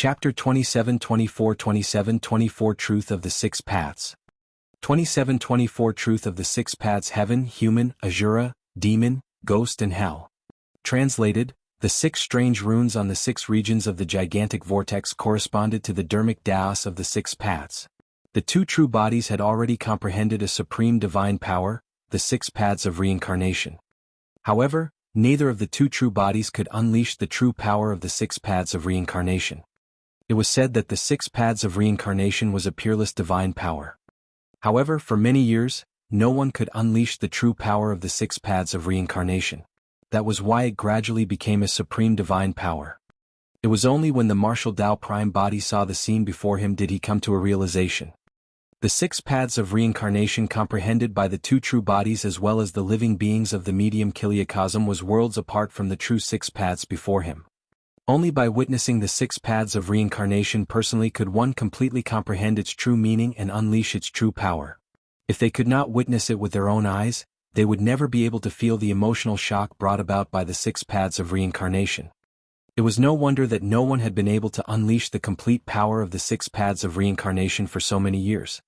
Chapter 27-24 Truth of the Six Paths. 27-24 Truth of the Six Paths: Heaven, Human, Asura, Demon, Ghost and Hell. Translated, the six strange runes on the six regions of the gigantic vortex corresponded to the dermic daos of the six paths. The two true bodies had already comprehended a supreme divine power, the six paths of reincarnation. However, neither of the two true bodies could unleash the true power of the six paths of reincarnation. It was said that the six paths of reincarnation was a peerless divine power. However, for many years, no one could unleash the true power of the six paths of reincarnation. That was why it gradually became a supreme divine power. It was only when the martial Dao prime body saw the scene before him did he come to a realization. The six paths of reincarnation comprehended by the two true bodies as well as the living beings of the medium Kiliacosm was worlds apart from the true six paths before him. Only by witnessing the six paths of reincarnation personally could one completely comprehend its true meaning and unleash its true power. If they could not witness it with their own eyes, they would never be able to feel the emotional shock brought about by the six paths of reincarnation. It was no wonder that no one had been able to unleash the complete power of the six paths of reincarnation for so many years.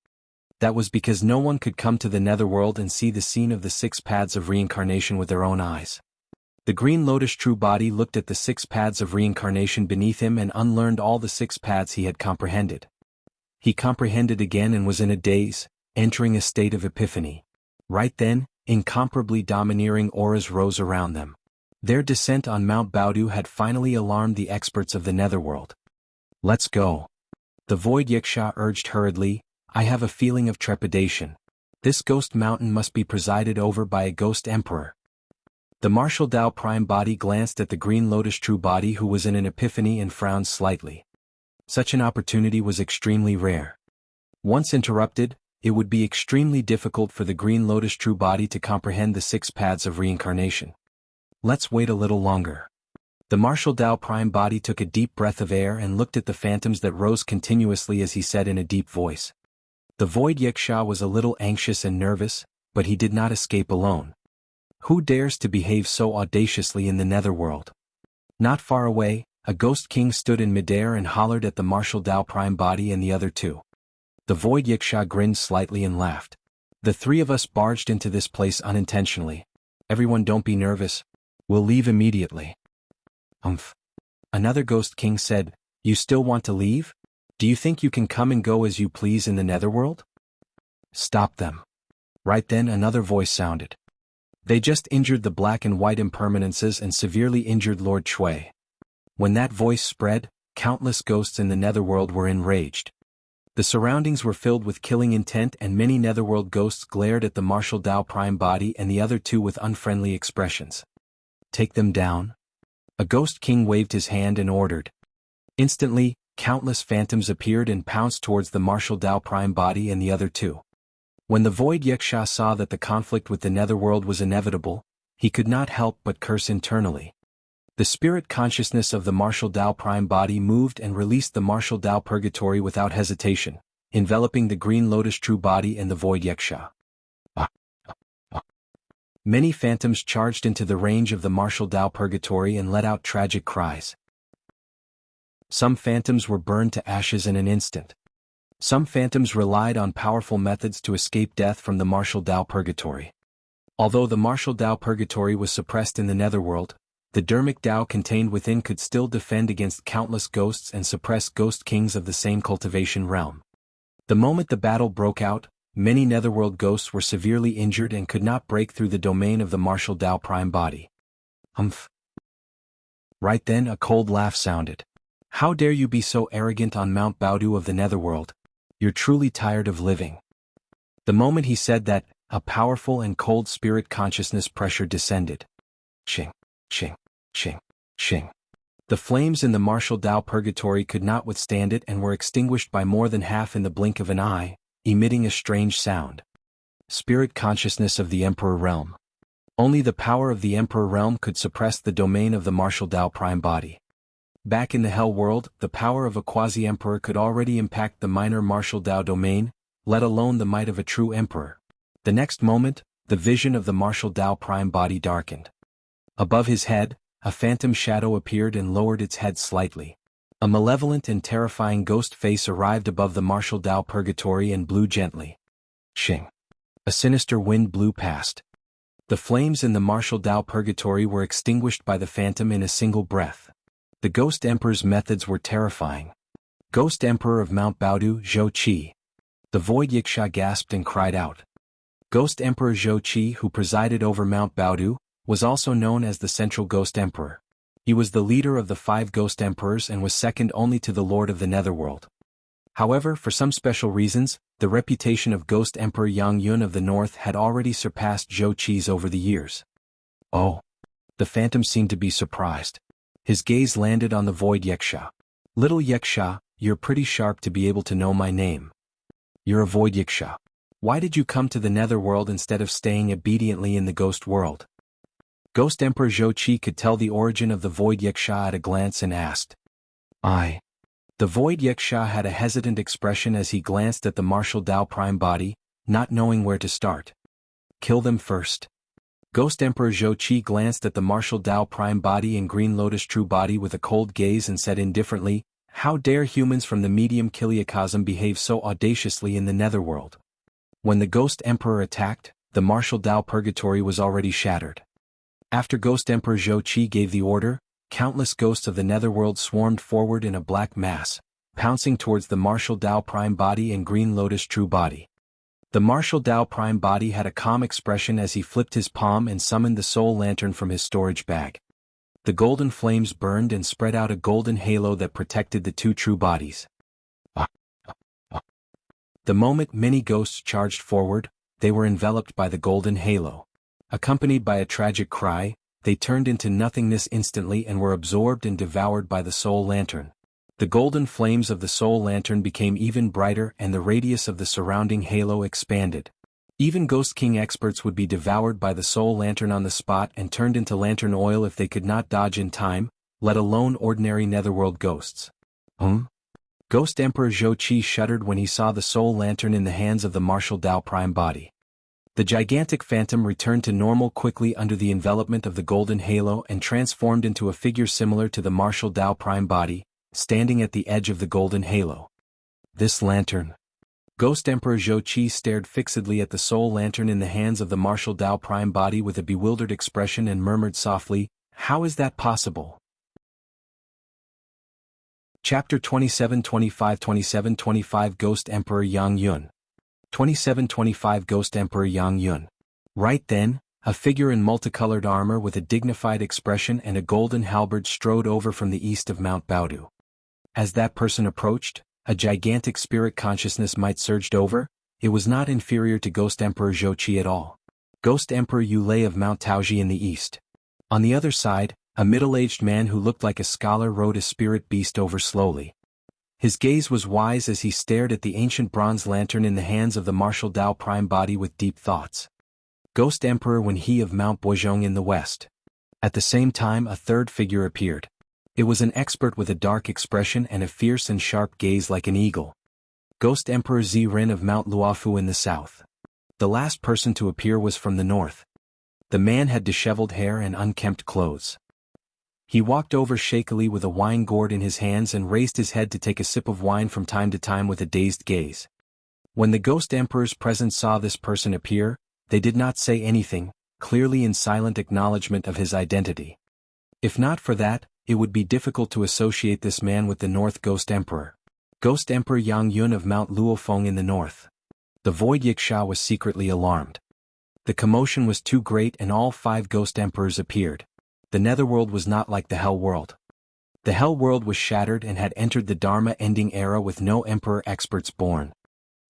That was because no one could come to the netherworld and see the scene of the six paths of reincarnation with their own eyes. The green lotus true body looked at the six paths of reincarnation beneath him and unlearned all the six paths he had comprehended. He comprehended again and was in a daze, entering a state of epiphany. Right then, incomparably domineering auras rose around them. Their descent on Mount Baodu had finally alarmed the experts of the netherworld. "Let's go." The void Yiksha urged hurriedly. "I have a feeling of trepidation. This ghost mountain must be presided over by a ghost emperor." The martial Dao prime body glanced at the green lotus true body who was in an epiphany and frowned slightly. Such an opportunity was extremely rare. Once interrupted, it would be extremely difficult for the green lotus true body to comprehend the six paths of reincarnation. "Let's wait a little longer." The martial Dao prime body took a deep breath of air and looked at the phantoms that rose continuously as he said in a deep voice. The void Yiksha was a little anxious and nervous, but he did not escape alone. Who dares to behave so audaciously in the netherworld? Not far away, a ghost king stood in midair and hollered at the martial Dao prime body and the other two. The void Yiksha grinned slightly and laughed. "The three of us barged into this place unintentionally. Everyone don't be nervous. We'll leave immediately." Another ghost king said, "You still want to leave? Do you think you can come and go as you please in the netherworld? Stop them." Right then another voice sounded. "They just injured the black and white impermanences and severely injured Lord Shui." When that voice spread, countless ghosts in the netherworld were enraged. The surroundings were filled with killing intent and many netherworld ghosts glared at the martial Dao prime body and the other two with unfriendly expressions. "Take them down." A ghost king waved his hand and ordered. Instantly, countless phantoms appeared and pounced towards the martial Dao prime body and the other two. When the void Yiksha saw that the conflict with the netherworld was inevitable, he could not help but curse internally. The spirit consciousness of the martial Dao prime body moved and released the martial Dao purgatory without hesitation, enveloping the green lotus true body and the void Yiksha. Many phantoms charged into the range of the martial Dao purgatory and let out tragic cries. Some phantoms were burned to ashes in an instant. Some phantoms relied on powerful methods to escape death from the martial Dao purgatory. Although the martial Dao purgatory was suppressed in the netherworld, the dermic Dao contained within could still defend against countless ghosts and suppress ghost kings of the same cultivation realm. The moment the battle broke out, many netherworld ghosts were severely injured and could not break through the domain of the martial Dao prime body. Right then a cold laugh sounded. "How dare you be so arrogant on Mount Baodu of the netherworld? You're truly tired of living." The moment he said that, a powerful and cold spirit consciousness pressure descended. Shing, shing, shing, shing. The flames in the martial Dao purgatory could not withstand it and were extinguished by more than half in the blink of an eye, emitting a strange sound. Spirit consciousness of the Emperor Realm. Only the power of the Emperor Realm could suppress the domain of the martial Dao prime body. Back in the Hell world, the power of a quasi-emperor could already impact the minor martial Dao domain, let alone the might of a true emperor. The next moment, the vision of the martial Dao prime body darkened. Above his head, a phantom shadow appeared and lowered its head slightly. A malevolent and terrifying ghost face arrived above the martial Dao purgatory and blew gently. Shing. A sinister wind blew past. The flames in the martial Dao purgatory were extinguished by the phantom in a single breath. The Ghost Emperor's methods were terrifying. Ghost Emperor of Mount Baodu, Zhou Qi. The Void Yiksha gasped and cried out. Ghost Emperor Zhou Qi, who presided over Mount Baodu, was also known as the Central Ghost Emperor. He was the leader of the 5 Ghost Emperors and was second only to the Lord of the Netherworld. However, for some special reasons, the reputation of Ghost Emperor Yang Yun of the North had already surpassed Zhou Qi's over the years. Oh. The phantom seemed to be surprised. His gaze landed on the Void Yiksha. Little Yiksha, you're pretty sharp to be able to know my name. You're a Void Yiksha. Why did you come to the Netherworld instead of staying obediently in the Ghost World? Ghost Emperor Zhou Qi could tell the origin of the Void Yiksha at a glance and asked. The Void Yiksha had a hesitant expression as he glanced at the martial Dao Prime body, not knowing where to start. Kill them first. Ghost Emperor Zhou Qi glanced at the martial Dao Prime body and Green Lotus True body with a cold gaze and said indifferently, how dare humans from the medium Kiliacosm behave so audaciously in the Netherworld? When the Ghost Emperor attacked, the martial Dao Purgatory was already shattered. After Ghost Emperor Zhou Qi gave the order, countless ghosts of the Netherworld swarmed forward in a black mass, pouncing towards the martial Dao Prime body and Green Lotus True body. The martial Dao Prime body had a calm expression as he flipped his palm and summoned the soul lantern from his storage bag. The golden flames burned and spread out a golden halo that protected the 2 true bodies. The moment many ghosts charged forward, they were enveloped by the golden halo. Accompanied by a tragic cry, they turned into nothingness instantly and were absorbed and devoured by the soul lantern. The golden flames of the soul lantern became even brighter and the radius of the surrounding halo expanded. Even Ghost King experts would be devoured by the soul lantern on the spot and turned into lantern oil if they could not dodge in time, let alone ordinary netherworld ghosts. Ghost Emperor Zhou Qi shuddered when he saw the soul lantern in the hands of the martial Dao Prime body. The gigantic phantom returned to normal quickly under the envelopment of the golden halo and transformed into a figure similar to the martial Dao Prime body, standing at the edge of the golden halo. This lantern. Ghost Emperor Zhou Qi stared fixedly at the soul lantern in the hands of the martial Dao Prime body with a bewildered expression and murmured softly, how is that possible? Chapter 27-25 Ghost Emperor Yang Yun. 27-25 Ghost Emperor Yang Yun. Right then, a figure in multicolored armor with a dignified expression and a golden halberd strode over from the east of Mount Baodu. As that person approached, a gigantic spirit consciousness might surged over. It was not inferior to Ghost Emperor Zhou Qi at all. Ghost Emperor Yu Lei of Mount Taoji in the east. On the other side, a middle-aged man who looked like a scholar rode a spirit beast over slowly. His gaze was wise as he stared at the ancient bronze lantern in the hands of the martial Dao Prime body with deep thoughts. Ghost Emperor Wen He of Mount Bozhong in the west. At the same time a third figure appeared. It was an expert with a dark expression and a fierce and sharp gaze like an eagle. Ghost Emperor Zi Rin of Mount Luofu in the south. The last person to appear was from the north. The man had disheveled hair and unkempt clothes. He walked over shakily with a wine gourd in his hands and raised his head to take a sip of wine from time to time with a dazed gaze. When the Ghost Emperors present saw this person appear, they did not say anything, clearly in silent acknowledgement of his identity. If not for that, it would be difficult to associate this man with the North Ghost Emperor. Ghost Emperor Yang Yun of Mount Luofeng in the north. The Void Yiksha was secretly alarmed. The commotion was too great and all 5 Ghost Emperors appeared. The Netherworld was not like the Hell World. The Hell World was shattered and had entered the Dharma-ending era with no Emperor experts born.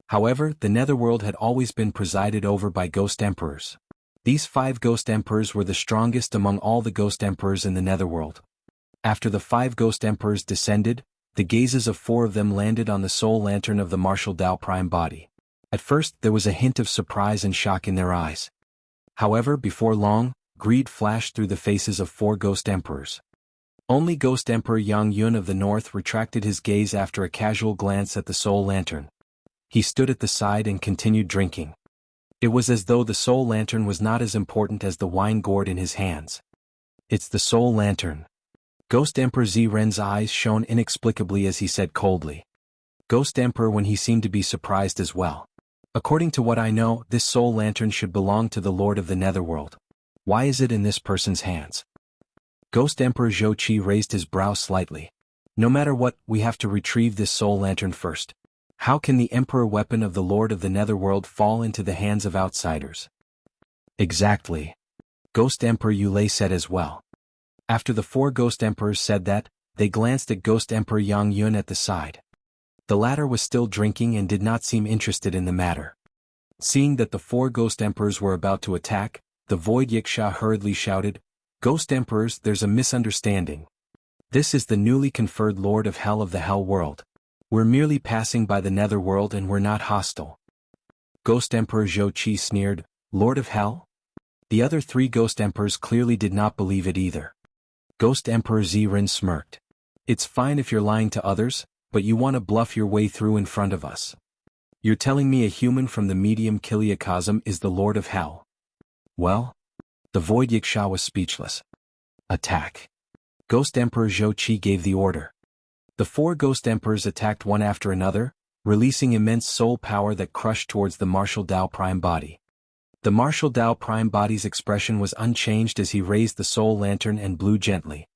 However, the Netherworld had always been presided over by Ghost Emperors. These 5 Ghost Emperors were the strongest among all the Ghost Emperors in the Netherworld. After the 5 Ghost Emperors descended, the gazes of 4 of them landed on the soul lantern of the martial Dao Prime body. At first there was a hint of surprise and shock in their eyes. However, before long, greed flashed through the faces of 4 Ghost Emperors. Only Ghost Emperor Yang Yun of the north retracted his gaze after a casual glance at the soul lantern. He stood at the side and continued drinking. It was as though the soul lantern was not as important as the wine gourd in his hands. It's the soul lantern. Ghost Emperor Ziren's eyes shone inexplicably as he said coldly. Ghost Emperor when he seemed to be surprised as well. According to what I know, this soul lantern should belong to the Lord of the Netherworld. Why is it in this person's hands? Ghost Emperor Zhou Qi raised his brow slightly. No matter what, we have to retrieve this soul lantern first. How can the Emperor weapon of the Lord of the Netherworld fall into the hands of outsiders? Exactly. Ghost Emperor Yulei said as well. After the four Ghost Emperors said that, they glanced at Ghost Emperor Yang Yun at the side. The latter was still drinking and did not seem interested in the matter. Seeing that the four Ghost Emperors were about to attack, the Void Yiksha hurriedly shouted, "Ghost Emperors, there's a misunderstanding. This is the newly conferred Lord of Hell of the Hell World. We're merely passing by the Netherworld and we're not hostile." Ghost Emperor Zhou Qi sneered, "Lord of Hell?" The other three Ghost Emperors clearly did not believe it either. Ghost Emperor Ziren smirked. "It's fine if you're lying to others, but you want to bluff your way through in front of us. You're telling me a human from the medium Kiliacosm is the Lord of Hell? Well?" The Void Yiksha was speechless. "Attack." Ghost Emperor Zhou Qi gave the order. The four Ghost Emperors attacked one after another, releasing immense soul power that crushed towards the Martial Dao Prime Body. The Martial Dao Prime Body's expression was unchanged as he raised the soul lantern and blew gently.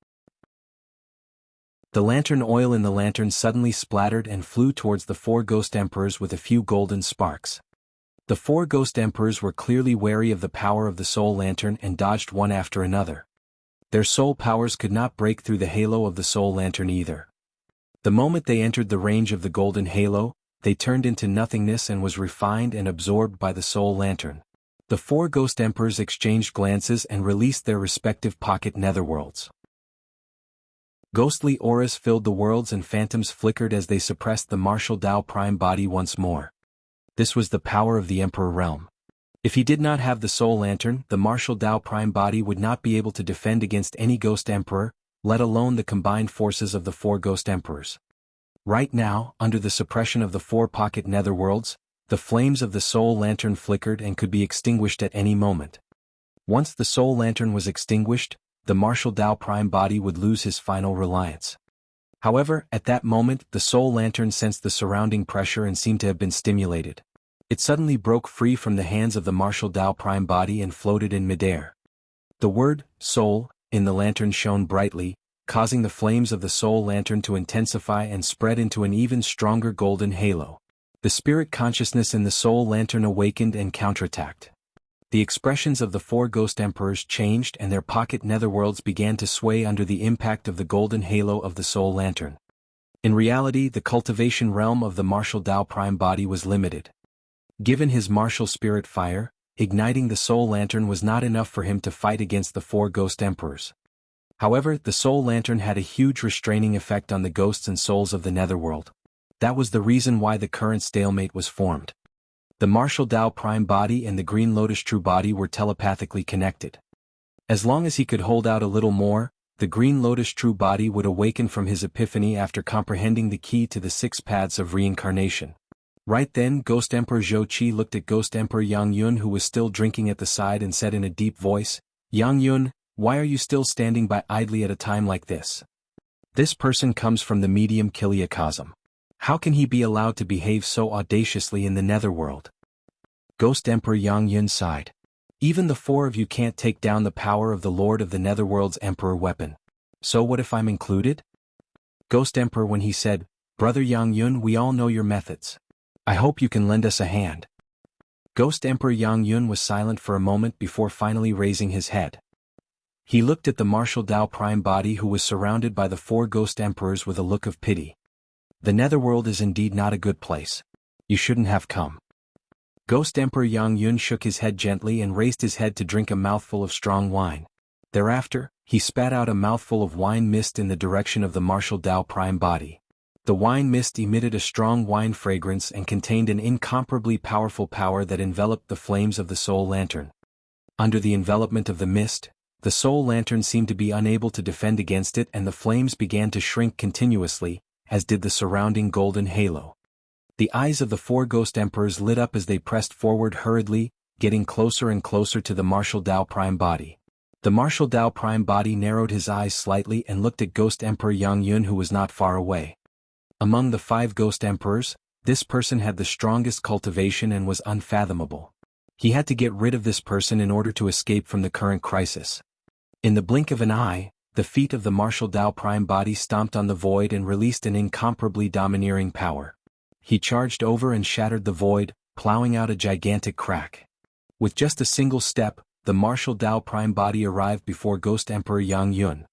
The lantern oil in the lantern suddenly splattered and flew towards the four Ghost Emperors with a few golden sparks. The four Ghost Emperors were clearly wary of the power of the soul lantern and dodged one after another. Their soul powers could not break through the halo of the soul lantern either. The moment they entered the range of the golden halo, they turned into nothingness and was refined and absorbed by the soul lantern. The four Ghost Emperors exchanged glances and released their respective pocket netherworlds. Ghostly auras filled the worlds and phantoms flickered as they suppressed the Martial Dao Prime Body once more. This was the power of the Emperor realm. If he did not have the soul lantern, the Martial Dao Prime Body would not be able to defend against any Ghost Emperor, let alone the combined forces of the four Ghost Emperors. Right now, under the suppression of the four pocket netherworlds, the flames of the soul lantern flickered and could be extinguished at any moment. Once the soul lantern was extinguished, the Martial Dao Prime Body would lose his final reliance. However, at that moment, the soul lantern sensed the surrounding pressure and seemed to have been stimulated. It suddenly broke free from the hands of the Martial Dao Prime Body and floated in midair. The word, soul, in the lantern shone brightly, causing the flames of the soul lantern to intensify and spread into an even stronger golden halo. The spirit consciousness in the soul lantern awakened and counterattacked. The expressions of the four Ghost Emperors changed and their pocket netherworlds began to sway under the impact of the golden halo of the soul lantern. In reality, the cultivation realm of the Martial Dao Prime Body was limited. Given his martial spirit fire, igniting the soul lantern was not enough for him to fight against the four Ghost Emperors. However, the soul lantern had a huge restraining effect on the ghosts and souls of the netherworld. That was the reason why the current stalemate was formed. The Martial Dao Prime Body and the Green Lotus True Body were telepathically connected. As long as he could hold out a little more, the Green Lotus True Body would awaken from his epiphany after comprehending the key to the 6 paths of reincarnation. Right then, Ghost Emperor Zhou Qi looked at Ghost Emperor Yang Yun, who was still drinking at the side, and said in a deep voice, "Yang Yun, why are you still standing by idly at a time like this? This person comes from the medium Kiliacosm. How can he be allowed to behave so audaciously in the netherworld?" Ghost Emperor Yang Yun sighed. "Even the four of you can't take down the power of the Lord of the Netherworld's Emperor weapon. So what if I'm included?" Ghost Emperor when he said, "Brother Yang Yun, we all know your methods. I hope you can lend us a hand." Ghost Emperor Yang Yun was silent for a moment before finally raising his head. He looked at the Martial Dao Prime Body, who was surrounded by the four Ghost Emperors, with a look of pity. "The netherworld is indeed not a good place. You shouldn't have come." Ghost Emperor Yang Yun shook his head gently and raised his head to drink a mouthful of strong wine. Thereafter, he spat out a mouthful of wine mist in the direction of the Martial Dao Prime Body. The wine mist emitted a strong wine fragrance and contained an incomparably powerful power that enveloped the flames of the soul lantern. Under the envelopment of the mist, the soul lantern seemed to be unable to defend against it, and the flames began to shrink continuously, as did the surrounding golden halo. The eyes of the four Ghost Emperors lit up as they pressed forward hurriedly, getting closer and closer to the Martial Dao Prime Body. The martial Dao Prime Body narrowed his eyes slightly and looked at Ghost Emperor Yang Yun, who was not far away. Among the 5 Ghost Emperors, this person had the strongest cultivation and was unfathomable. He had to get rid of this person in order to escape from the current crisis. In the blink of an eye, the feet of the martial Dao Prime Body stomped on the void and released an incomparably domineering power. He charged over and shattered the void, plowing out a gigantic crack. With just a single step, the martial Dao Prime Body arrived before Ghost Emperor Yang Yun.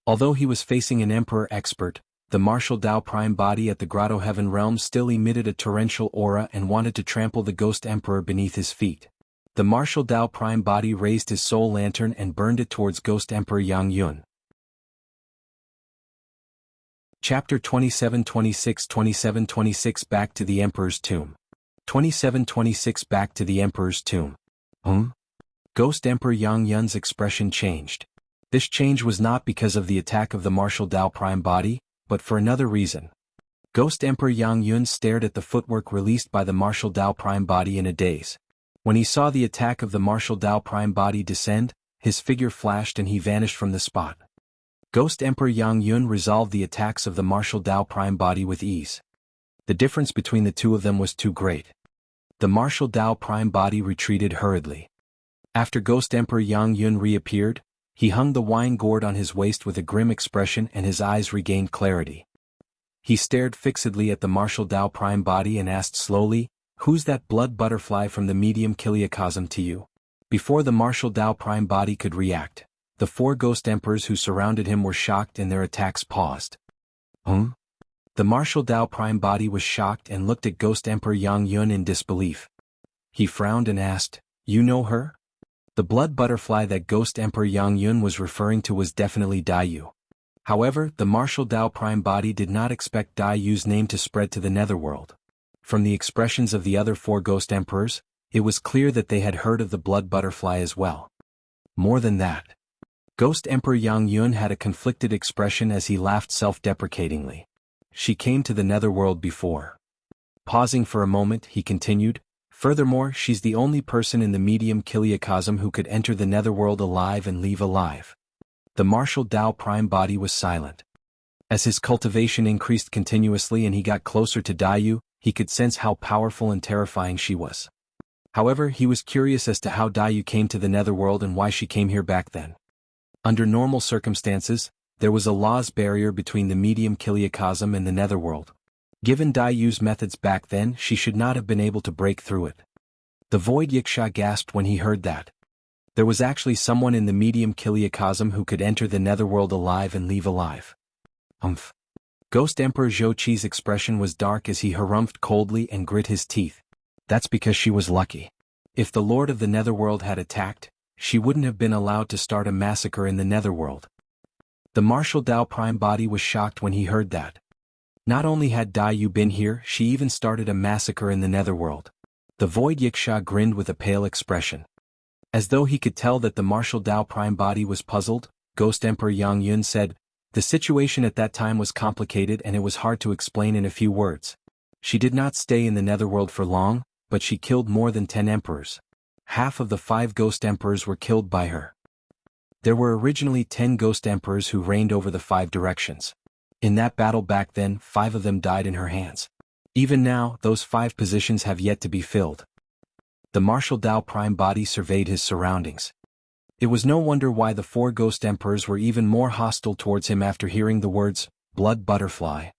Although he was facing an Emperor expert, the martial Dao Prime Body at the Grotto Heaven realm still emitted a torrential aura and wanted to trample the Ghost Emperor beneath his feet. The martial Dao Prime Body raised his soul lantern and burned it towards Ghost Emperor Yang Yun. Chapter 27-26 Back to the Emperor's Tomb. 27-26 Back to the Emperor's Tomb. Ghost Emperor Yang Yun's expression changed. This change was not because of the attack of the martial Dao Prime Body, but for another reason. Ghost Emperor Yang Yun stared at the footwork released by the martial Dao Prime Body in a daze. When he saw the attack of the martial Dao Prime Body descend, his figure flashed and he vanished from the spot. Ghost Emperor Yang Yun resolved the attacks of the martial Dao Prime Body with ease. The difference between the two of them was too great. The martial Dao Prime Body retreated hurriedly. After Ghost Emperor Yang Yun reappeared, he hung the wine gourd on his waist with a grim expression and his eyes regained clarity. He stared fixedly at the martial Dao Prime Body and asked slowly, "Who's that blood butterfly from the medium Kiliacosm to you?" Before the martial Dao Prime Body could react, the 4 Ghost Emperors who surrounded him were shocked and their attacks paused. The martial Dao Prime Body was shocked and looked at Ghost Emperor Yang Yun in disbelief. He frowned and asked, "You know her?" The blood butterfly that Ghost Emperor Yang Yun was referring to was definitely Dao. However, the martial Dao Prime Body did not expect Dao's name to spread to the netherworld. From the expressions of the other 4 Ghost Emperors, it was clear that they had heard of the blood butterfly as well. More than that, Ghost Emperor Yang Yun had a conflicted expression as he laughed self-deprecatingly. She came to the netherworld before. Pausing for a moment, he continued, "Furthermore, she's the only person in the medium Kiliacosm who could enter the netherworld alive and leave alive." The martial Dao Prime Body was silent. As his cultivation increased continuously and he got closer to Dao, he could sense how powerful and terrifying she was. However, he was curious as to how Dao came to the netherworld and why she came here back then. Under normal circumstances, there was a laws barrier between the medium Kiliacosm and the netherworld. Given Dao's methods back then, she should not have been able to break through it. The Void Yiksha gasped when he heard that. There was actually someone in the medium Kiliacosm who could enter the netherworld alive and leave alive. Ghost Emperor Zhou Qi's expression was dark as he harumphed coldly and grit his teeth. That's because she was lucky. If the Lord of the Netherworld had attacked, she wouldn't have been allowed to start a massacre in the Netherworld. The martial Dao Prime Body was shocked when he heard that. Not only had Dao been here, she even started a massacre in the Netherworld. The Void Yiksha grinned with a pale expression. As though he could tell that the martial Dao Prime Body was puzzled, Ghost Emperor Yang Yun said, "The situation at that time was complicated and it was hard to explain in a few words. She did not stay in the Netherworld for long, but she killed more than 10 emperors. Half of the 5 Ghost Emperors were killed by her. There were originally 10 Ghost Emperors who reigned over the 5 directions. In that battle back then, 5 of them died in her hands. Even now, those 5 positions have yet to be filled." The martial Dao Prime Body surveyed his surroundings. It was no wonder why the 4 Ghost Emperors were even more hostile towards him after hearing the words, "blood butterfly."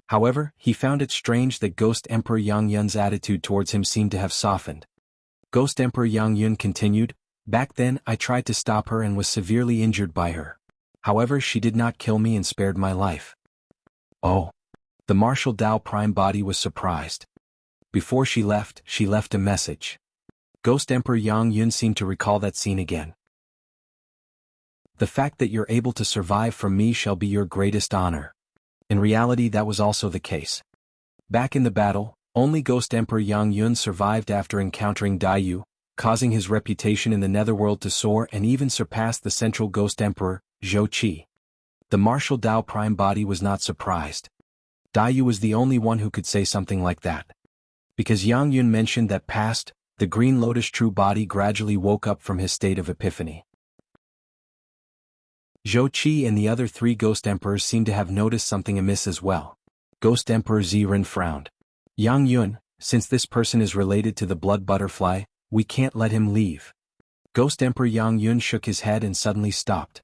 However, he found it strange that Ghost Emperor Yang Yun's attitude towards him seemed to have softened. Ghost Emperor Yang Yun continued, "Back then I tried to stop her and was severely injured by her. However, she did not kill me and spared my life." Oh. The martial Dao Prime Body was surprised. Before she left a message. Ghost Emperor Yang Yun seemed to recall that scene again. "The fact that you're able to survive from me shall be your greatest honor." In reality, that was also the case. Back in the battle, only Ghost Emperor Yang Yun survived after encountering Dao, causing his reputation in the Netherworld to soar and even surpass the central Ghost Emperor, Zhou Qi. The martial Dao Prime Body was not surprised. Dao was the only one who could say something like that. Because Yang Yun mentioned that past, the Green Lotus true body gradually woke up from his state of epiphany. Zhou Qi and the other 3 Ghost Emperors seemed to have noticed something amiss as well. Ghost Emperor Ziren frowned. Yang Yun, since this person is related to the blood butterfly, we can't let him leave. Ghost Emperor Yang Yun shook his head and suddenly stopped.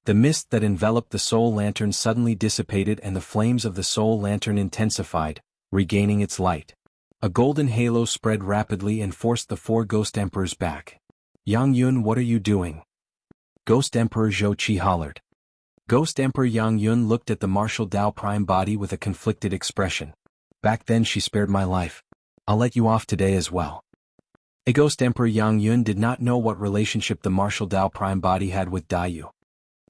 The mist that enveloped the soul lantern suddenly dissipated and the flames of the soul lantern intensified, regaining its light. A golden halo spread rapidly and forced the 4 Ghost Emperors back. Yang Yun, what are you doing? Ghost Emperor Zhou Qi hollered. Ghost Emperor Yang Yun looked at the martial Dao Prime body with a conflicted expression. Back then she spared my life. I'll let you off today as well. A Ghost Emperor Yang Yun did not know what relationship the martial Dao Prime body had with Daiyu.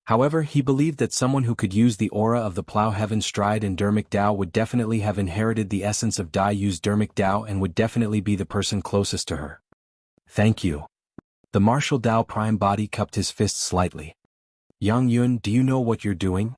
However, he believed that someone who could use the aura of the Plow Heaven Stride and Dermic Dao would definitely have inherited the essence of Daiyu's Dermic Dao and would definitely be the person closest to her. Thank you. The martial Dao Prime body cupped his fists slightly. Yang Yun, do you know what you're doing?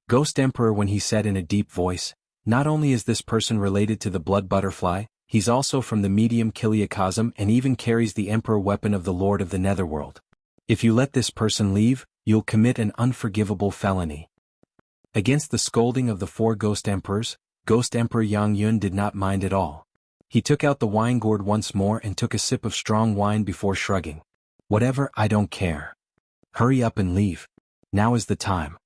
Ghost Emperor, when he said in a deep voice, not only is this person related to the blood butterfly, he's also from the medium Kiliacosm and even carries the Emperor weapon of the Lord of the Netherworld. If you let this person leave, you'll commit an unforgivable felony. Against the scolding of the 4 Ghost Emperors, Ghost Emperor Yang Yun did not mind at all. He took out the wine gourd once more and took a sip of strong wine before shrugging. Whatever, I don't care. Hurry up and leave. Now is the time.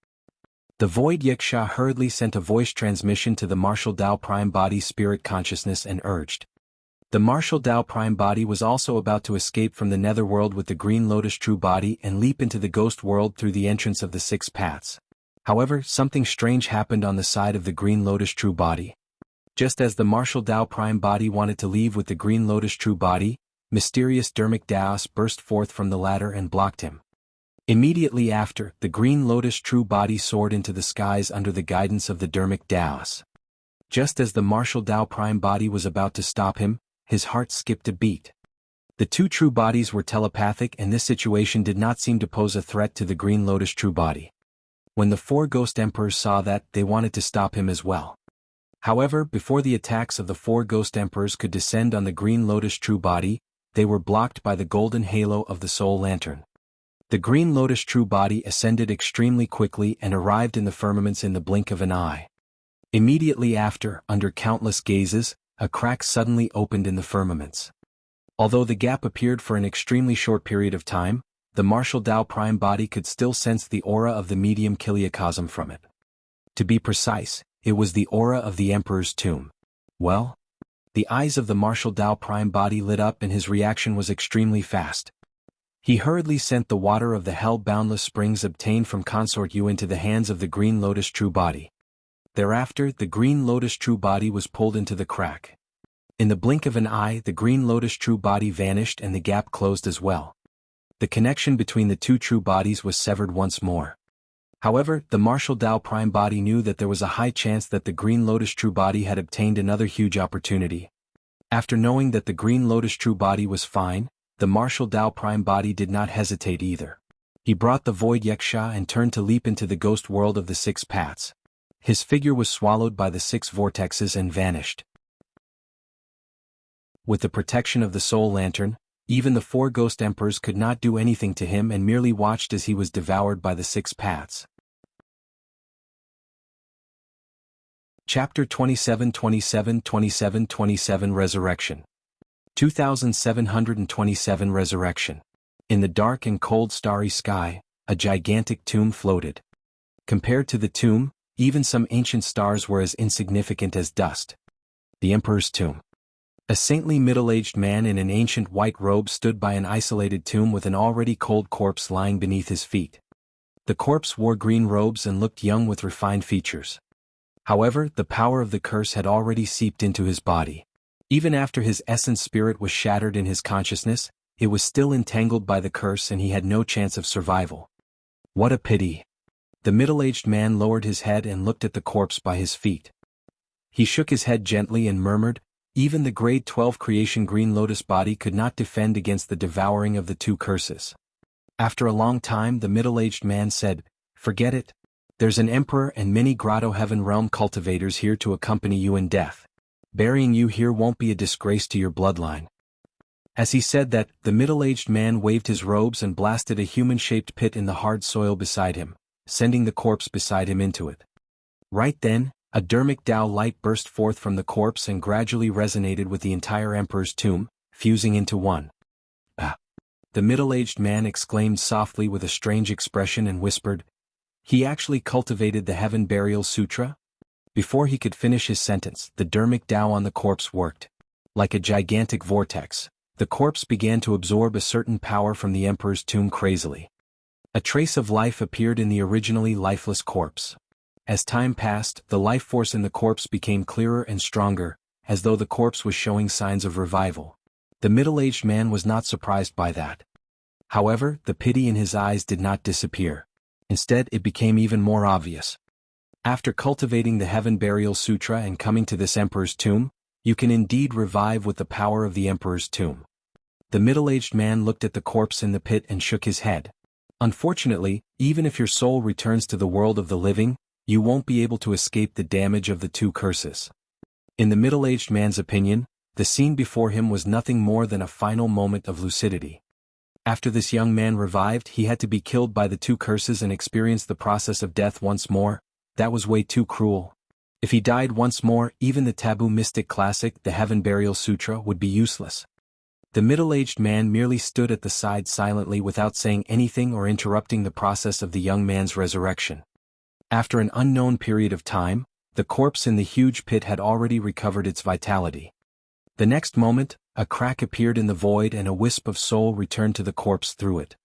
The Void Yaksha hurriedly sent a voice transmission to the martial Dao Prime body spirit consciousness and urged. The martial Dao Prime body was also about to escape from the netherworld with the Green Lotus true body and leap into the ghost world through the entrance of the 6 paths. However, something strange happened on the side of the Green Lotus true body. Just as the martial Dao Prime body wanted to leave with the Green Lotus true body, mysterious Dermic Daos burst forth from the ladder and blocked him. Immediately after, the Green Lotus true body soared into the skies under the guidance of the Dermic Daos. Just as the martial Dao Prime body was about to stop him, his heart skipped a beat. The 2 true bodies were telepathic and this situation did not seem to pose a threat to the Green Lotus true body. When the 4 Ghost Emperors saw that, they wanted to stop him as well. However, before the attacks of the 4 Ghost Emperors could descend on the Green Lotus true body, they were blocked by the golden halo of the Soul Lantern. The Green Lotus true body ascended extremely quickly and arrived in the firmaments in the blink of an eye. Immediately after, under countless gazes, a crack suddenly opened in the firmaments. Although the gap appeared for an extremely short period of time, the martial Dao Prime body could still sense the aura of the medium Kiliacosm from it. To be precise, it was the aura of the Emperor's tomb. Well? The eyes of the martial Dao Prime body lit up and his reaction was extremely fast. He hurriedly sent the water of the hell-boundless springs obtained from Consort Yu into the hands of the Green Lotus true body. Thereafter, the Green Lotus true body was pulled into the crack. In the blink of an eye, the Green Lotus true body vanished and the gap closed as well. The connection between the 2 true bodies was severed once more. However, the martial Dao Prime body knew that there was a high chance that the Green Lotus true body had obtained another huge opportunity. After knowing that the Green Lotus true body was fine, the martial Dao Prime body did not hesitate either. He brought the Void Yaksha and turned to leap into the ghost world of the 6 paths. His figure was swallowed by the 6 vortexes and vanished. With the protection of the Soul Lantern, even the 4 Ghost Emperors could not do anything to him and merely watched as he was devoured by the 6 paths. Chapter 27 Resurrection 2727 Resurrection. In the dark and cold starry sky, a gigantic tomb floated. Compared to the tomb, even some ancient stars were as insignificant as dust. The Emperor's tomb. A saintly middle-aged man in an ancient white robe stood by an isolated tomb with an already cold corpse lying beneath his feet. The corpse wore green robes and looked young with refined features. However, the power of the curse had already seeped into his body. Even after his essence spirit was shattered in his consciousness, it was still entangled by the curse and he had no chance of survival. What a pity. The middle-aged man lowered his head and looked at the corpse by his feet. He shook his head gently and murmured, "Even the grade 12 creation Green Lotus body could not defend against the devouring of the 2 curses." After a long time the middle-aged man said, "Forget it. There's an emperor and many Grotto Heaven Realm cultivators here to accompany you in death. Burying you here won't be a disgrace to your bloodline." As he said that, the middle-aged man waved his robes and blasted a human-shaped pit in the hard soil beside him, sending the corpse beside him into it. Right then, a dermic Dao light burst forth from the corpse and gradually resonated with the entire emperor's tomb, fusing into one. Ah! The middle-aged man exclaimed softly with a strange expression and whispered, "He actually cultivated the Heaven Burial Sutra?" Before he could finish his sentence, the dermic Dao on the corpse worked. Like a gigantic vortex, the corpse began to absorb a certain power from the emperor's tomb crazily. A trace of life appeared in the originally lifeless corpse. As time passed, the life force in the corpse became clearer and stronger, as though the corpse was showing signs of revival. The middle-aged man was not surprised by that. However, the pity in his eyes did not disappear. Instead, it became even more obvious. After cultivating the Heaven Burial Sutra and coming to this emperor's tomb, you can indeed revive with the power of the emperor's tomb. The middle-aged man looked at the corpse in the pit and shook his head. Unfortunately, even if your soul returns to the world of the living, you won't be able to escape the damage of the two curses. In the middle-aged man's opinion, the scene before him was nothing more than a final moment of lucidity. After this young man revived, he had to be killed by the two curses and experience the process of death once more. That was way too cruel. If he died once more, even the taboo mystic classic, the Heaven Burial Sutra, would be useless. The middle-aged man merely stood at the side silently without saying anything or interrupting the process of the young man's resurrection. After an unknown period of time, the corpse in the huge pit had already recovered its vitality. The next moment, a crack appeared in the void and a wisp of soul returned to the corpse through it.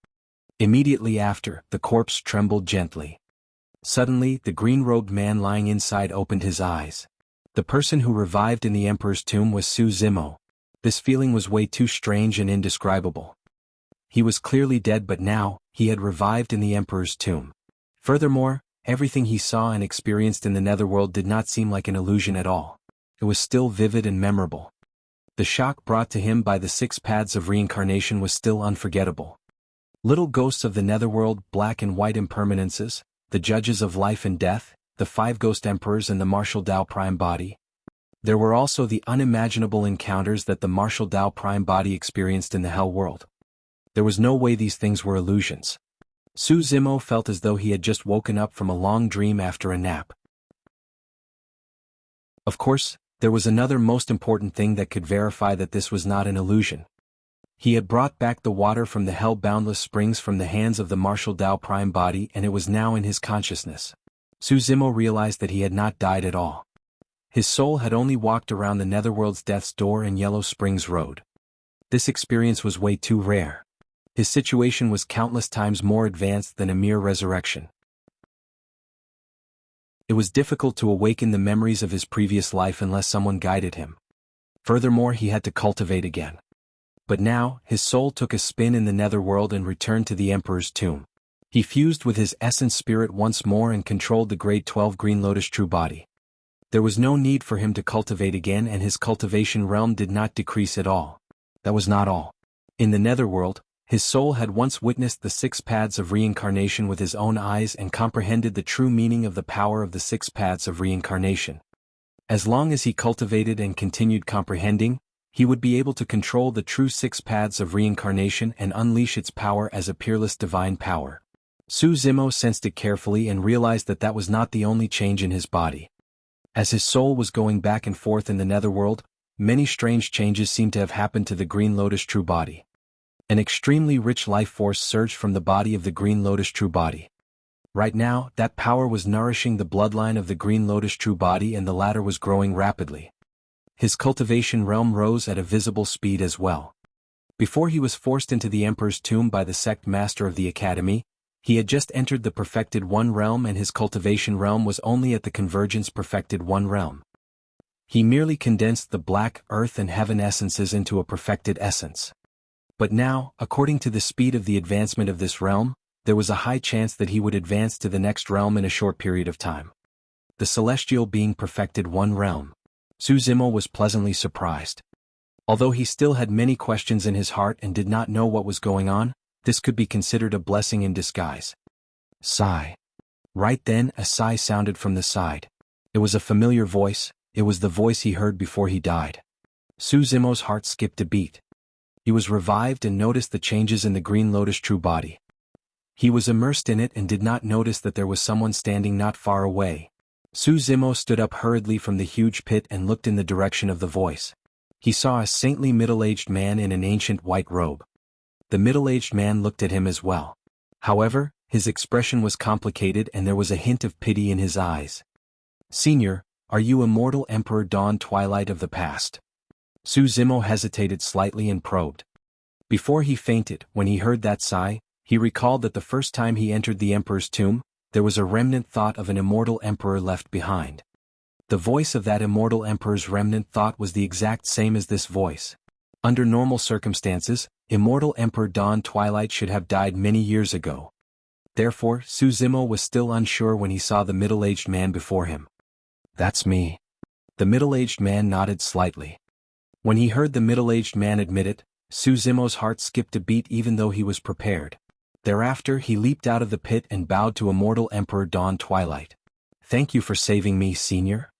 Immediately after, the corpse trembled gently. Suddenly, the green-robed man lying inside opened his eyes. The person who revived in the emperor's tomb was Su Zimo. This feeling was way too strange and indescribable. He was clearly dead, but now, he had revived in the emperor's tomb. Furthermore, everything he saw and experienced in the netherworld did not seem like an illusion at all. It was still vivid and memorable. The shock brought to him by the 6 paths of reincarnation was still unforgettable. Little ghosts of the netherworld, black and white impermanences, the judges of life and death, the 5 ghost emperors and the martial Dao prime body. There were also the unimaginable encounters that the martial Dao prime body experienced in the hell world. There was no way these things were illusions. Su Zimo felt as though he had just woken up from a long dream after a nap. Of course, there was another most important thing that could verify that this was not an illusion. He had brought back the water from the hell-boundless springs from the hands of the martial Dao prime body, and it was now in his consciousness. Su Zimo realized that he had not died at all. His soul had only walked around the netherworld's death's door in Yellow Springs Road. This experience was way too rare. His situation was countless times more advanced than a mere resurrection. It was difficult to awaken the memories of his previous life unless someone guided him. Furthermore, he had to cultivate again. But now, his soul took a spin in the netherworld and returned to the emperor's tomb. He fused with his essence spirit once more and controlled the grade 12 Green Lotus true body. There was no need for him to cultivate again, and his cultivation realm did not decrease at all. That was not all. In the netherworld, his soul had once witnessed the 6 paths of reincarnation with his own eyes and comprehended the true meaning of the power of the 6 paths of reincarnation. As long as he cultivated and continued comprehending, he would be able to control the true 6 paths of reincarnation and unleash its power as a peerless divine power. Su Zimo sensed it carefully and realized that that was not the only change in his body. As his soul was going back and forth in the netherworld, many strange changes seemed to have happened to the Green Lotus true body. An extremely rich life force surged from the body of the Green Lotus true body. Right now, that power was nourishing the bloodline of the Green Lotus true body, and the latter was growing rapidly. His cultivation realm rose at a visible speed as well. Before he was forced into the Emperor's tomb by the sect master of the academy, he had just entered the Perfected One realm, and his cultivation realm was only at the Convergence Perfected One realm. He merely condensed the black, earth and heaven essences into a perfected essence. But now, according to the speed of the advancement of this realm, there was a high chance that he would advance to the next realm in a short period of time. The celestial being perfected one realm. Su Zimo was pleasantly surprised. Although he still had many questions in his heart and did not know what was going on, this could be considered a blessing in disguise. Sigh. Right then, a sigh sounded from the side. It was a familiar voice. It was the voice he heard before he died. Su Zimo's heart skipped a beat. He was revived and noticed the changes in the Green Lotus true body. He was immersed in it and did not notice that there was someone standing not far away. Su Zimo stood up hurriedly from the huge pit and looked in the direction of the voice. He saw a saintly middle-aged man in an ancient white robe. The middle-aged man looked at him as well. However, his expression was complicated and there was a hint of pity in his eyes. "Senior, are you immortal Emperor Dawn Twilight of the past?" Su Zimo hesitated slightly and probed. Before he fainted, when he heard that sigh, he recalled that the first time he entered the Emperor's tomb, there was a remnant thought of an immortal Emperor left behind. The voice of that immortal Emperor's remnant thought was the exact same as this voice. Under normal circumstances, immortal Emperor Dawn Twilight should have died many years ago. Therefore, Su Zimo was still unsure when he saw the middle-aged man before him. "That's me." The middle-aged man nodded slightly. When he heard the middle-aged man admit it, Su Zimo's heart skipped a beat even though he was prepared. Thereafter he leaped out of the pit and bowed to immortal Emperor Dawn Twilight. "Thank you for saving me, Senior."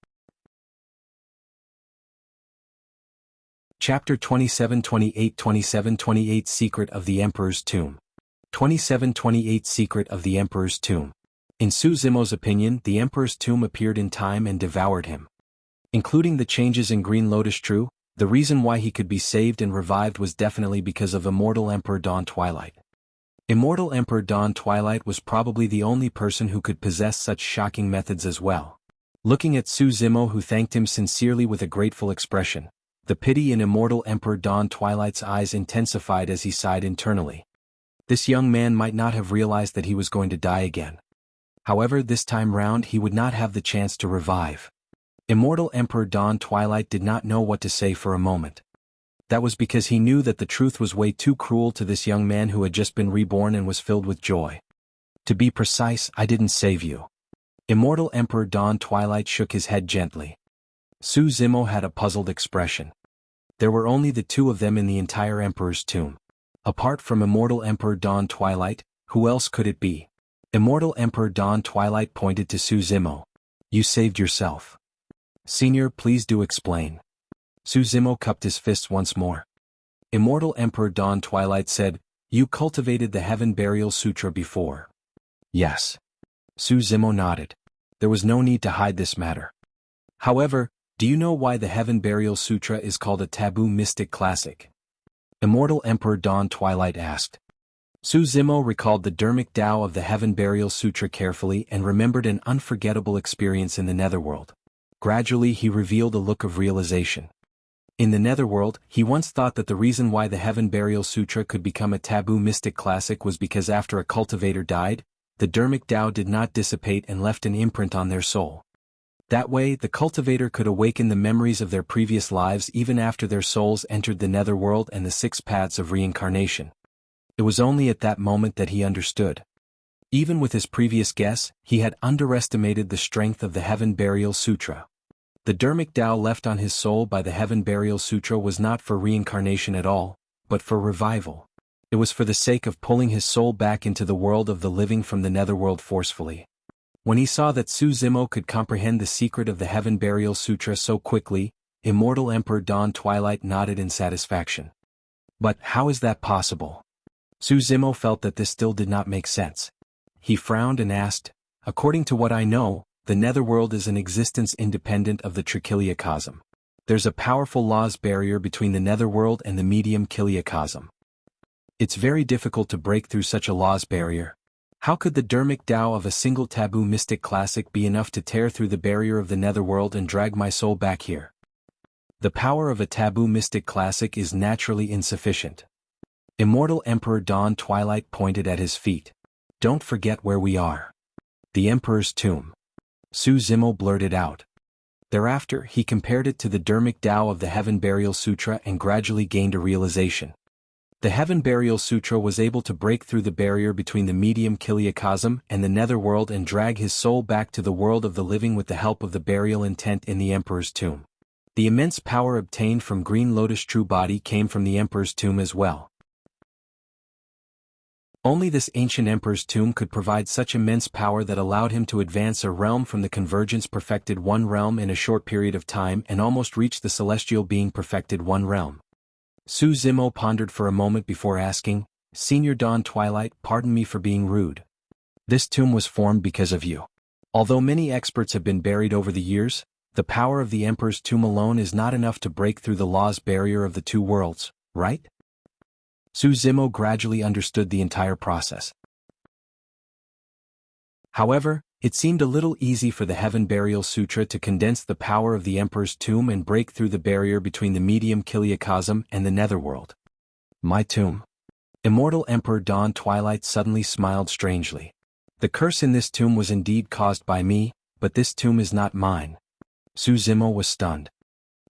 Chapter 27-28 Secret of the Emperor's Tomb. 27-28 Secret of the Emperor's Tomb. In Su Zimo's opinion, the Emperor's tomb appeared in time and devoured him. Including the changes in Green Lotus True, the reason why he could be saved and revived was definitely because of immortal Emperor Dawn Twilight. Immortal Emperor Dawn Twilight was probably the only person who could possess such shocking methods as well. Looking at Su Zimo, who thanked him sincerely with a grateful expression, the pity in immortal Emperor Dawn Twilight's eyes intensified as he sighed internally. This young man might not have realized that he was going to die again. However, this time round he would not have the chance to revive. Immortal Emperor Dawn Twilight did not know what to say for a moment. That was because he knew that the truth was way too cruel to this young man who had just been reborn and was filled with joy. "To be precise, I didn't save you." Immortal Emperor Dawn Twilight shook his head gently. Su Zimo had a puzzled expression. There were only the two of them in the entire Emperor's tomb. Apart from immortal Emperor Dawn Twilight, who else could it be? Immortal Emperor Dawn Twilight pointed to Su Zimo. "You saved yourself. Senior, please do explain." Su Zimo cupped his fists once more. Immortal Emperor Dawn Twilight said, "You cultivated the Heaven Burial Sutra before." "Yes." Su Zimo nodded. There was no need to hide this matter. "However, do you know why the Heaven Burial Sutra is called a taboo mystic classic?" Immortal Emperor Dawn Twilight asked. Su Zimo recalled the Dharmic Tao of the Heaven Burial Sutra carefully and remembered an unforgettable experience in the Netherworld. Gradually he revealed a look of realization. In the Netherworld, he once thought that the reason why the Heaven Burial Sutra could become a taboo mystic classic was because after a cultivator died, the Dharmic Tao did not dissipate and left an imprint on their soul. That way, the cultivator could awaken the memories of their previous lives even after their souls entered the Netherworld and the 6 paths of reincarnation. It was only at that moment that he understood. Even with his previous guess, he had underestimated the strength of the Heaven Burial Sutra. The Dharmic Tao left on his soul by the Heaven Burial Sutra was not for reincarnation at all, but for revival. It was for the sake of pulling his soul back into the world of the living from the Netherworld forcefully. When he saw that Su Zimo could comprehend the secret of the Heaven Burial Sutra so quickly, Immortal Emperor Dawn Twilight nodded in satisfaction. But how is that possible? Su Zimo felt that this still did not make sense. He frowned and asked, "According to what I know, the Netherworld is an existence independent of the Trichiliacosm. There's a powerful laws barrier between the Netherworld and the medium Chiliacosm. It's very difficult to break through such a laws barrier. How could the Dharmic Tao of a single taboo mystic classic be enough to tear through the barrier of the Netherworld and drag my soul back here? The power of a taboo mystic classic is naturally insufficient." Immortal Emperor Dawn Twilight pointed at his feet. "Don't forget where we are. The Emperor's tomb." Su Zimo blurted out. Thereafter, he compared it to the Dharmic Tao of the Heaven Burial Sutra and gradually gained a realization. The Heaven Burial Sutra was able to break through the barrier between the medium Chiliacosm and the Netherworld and drag his soul back to the world of the living with the help of the burial intent in the Emperor's tomb. The immense power obtained from Green Lotus True Body came from the Emperor's tomb as well. Only this ancient Emperor's tomb could provide such immense power that allowed him to advance a realm from the Convergence Perfected One realm in a short period of time and almost reach the Celestial Being Perfected One realm. Su Zimo pondered for a moment before asking, Senior Dawn Twilight, pardon me for being rude. This tomb was formed because of you. Although many experts have been buried over the years, the power of the Emperor's tomb alone is not enough to break through the law's barrier of the two worlds, right? Su Zimo gradually understood the entire process. However, it seemed a little easy for the Heaven Burial Sutra to condense the power of the Emperor's tomb and break through the barrier between the medium Kiliacosm and the netherworld. My tomb. Immortal Emperor Dawn Twilight suddenly smiled strangely. The curse in this tomb was indeed caused by me, but this tomb is not mine. Su Zimo was stunned.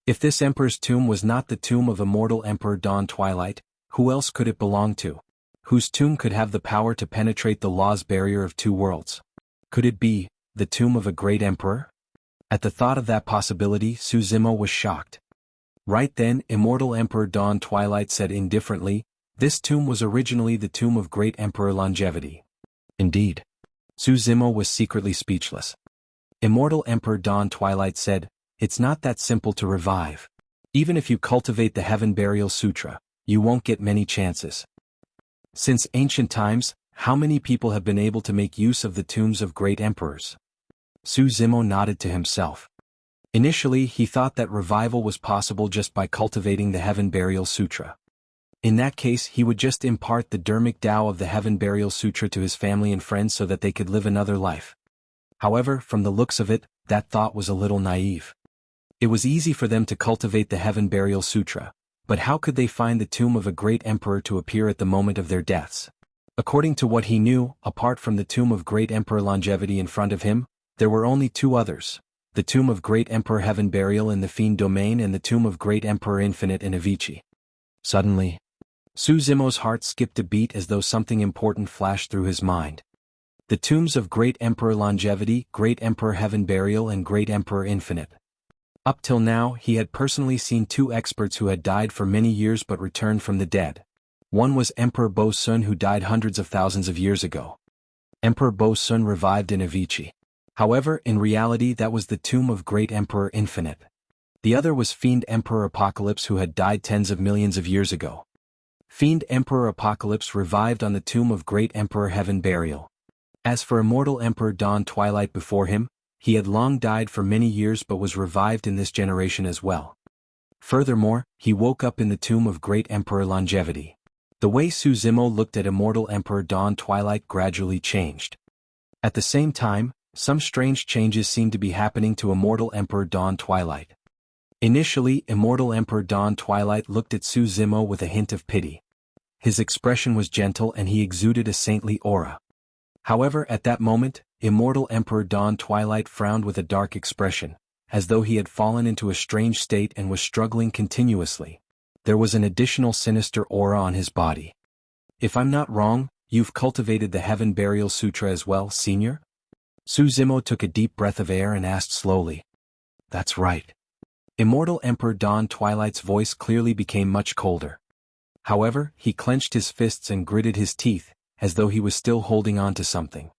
If this Emperor's tomb was not the tomb of Immortal Emperor Dawn Twilight, who else could it belong to? Whose tomb could have the power to penetrate the law's barrier of two worlds? Could it be the tomb of a great emperor? At the thought of that possibility, Su Zimo was shocked. Right then, Immortal Emperor Dawn Twilight said indifferently, this tomb was originally the tomb of great Emperor Longevity. Indeed. Su Zimo was secretly speechless. Immortal Emperor Dawn Twilight said, it's not that simple to revive. Even if you cultivate the Heaven Burial Sutra, you won't get many chances. Since ancient times, how many people have been able to make use of the tombs of great emperors? Su Zimo nodded to himself. Initially, he thought that revival was possible just by cultivating the Heaven Burial Sutra. In that case, he would just impart the Dharmic Tao of the Heaven Burial Sutra to his family and friends so that they could live another life. However, from the looks of it, that thought was a little naive. It was easy for them to cultivate the Heaven Burial Sutra, but how could they find the tomb of a great emperor to appear at the moment of their deaths? According to what he knew, apart from the tomb of great Emperor Longevity in front of him, there were only two others, the tomb of great Emperor Heaven Burial in the Fiend Domain and the tomb of great Emperor Infinite in Avicii. Suddenly, Su Zimo's heart skipped a beat as though something important flashed through his mind. The tombs of great Emperor Longevity, great Emperor Heaven Burial and great Emperor Infinite. Up till now, he had personally seen two experts who had died for many years but returned from the dead. One was Emperor Bo Sun, who died hundreds of thousands of years ago. Emperor Bo Sun revived in Avicii. However, in reality that was the tomb of great Emperor Infinite. The other was Fiend Emperor Apocalypse, who had died tens of millions of years ago. Fiend Emperor Apocalypse revived on the tomb of great Emperor Heaven Burial. As for Immortal Emperor Dawn Twilight before him, he had long died for many years but was revived in this generation as well. Furthermore, he woke up in the tomb of great Emperor Longevity. The way Su Zimo looked at Immortal Emperor Dawn Twilight gradually changed. At the same time, some strange changes seemed to be happening to Immortal Emperor Dawn Twilight. Initially, Immortal Emperor Dawn Twilight looked at Su Zimo with a hint of pity. His expression was gentle and he exuded a saintly aura. However, at that moment, Immortal Emperor Dawn Twilight frowned with a dark expression, as though he had fallen into a strange state and was struggling continuously. There was an additional sinister aura on his body. If I'm not wrong, you've cultivated the Heaven Burial Sutra as well, Senior? Su Zimo took a deep breath of air and asked slowly. That's right. Immortal Emperor Dawn Twilight's voice clearly became much colder. However, he clenched his fists and gritted his teeth, as though he was still holding on to something.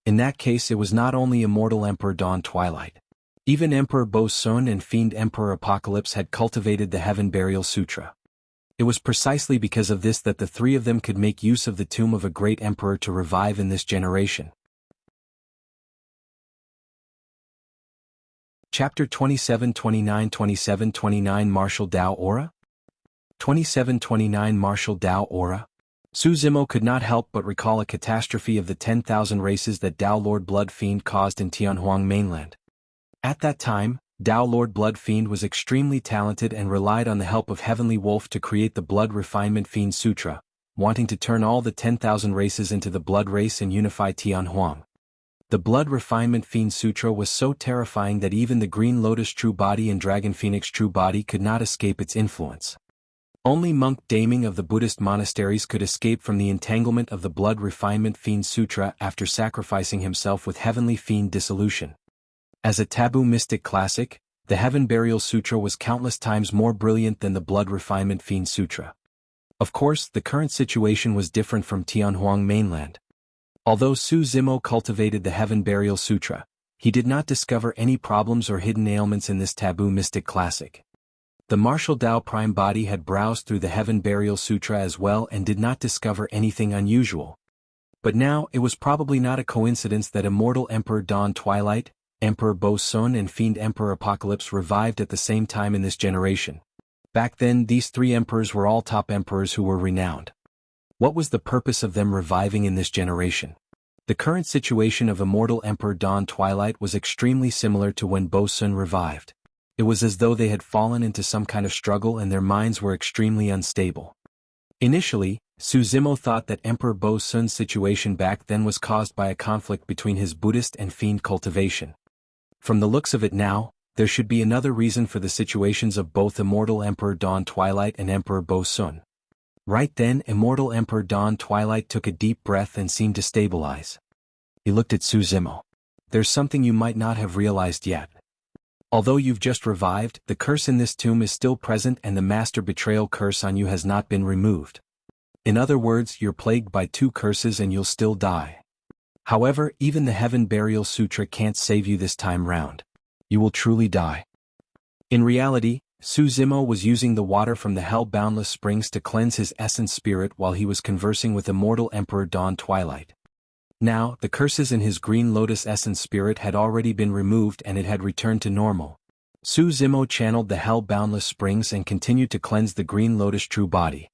In that case, it was not only Immortal Emperor Dawn Twilight. Even Emperor Bo Sun and Fiend Emperor Apocalypse had cultivated the Heaven Burial Sutra. It was precisely because of this that the three of them could make use of the tomb of a great emperor to revive in this generation. Chapter 27-29 Martial Dao Aura? 27-29 Martial Dao Aura? Su Zimo could not help but recall a catastrophe of the 10,000 races that Dao Lord Blood Fiend caused in Tianhuang mainland. At that time, Dao Lord Blood Fiend was extremely talented and relied on the help of Heavenly Wolf to create the Blood Refinement Fiend Sutra, wanting to turn all the 10,000 races into the Blood Race and unify Tianhuang. The Blood Refinement Fiend Sutra was so terrifying that even the Green Lotus True Body and Dragon Phoenix True Body could not escape its influence. Only monk Daming of the Buddhist monasteries could escape from the entanglement of the Blood Refinement Fiend Sutra after sacrificing himself with Heavenly Fiend Dissolution. As a taboo mystic classic, the Heaven Burial Sutra was countless times more brilliant than the Blood Refinement Fiend Sutra. Of course, the current situation was different from Tianhuang mainland. Although Su Zimo cultivated the Heaven Burial Sutra, he did not discover any problems or hidden ailments in this taboo mystic classic. The martial Dao Prime body had browsed through the Heaven Burial Sutra as well and did not discover anything unusual. But now it was probably not a coincidence that Immortal Emperor Dawn Twilight, Emperor Bo Sun and Fiend Emperor Apocalypse revived at the same time in this generation. Back then these three emperors were all top emperors who were renowned. What was the purpose of them reviving in this generation? The current situation of Immortal Emperor Dawn Twilight was extremely similar to when Bo Sun revived. It was as though they had fallen into some kind of struggle and their minds were extremely unstable. Initially, Su Zimo thought that Emperor Bo Sun's situation back then was caused by a conflict between his Buddhist and Fiend cultivation. From the looks of it now, there should be another reason for the situations of both Immortal Emperor Dawn Twilight and Emperor Bo Sun. Right then, Immortal Emperor Dawn Twilight took a deep breath and seemed to stabilize. He looked at Su Zimo. There's something you might not have realized yet. Although you've just revived, the curse in this tomb is still present and the master betrayal curse on you has not been removed. In other words, you're plagued by two curses and you'll still die. However, even the Heaven Burial Sutra can't save you this time round. You will truly die. In reality, Su Zimo was using the water from the Hell-Boundless Springs to cleanse his essence spirit while he was conversing with Immortal Emperor Dawn Twilight. Now, the curses in his Green Lotus essence spirit had already been removed and it had returned to normal. Su Zimo channeled the Hell-Boundless Springs and continued to cleanse the Green Lotus true body.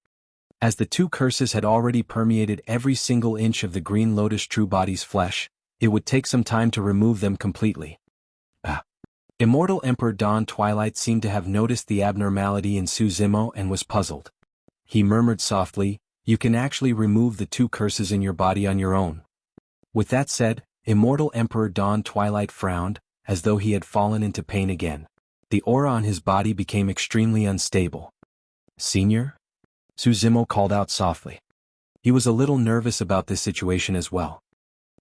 As the two curses had already permeated every single inch of the Green Lotus true body's flesh, it would take some time to remove them completely. Immortal Emperor Dawn Twilight seemed to have noticed the abnormality in Su Zimo and was puzzled. He murmured softly, "You can actually remove the two curses in your body on your own." With that said, Immortal Emperor Dawn Twilight frowned, as though he had fallen into pain again. The aura on his body became extremely unstable. "Senior?" Su Zimo called out softly. He was a little nervous about this situation as well.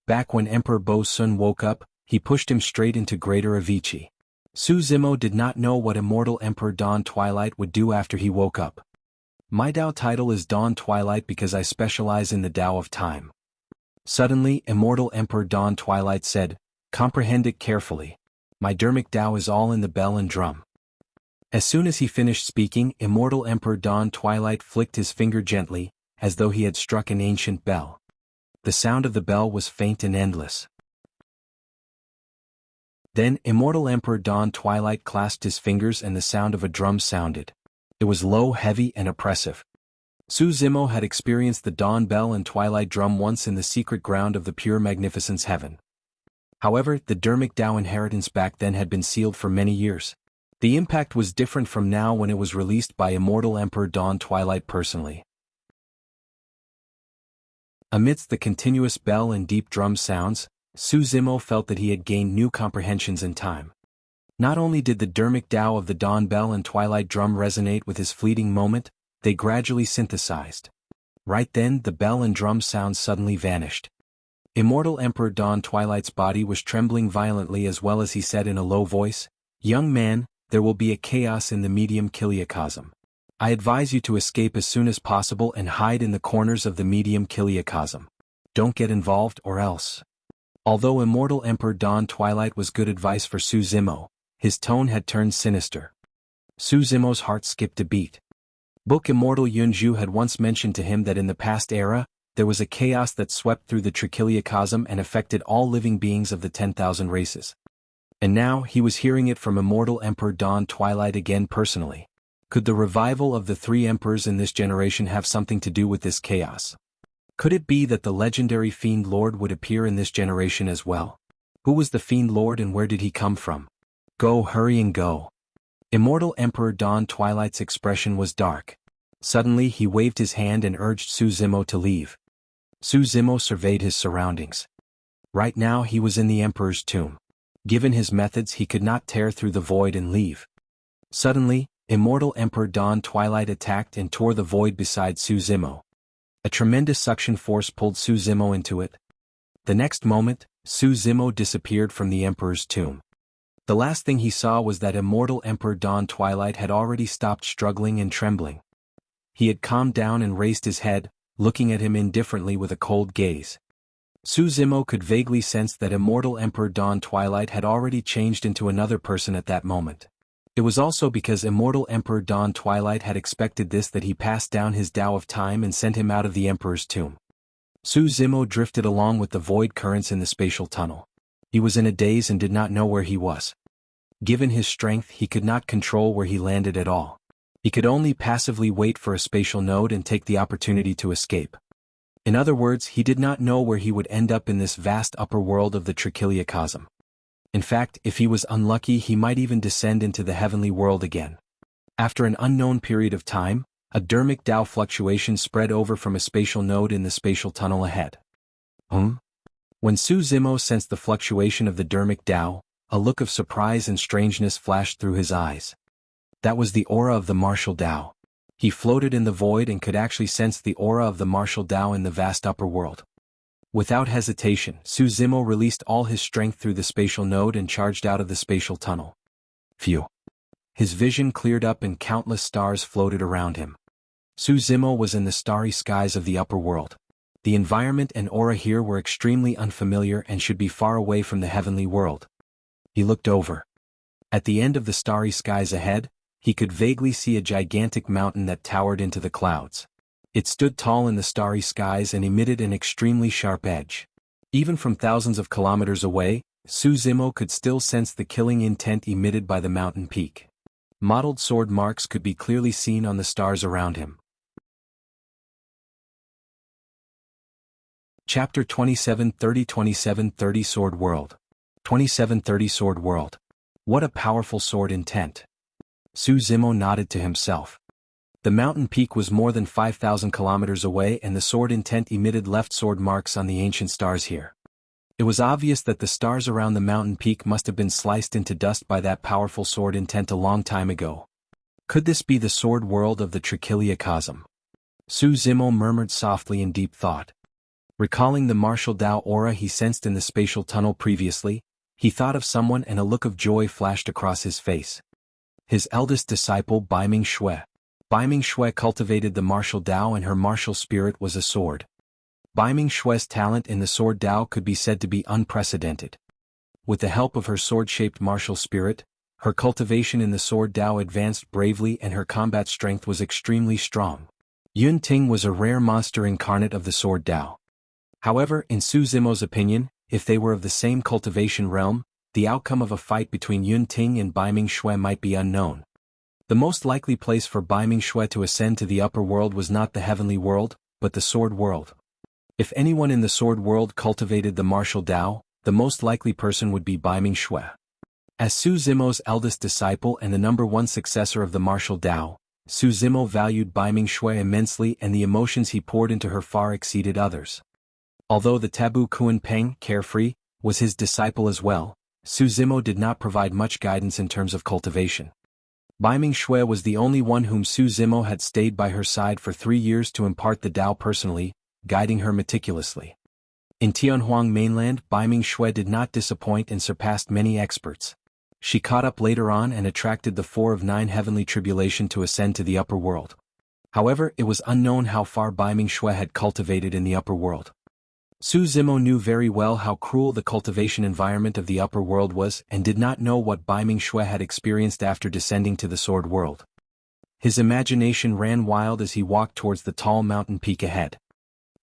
Back when Emperor Bo Sun woke up, he pushed him straight into Greater Avicii. Su Zimo did not know what Immortal Emperor Dawn Twilight would do after he woke up. "My Dao title is Dawn Twilight because I specialize in the Dao of Time." Suddenly, Immortal Emperor Dawn Twilight said, "Comprehend it carefully. My Dermic Dao is all in the bell and drum." As soon as he finished speaking, Immortal Emperor Dawn Twilight flicked his finger gently, as though he had struck an ancient bell. The sound of the bell was faint and endless. Then, Immortal Emperor Dawn Twilight clasped his fingers and the sound of a drum sounded. It was low, heavy, and oppressive. Su Zimo had experienced the dawn bell and twilight drum once in the secret ground of the Pure Magnificence Heaven. However, the Dermic Dao inheritance back then had been sealed for many years. The impact was different from now when it was released by Immortal Emperor Dawn Twilight personally. Amidst the continuous bell and deep drum sounds, Su Zimo felt that he had gained new comprehensions in time. Not only did the Dermic Dao of the dawn bell and twilight drum resonate with his fleeting moment, they gradually synthesized. Right then, the bell and drum sounds suddenly vanished. Immortal Emperor Dawn Twilight's body was trembling violently as well as he said in a low voice, "Young man, there will be a chaos in the medium kiliacosm. I advise you to escape as soon as possible and hide in the corners of the medium kiliacosm. Don't get involved or else." Although Immortal Emperor Dawn Twilight was good advice for Su Zimo, his tone had turned sinister. Su Zimo's heart skipped a beat. Book Immortal Yunju had once mentioned to him that in the past era, there was a chaos that swept through the Trichiliacosm and affected all living beings of the 10,000 races. And now he was hearing it from Immortal Emperor Dawn Twilight again personally. Could the revival of the three emperors in this generation have something to do with this chaos? Could it be that the legendary Fiend Lord would appear in this generation as well? Who was the Fiend Lord and where did he come from? Go, hurry and go. Immortal Emperor Dawn Twilight's expression was dark. Suddenly he waved his hand and urged Su Zimo to leave. Su Zimo surveyed his surroundings. Right now he was in the Emperor's tomb. Given his methods he could not tear through the void and leave. Suddenly, Immortal Emperor Dawn Twilight attacked and tore the void beside Su Zimo. A tremendous suction force pulled Su Zimo into it. The next moment, Su Zimo disappeared from the Emperor's tomb. The last thing he saw was that Immortal Emperor Dawn Twilight had already stopped struggling and trembling. He had calmed down and raised his head, looking at him indifferently with a cold gaze. Su Zimo could vaguely sense that Immortal Emperor Dawn Twilight had already changed into another person at that moment. It was also because immortal Emperor Dawn Twilight had expected this that he passed down his Tao of Time and sent him out of the Emperor's tomb. Su Zimo drifted along with the void currents in the spatial tunnel. He was in a daze and did not know where he was. Given his strength, he could not control where he landed at all. He could only passively wait for a spatial node and take the opportunity to escape. In other words, he did not know where he would end up in this vast upper world of the trichiliocosm. In fact, if he was unlucky, he might even descend into the heavenly world again. After an unknown period of time, a dermic Tao fluctuation spread over from a spatial node in the spatial tunnel ahead. When Su Zimo sensed the fluctuation of the dermic Tao, a look of surprise and strangeness flashed through his eyes. That was the aura of the martial Tao. He floated in the void and could actually sense the aura of the martial Tao in the vast upper world. Without hesitation, Su Zimo released all his strength through the spatial node and charged out of the spatial tunnel. Phew. His vision cleared up and countless stars floated around him. Su Zimo was in the starry skies of the upper world. The environment and aura here were extremely unfamiliar and should be far away from the heavenly world. He looked over. At the end of the starry skies ahead, he could vaguely see a gigantic mountain that towered into the clouds. It stood tall in the starry skies and emitted an extremely sharp edge. Even from thousands of kilometers away, Su Zimo could still sense the killing intent emitted by the mountain peak. Mottled sword marks could be clearly seen on the stars around him. Chapter 2730 Sword World. 2730 Sword World. What a powerful sword intent. Su Zimo nodded to himself. The mountain peak was more than 5,000 kilometers away and the sword intent emitted left sword marks on the ancient stars here. It was obvious that the stars around the mountain peak must have been sliced into dust by that powerful sword intent a long time ago. Could this be the sword world of the trichiliocosm? Su Zimo murmured softly in deep thought. Recalling the martial Tao aura he sensed in the spatial tunnel previously, he thought of someone and a look of joy flashed across his face. His eldest disciple Baiming Shui. Baiming Shui cultivated the martial Tao and her martial spirit was a sword. Baiming Shui's talent in the sword Tao could be said to be unprecedented. With the help of her sword-shaped martial spirit, her cultivation in the sword Tao advanced bravely and her combat strength was extremely strong. Yun Ting was a rare monster incarnate of the sword Tao. However, in Su Zimo's opinion, if they were of the same cultivation realm, the outcome of a fight between Yun Ting and Baiming Shui might be unknown. The most likely place for Baiming Shui to ascend to the upper world was not the heavenly world, but the sword world. If anyone in the sword world cultivated the martial Tao, the most likely person would be Baiming Shui. As Su Zimo's eldest disciple and the #1 successor of the martial Tao, Su Zimo valued Baiming Shui immensely and the emotions he poured into her far exceeded others. Although the taboo Kuan Peng, carefree, was his disciple as well, Su Zimo did not provide much guidance in terms of cultivation. Baiming Shui was the only one whom Su Zimo had stayed by her side for 3 years to impart the Tao personally, guiding her meticulously. In Tianhuang mainland, Baiming Shui did not disappoint and surpassed many experts. She caught up later on and attracted the 4 of 9 heavenly tribulation to ascend to the upper world. However, it was unknown how far Baiming Shui had cultivated in the upper world. Su Zimo knew very well how cruel the cultivation environment of the upper world was and did not know what Baiming Shui had experienced after descending to the sword world. His imagination ran wild as he walked towards the tall mountain peak ahead.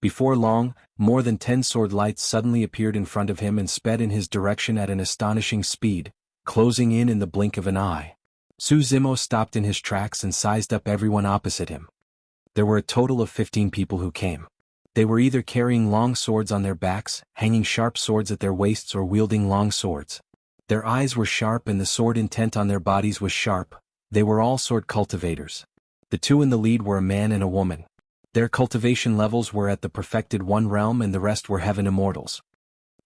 Before long, more than 10 sword lights suddenly appeared in front of him and sped in his direction at an astonishing speed, closing in the blink of an eye. Su Zimo stopped in his tracks and sized up everyone opposite him. There were a total of 15 people who came. They were either carrying long swords on their backs, hanging sharp swords at their waists or wielding long swords. Their eyes were sharp and the sword intent on their bodies was sharp. They were all sword cultivators. The 2 in the lead were a man and a woman. Their cultivation levels were at the perfected 1 realm and the rest were heaven immortals.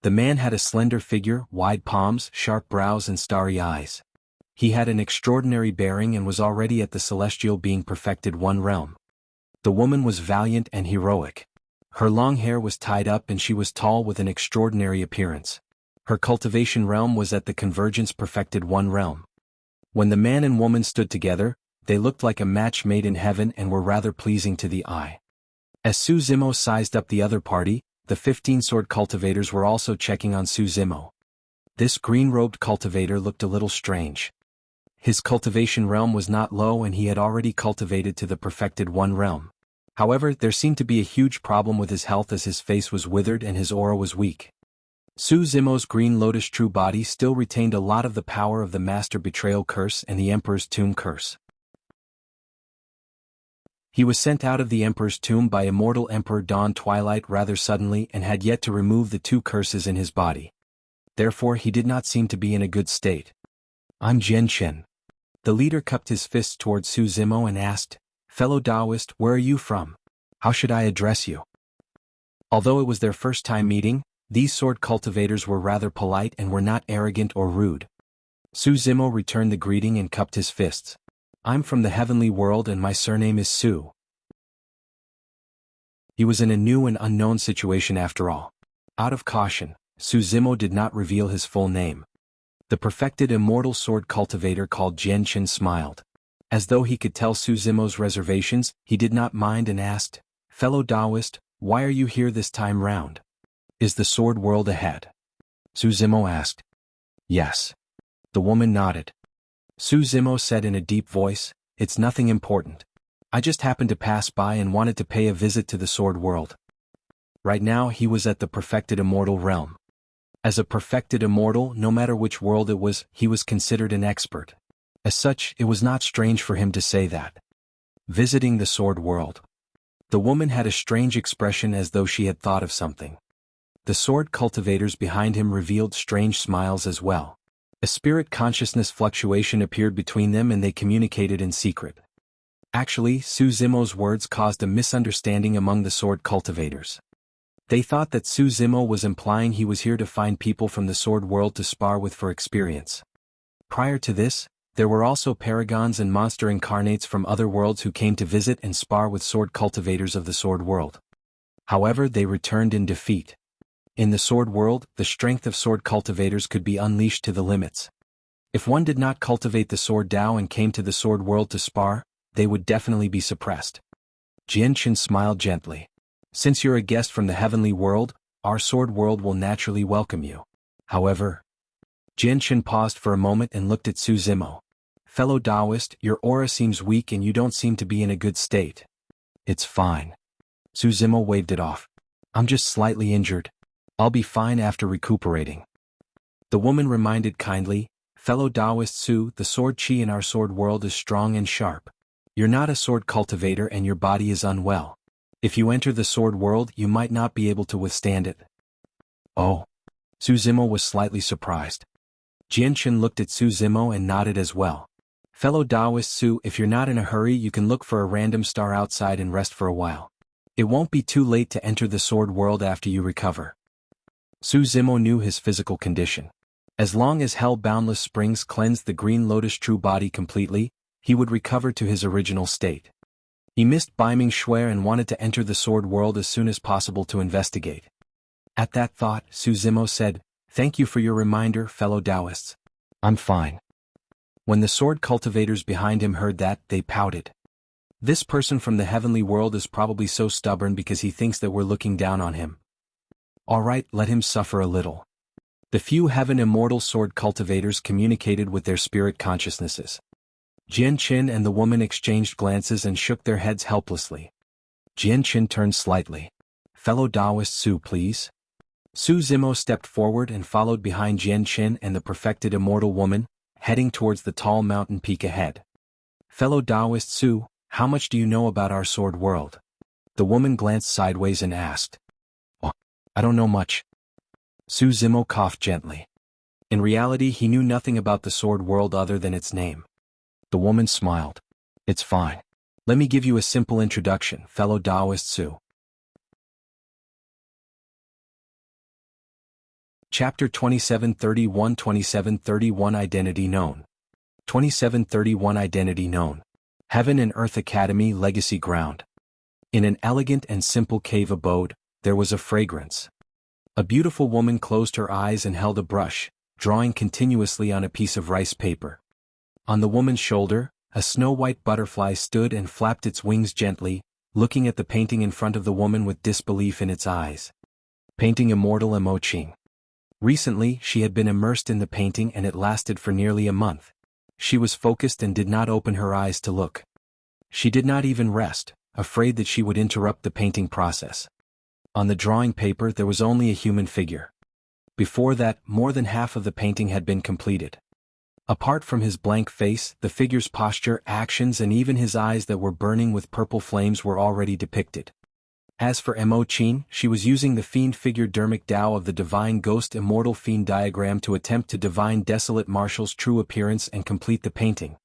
The man had a slender figure, wide palms, sharp brows and starry eyes. He had an extraordinary bearing and was already at the celestial being perfected 1 realm. The woman was valiant and heroic. Her long hair was tied up and she was tall with an extraordinary appearance. Her cultivation realm was at the convergence perfected 1 realm. When the man and woman stood together, they looked like a match made in heaven and were rather pleasing to the eye. As Su Zimo sized up the other party, the 15 sword cultivators were also checking on Su Zimo. This green-robed cultivator looked a little strange. his cultivation realm was not low and he had already cultivated to the perfected one realm. However, there seemed to be a huge problem with his health as his face was withered and his aura was weak. Su Zimo's green lotus true body still retained a lot of the power of the Master Betrayal Curse and the Emperor's Tomb Curse. He was sent out of the Emperor's Tomb by immortal Emperor Dawn Twilight rather suddenly and had yet to remove the two curses in his body. Therefore he did not seem to be in a good state. I'm Jian Chen. The leader cupped his fists towards Su Zimo and asked, "Fellow Taoist, where are you from? How should I address you?" Although it was their first time meeting, these sword cultivators were rather polite and were not arrogant or rude. Su Zimo returned the greeting and cupped his fists. I'm from the heavenly world and my surname is Su. He was in a new and unknown situation after all. Out of caution, Su Zimo did not reveal his full name. The perfected immortal sword cultivator called Jian Chen smiled. As though he could tell Su Zimo's reservations, he did not mind and asked, "Fellow Taoist, why are you here this time round? Is the sword world ahead?" Su Zimo asked. Yes. The woman nodded. Su Zimo said in a deep voice, "It's nothing important. I just happened to pass by and wanted to pay a visit to the sword world." Right now he was at the perfected immortal realm. As a perfected immortal, no matter which world it was, he was considered an expert. As such, it was not strange for him to say that. Visiting the sword world. The woman had a strange expression as though she had thought of something. The sword cultivators behind him revealed strange smiles as well. A spirit consciousness fluctuation appeared between them and they communicated in secret. Actually, Su Zimo's words caused a misunderstanding among the sword cultivators. They thought that Su Zimo was implying he was here to find people from the sword world to spar with for experience. Prior to this, there were also paragons and monster incarnates from other worlds who came to visit and spar with sword cultivators of the sword world. However, they returned in defeat. In the sword world, the strength of sword cultivators could be unleashed to the limits. If one did not cultivate the sword Dao and came to the sword world to spar, they would definitely be suppressed. Jian Chen smiled gently. Since you're a guest from the heavenly world, our sword world will naturally welcome you. However, Jian Chen paused for a moment and looked at Su Zimo. Fellow Taoist, your aura seems weak and you don't seem to be in a good state. It's fine. Su Zimo waved it off. I'm just slightly injured. I'll be fine after recuperating. The woman reminded kindly, Fellow Taoist Su, the sword chi in our sword world is strong and sharp. You're not a sword cultivator and your body is unwell. If you enter the sword world, you might not be able to withstand it. Oh. Su Zimo was slightly surprised. Jian Chen looked at Su Zimo and nodded as well. Fellow Taoist Su, if you're not in a hurry, you can look for a random star outside and rest for a while. It won't be too late to enter the sword world after you recover. Su Zimo knew his physical condition. As long as Hell Boundless Springs cleansed the green lotus true body completely, he would recover to his original state. He missed Baiming Shui and wanted to enter the sword world as soon as possible to investigate. At that thought, Su Zimo said, Thank you for your reminder, fellow Taoists. I'm fine. When the sword cultivators behind him heard that, they pouted. This person from the heavenly world is probably so stubborn because he thinks that we're looking down on him. Alright, let him suffer a little. The few heaven immortal sword cultivators communicated with their spirit consciousnesses. Jian Chen and the woman exchanged glances and shook their heads helplessly. Jian Chen turned slightly. Fellow Taoist Su, please. Su Zimo stepped forward and followed behind Jian Chen and the perfected immortal woman, heading towards the tall mountain peak ahead. Fellow Taoist Su, how much do you know about our sword world? The woman glanced sideways and asked. Oh, I don't know much. Su Zimo coughed gently. In reality, he knew nothing about the sword world other than its name. The woman smiled. It's fine. Let me give you a simple introduction, fellow Taoist Su. Chapter 2731 Identity Known. 2731 Identity Known. Heaven and Earth Academy Legacy Ground. In an elegant and simple cave abode, there was a fragrance. A beautiful woman closed her eyes and held a brush, drawing continuously on a piece of rice paper. On the woman's shoulder, a snow-white butterfly stood and flapped its wings gently, looking at the painting in front of the woman with disbelief in its eyes. Painting Immortal Emoching. Recently, she had been immersed in the painting and it lasted for nearly a month. She was focused and did not open her eyes to look. She did not even rest, afraid that she would interrupt the painting process. On the drawing paper there was only a human figure. Before that, more than half of the painting had been completed. Apart from his blank face, the figure's posture, actions and even his eyes that were burning with purple flames were already depicted. As for Mo Qin, she was using the fiend figure Dermic Dao of the divine ghost immortal fiend diagram to attempt to divine desolate Martial's true appearance and complete the painting.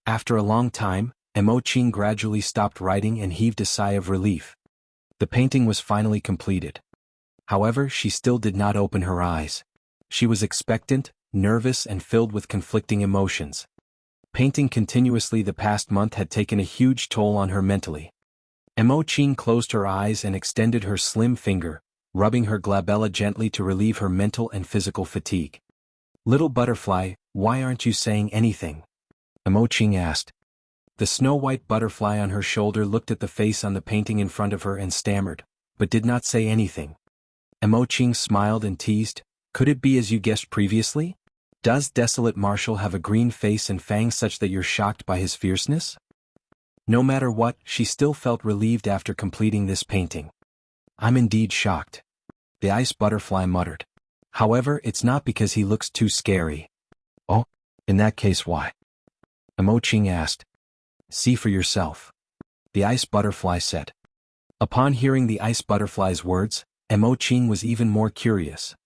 After a long time, Mo Qin gradually stopped writing and heaved a sigh of relief. The painting was finally completed. However, she still did not open her eyes. She was expectant, nervous and filled with conflicting emotions. Painting continuously the past month had taken a huge toll on her mentally. Mo Qin closed her eyes and extended her slim finger, rubbing her glabella gently to relieve her mental and physical fatigue. "Little butterfly, why aren't you saying anything?" Mo Qin asked. The snow-white butterfly on her shoulder looked at the face on the painting in front of her and stammered, but did not say anything. Mo Qin smiled and teased, "Could it be as you guessed previously? Does desolate Martial have a green face and fangs such that you're shocked by his fierceness?" No matter what, she still felt relieved after completing this painting. "I'm indeed shocked," the ice butterfly muttered. "However, it's not because he looks too scary." "Oh, in that case why?" Mo Qin asked. "See for yourself," the ice butterfly said. Upon hearing the ice butterfly's words, Mo Qin was even more curious.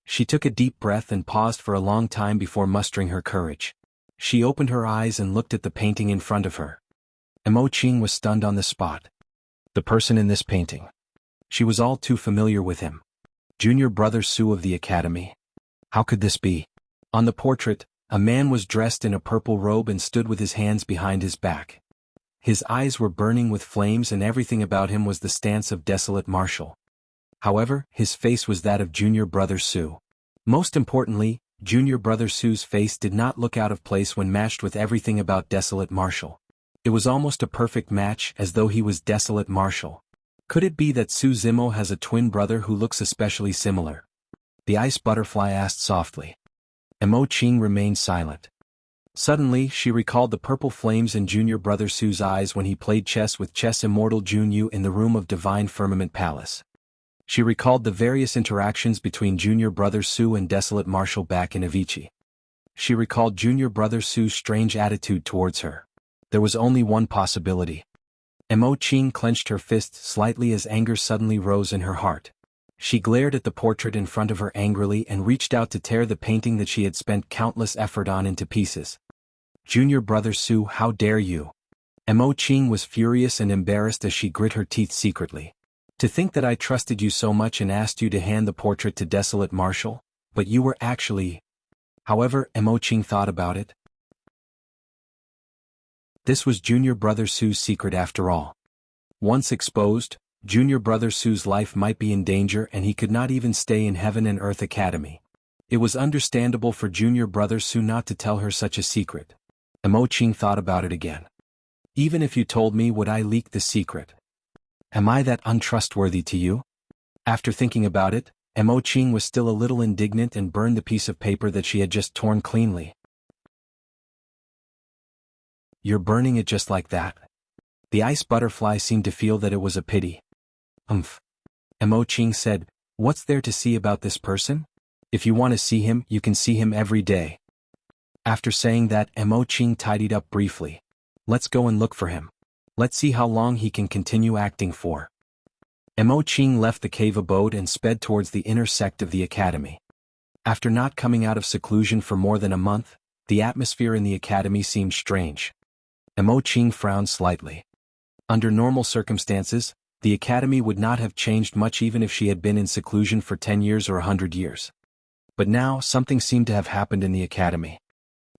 She took a deep breath and paused for a long time before mustering her courage. She opened her eyes and looked at the painting in front of her. Mo Qin was stunned on the spot. The person in this painting. She was all too familiar with him. Junior brother Su of the academy. How could this be? On the portrait, a man was dressed in a purple robe and stood with his hands behind his back. His eyes were burning with flames and everything about him was the stance of desolate Martial. However, his face was that of junior brother Su. Most importantly, junior brother Su's face did not look out of place when matched with everything about desolate Martial. It was almost a perfect match, as though he was desolate Martial. Could it be that Su Zimo has a twin brother who looks especially similar? The ice butterfly asked softly. Mo Qin remained silent. Suddenly, she recalled the purple flames in junior brother Su's eyes when he played chess with chess immortal Junyu in the room of Divine Firmament Palace. She recalled the various interactions between junior brother Su and desolate Martial back in Avicii. She recalled junior brother Su's strange attitude towards her. There was only one possibility. Mo Qin clenched her fist slightly as anger suddenly rose in her heart. She glared at the portrait in front of her angrily and reached out to tear the painting that she had spent countless effort on into pieces. "Junior brother Su, how dare you?" Mo Qin was furious and embarrassed as she grit her teeth secretly. "To think that I trusted you so much and asked you to hand the portrait to desolate Martial, but you were actually..." However, Mo Qin thought about it. This was junior brother Su's secret after all. Once exposed, junior brother Su's life might be in danger and he could not even stay in Heaven and Earth Academy. It was understandable for junior brother Su not to tell her such a secret. Mo Qin thought about it again. "Even if you told me, would I leak the secret? Am I that untrustworthy to you?" After thinking about it, Mo Qin was still a little indignant and burned the piece of paper that she had just torn cleanly. "You're burning it just like that?" The ice butterfly seemed to feel that it was a pity. Mo Qin said, "What's there to see about this person? If you want to see him, you can see him every day." After saying that, Mo Qin tidied up briefly. "Let's go and look for him. Let's see how long he can continue acting for." Mo Qin left the cave abode and sped towards the inner sect of the academy. After not coming out of seclusion for more than a month, the atmosphere in the academy seemed strange. Mo Qin frowned slightly. Under normal circumstances, the academy would not have changed much even if she had been in seclusion for 10 years or 100 years. But now something seemed to have happened in the academy.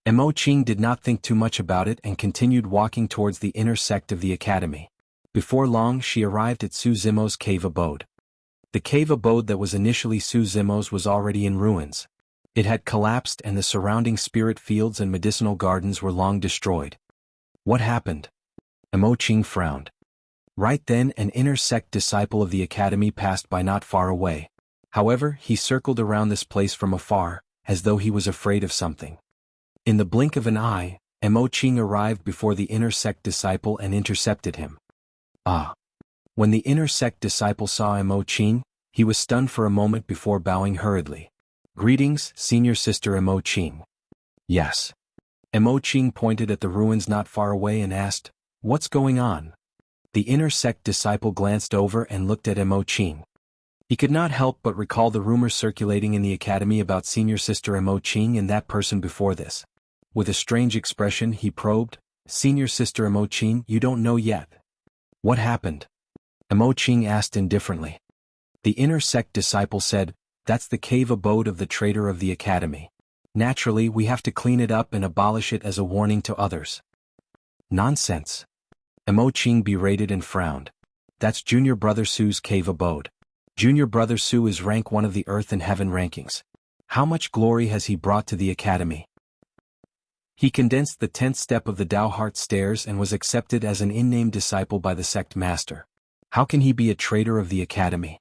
Mo Qin did not think too much about it and continued walking towards the inner sect of the academy. Before long she arrived at Su Zimo's cave abode. The cave abode that was initially Su Zimo's was already in ruins. It had collapsed and the surrounding spirit fields and medicinal gardens were long destroyed. What happened? Mo Qin frowned. Right then an inner sect disciple of the academy passed by not far away. However, he circled around this place from afar, as though he was afraid of something. In the blink of an eye, Mo Qing arrived before the inner sect disciple and intercepted him. Ah! When the inner sect disciple saw Mo Qing, he was stunned for a moment before bowing hurriedly. "Greetings, senior sister Mo Qing." "Yes." Mo Qing pointed at the ruins not far away and asked, "What's going on?" The inner sect disciple glanced over and looked at Mo Qing. He could not help but recall the rumors circulating in the academy about senior sister Mo Qing and that person before this. With a strange expression he probed, "Senior sister Mo Qing, you don't know yet. What happened?" Mo Qing asked indifferently. The inner sect disciple said, "That's the cave abode of the traitor of the academy. Naturally we have to clean it up and abolish it as a warning to others." "Nonsense." Mo Qing berated and frowned. "That's Junior Brother Su's cave abode. Junior Brother Su is rank 1 of the Earth and Heaven rankings. How much glory has he brought to the academy?" He condensed the 10th step of the Dao Heart Stairs and was accepted as an unnamed disciple by the sect master. How can he be a traitor of the academy?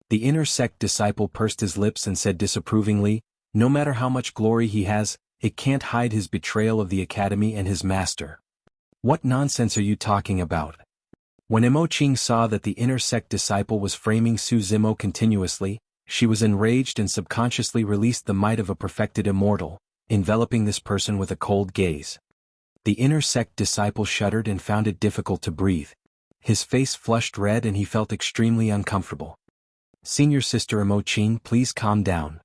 The inner sect disciple pursed his lips and said disapprovingly, "No matter how much glory he has, it can't hide his betrayal of the academy and his master." "What nonsense are you talking about?" When Mo Qing saw that the inner sect disciple was framing Su Zimo continuously, she was enraged and subconsciously released the might of a perfected immortal, enveloping this person with a cold gaze. The inner sect disciple shuddered and found it difficult to breathe. His face flushed red and he felt extremely uncomfortable. "Senior sister Mo Qing, please calm down."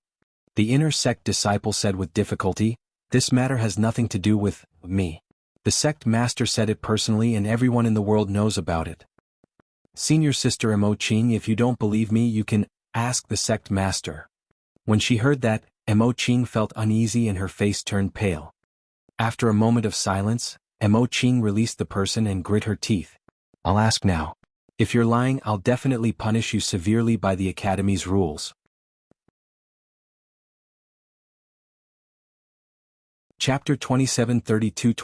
The inner sect disciple said with difficulty, "This matter has nothing to do with me. The sect master said it personally and everyone in the world knows about it." "Senior sister Mo Qing, if you don't believe me you can ask the sect master." When she heard that, Mo Qing felt uneasy and her face turned pale. After a moment of silence, Mo Qing released the person and grit her teeth. "I'll ask now. If you're lying I'll definitely punish you severely by the academy's rules." Chapter 2732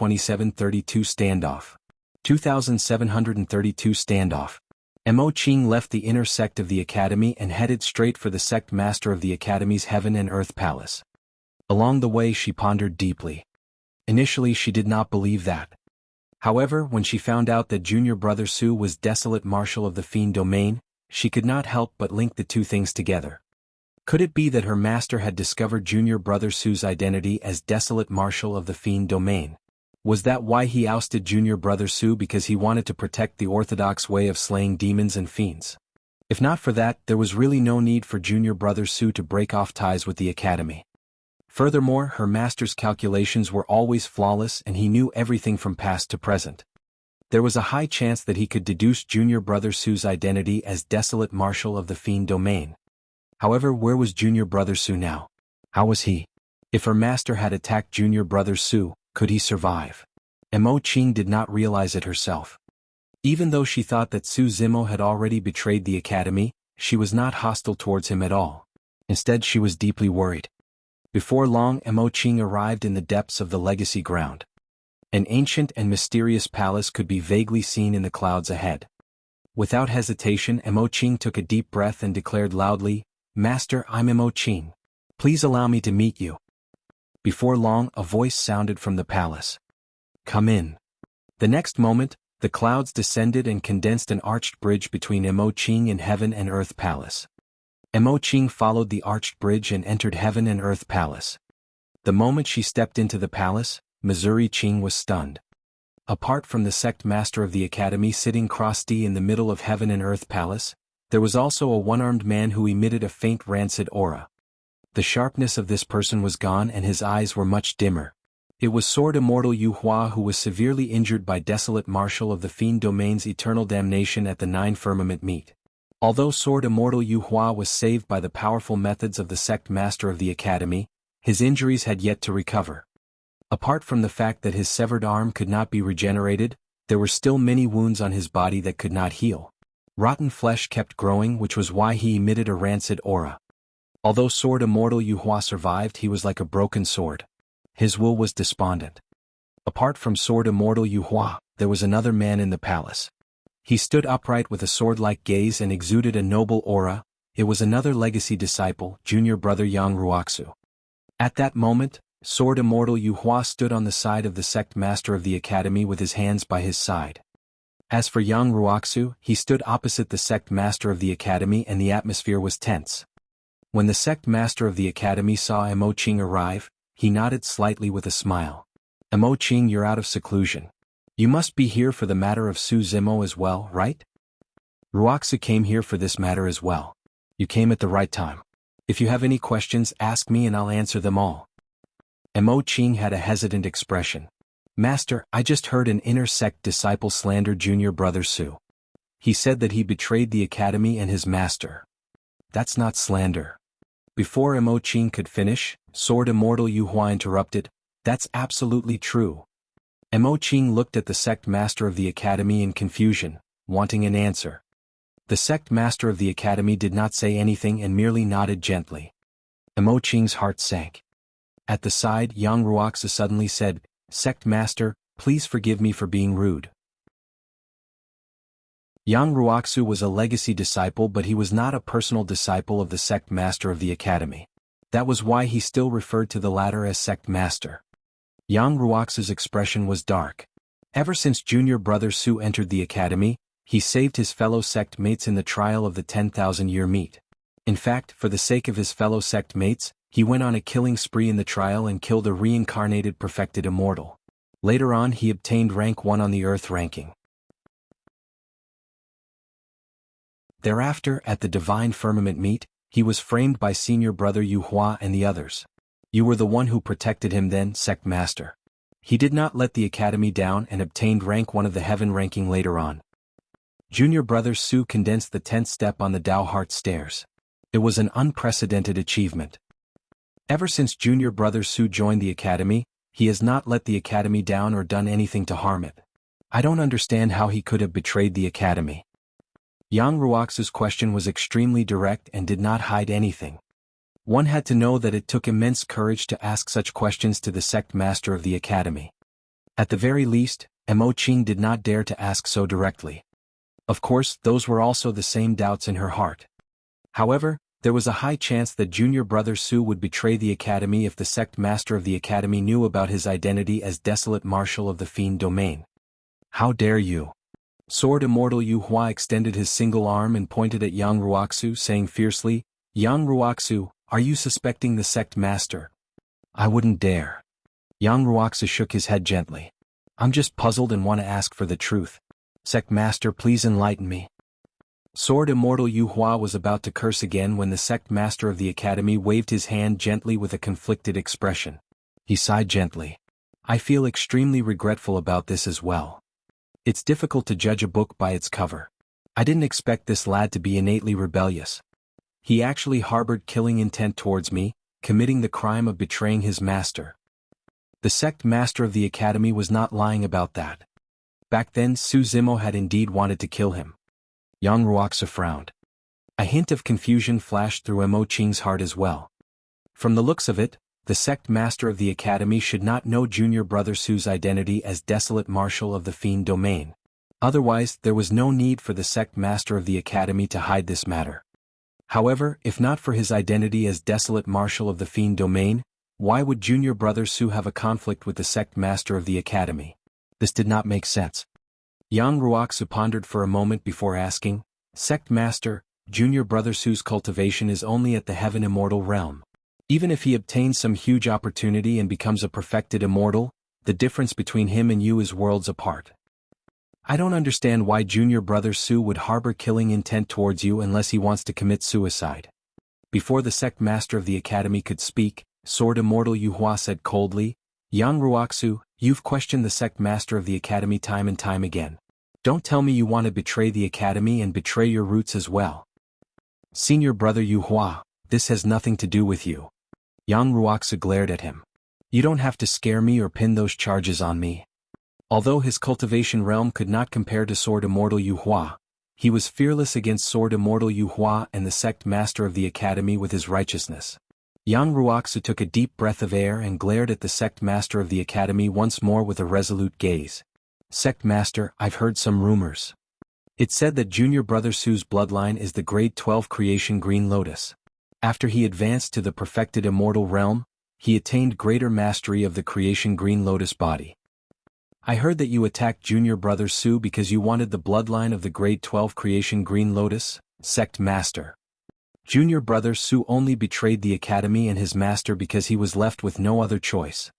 Standoff. 2732 Standoff. Mo Qing left the inner sect of the academy and headed straight for the sect master of the academy's Heaven and Earth Palace. Along the way she pondered deeply. Initially she did not believe that. However, when she found out that Junior Brother Su was Desolate Marshal of the Fiend Domain, she could not help but link the two things together. Could it be that her master had discovered Junior Brother Su's identity as Desolate Marshal of the Fiend Domain? Was that why he ousted Junior Brother Su, because he wanted to protect the orthodox way of slaying demons and fiends? If not for that, there was really no need for Junior Brother Su to break off ties with the academy. Furthermore, her master's calculations were always flawless and he knew everything from past to present. There was a high chance that he could deduce Junior Brother Su's identity as Desolate Marshal of the Fiend Domain. However, where was Junior Brother Su now? How was he? If her master had attacked Junior Brother Su, could he survive? Mo Qing did not realize it herself. Even though she thought that Su Zimo had already betrayed the academy, she was not hostile towards him at all. Instead, she was deeply worried. Before long, Mo Qing arrived in the depths of the legacy ground. An ancient and mysterious palace could be vaguely seen in the clouds ahead. Without hesitation, Mo Qing took a deep breath and declared loudly, "Master, I'm Mo Qing. Please allow me to meet you." Before long, a voice sounded from the palace. "Come in." The next moment, the clouds descended and condensed an arched bridge between Mo Qing and Heaven and Earth Palace. Mo Qing followed the arched bridge and entered Heaven and Earth Palace. The moment she stepped into the palace, Missouri Qing was stunned. Apart from the sect master of the academy sitting crossed in the middle of Heaven and Earth Palace, there was also a one-armed man who emitted a faint rancid aura. The sharpness of this person was gone and his eyes were much dimmer. It was Sword Immortal Yu Hua, who was severely injured by Desolate Marshal of the Fiend Domain's eternal damnation at the Nine Firmament meet. Although Sword Immortal Yu Hua was saved by the powerful methods of the sect master of the academy, his injuries had yet to recover. Apart from the fact that his severed arm could not be regenerated, there were still many wounds on his body that could not heal. Rotten flesh kept growing, which was why he emitted a rancid aura. Although Sword Immortal Yu Hua survived, he was like a broken sword. His will was despondent. Apart from Sword Immortal Yu Hua, there was another man in the palace. He stood upright with a sword-like gaze and exuded a noble aura. It was another legacy disciple, Junior Brother Yang Ruoxu. At that moment, Sword Immortal Yu Hua stood on the side of the sect master of the academy with his hands by his side. As for Yang Ruoxu, he stood opposite the sect master of the academy and the atmosphere was tense. When the sect master of the academy saw Emo Qing arrive, he nodded slightly with a smile. Emo Qing, you're out of seclusion. You must be here for the matter of Su Zimo as well, right? Ruoxu came here for this matter as well. You came at the right time. If you have any questions, ask me and I'll answer them all. Emo Qing had a hesitant expression. Master, I just heard an inner sect disciple slander junior brother Su. He said that he betrayed the academy and his master. That's not slander. Before Emo Qing could finish, Sword Immortal Yu Hua interrupted. That's absolutely true. Emo Qing looked at the sect master of the academy in confusion, wanting an answer. The sect master of the academy did not say anything and merely nodded gently. Emo Qing's heart sank. At the side, Yang Ruoxu suddenly said, Sect master, please forgive me for being rude. Yang Ruoxu was a legacy disciple, but he was not a personal disciple of the sect master of the academy. That was why he still referred to the latter as sect master. Yang Ruoxu's expression was dark. Ever since junior brother Su entered the academy, he saved his fellow sect mates in the trial of the 10,000-year meet. In fact, for the sake of his fellow sect mates, he went on a killing spree in the trial and killed a reincarnated perfected immortal. Later on he obtained rank 1 on the Earth ranking. Thereafter, at the Divine Firmament meet, he was framed by senior brother Yu Hua and the others. You were the one who protected him then, sect master. He did not let the academy down and obtained rank 1 of the heaven ranking later on. Junior brother Su condensed the 10th step on the Dao Heart stairs. It was an unprecedented achievement. Ever since junior brother Su joined the academy, he has not let the academy down or done anything to harm it. I don't understand how he could have betrayed the academy. Yang Ruoxu's question was extremely direct and did not hide anything. One had to know that it took immense courage to ask such questions to the sect master of the academy. At the very least, Emo Qing did not dare to ask so directly. Of course, those were also the same doubts in her heart. However, there was a high chance that junior brother Su would betray the academy if the sect master of the academy knew about his identity as desolate marshal of the fiend domain. How dare you? Sword Immortal Yu Hua extended his single arm and pointed at Yang Ruoxu, saying fiercely, Yang Ruoxu, are you suspecting the sect master? I wouldn't dare. Yang Ruoxu shook his head gently. I'm just puzzled and want to ask for the truth. Sect master, please enlighten me. Sword Immortal Yu Hua was about to curse again when the sect master of the academy waved his hand gently with a conflicted expression. He sighed gently. I feel extremely regretful about this as well. It's difficult to judge a book by its cover. I didn't expect this lad to be innately rebellious. He actually harbored killing intent towards me, committing the crime of betraying his master. The sect master of the academy was not lying about that. Back then Su Zimo had indeed wanted to kill him. Yang Ruoxu frowned. A hint of confusion flashed through Emo Qing's heart as well. From the looks of it, the sect master of the academy should not know junior brother Su's identity as desolate marshal of the fiend domain. Otherwise, there was no need for the sect master of the academy to hide this matter. However, if not for his identity as desolate marshal of the fiend domain, why would junior brother Su have a conflict with the sect master of the academy? This did not make sense. Yang Ruoxu pondered for a moment before asking, Sect master, junior brother Su's cultivation is only at the heaven immortal realm. Even if he obtains some huge opportunity and becomes a perfected immortal, the difference between him and you is worlds apart. I don't understand why junior brother Su would harbor killing intent towards you unless he wants to commit suicide. Before the sect master of the academy could speak, Sword Immortal Yu Hua said coldly, Yang Ruoxu, you've questioned the sect master of the academy time and time again. Don't tell me you want to betray the academy and betray your roots as well. Senior brother Yu Hua, this has nothing to do with you. Yang Ruoxu glared at him. You don't have to scare me or pin those charges on me. Although his cultivation realm could not compare to Sword Immortal Yu Hua, he was fearless against Sword Immortal Yu Hua and the sect master of the academy with his righteousness. Yang Ruoxu took a deep breath of air and glared at the sect master of the academy once more with a resolute gaze. Sect master, I've heard some rumors. It said that junior brother Su's bloodline is the grade 12 creation Green Lotus. After he advanced to the perfected immortal realm, he attained greater mastery of the creation Green Lotus body. I heard that you attacked Junior Brother Su because you wanted the bloodline of the Grade 12 creation Green Lotus, Sect Master. Junior Brother Su only betrayed the academy and his master because he was left with no other choice.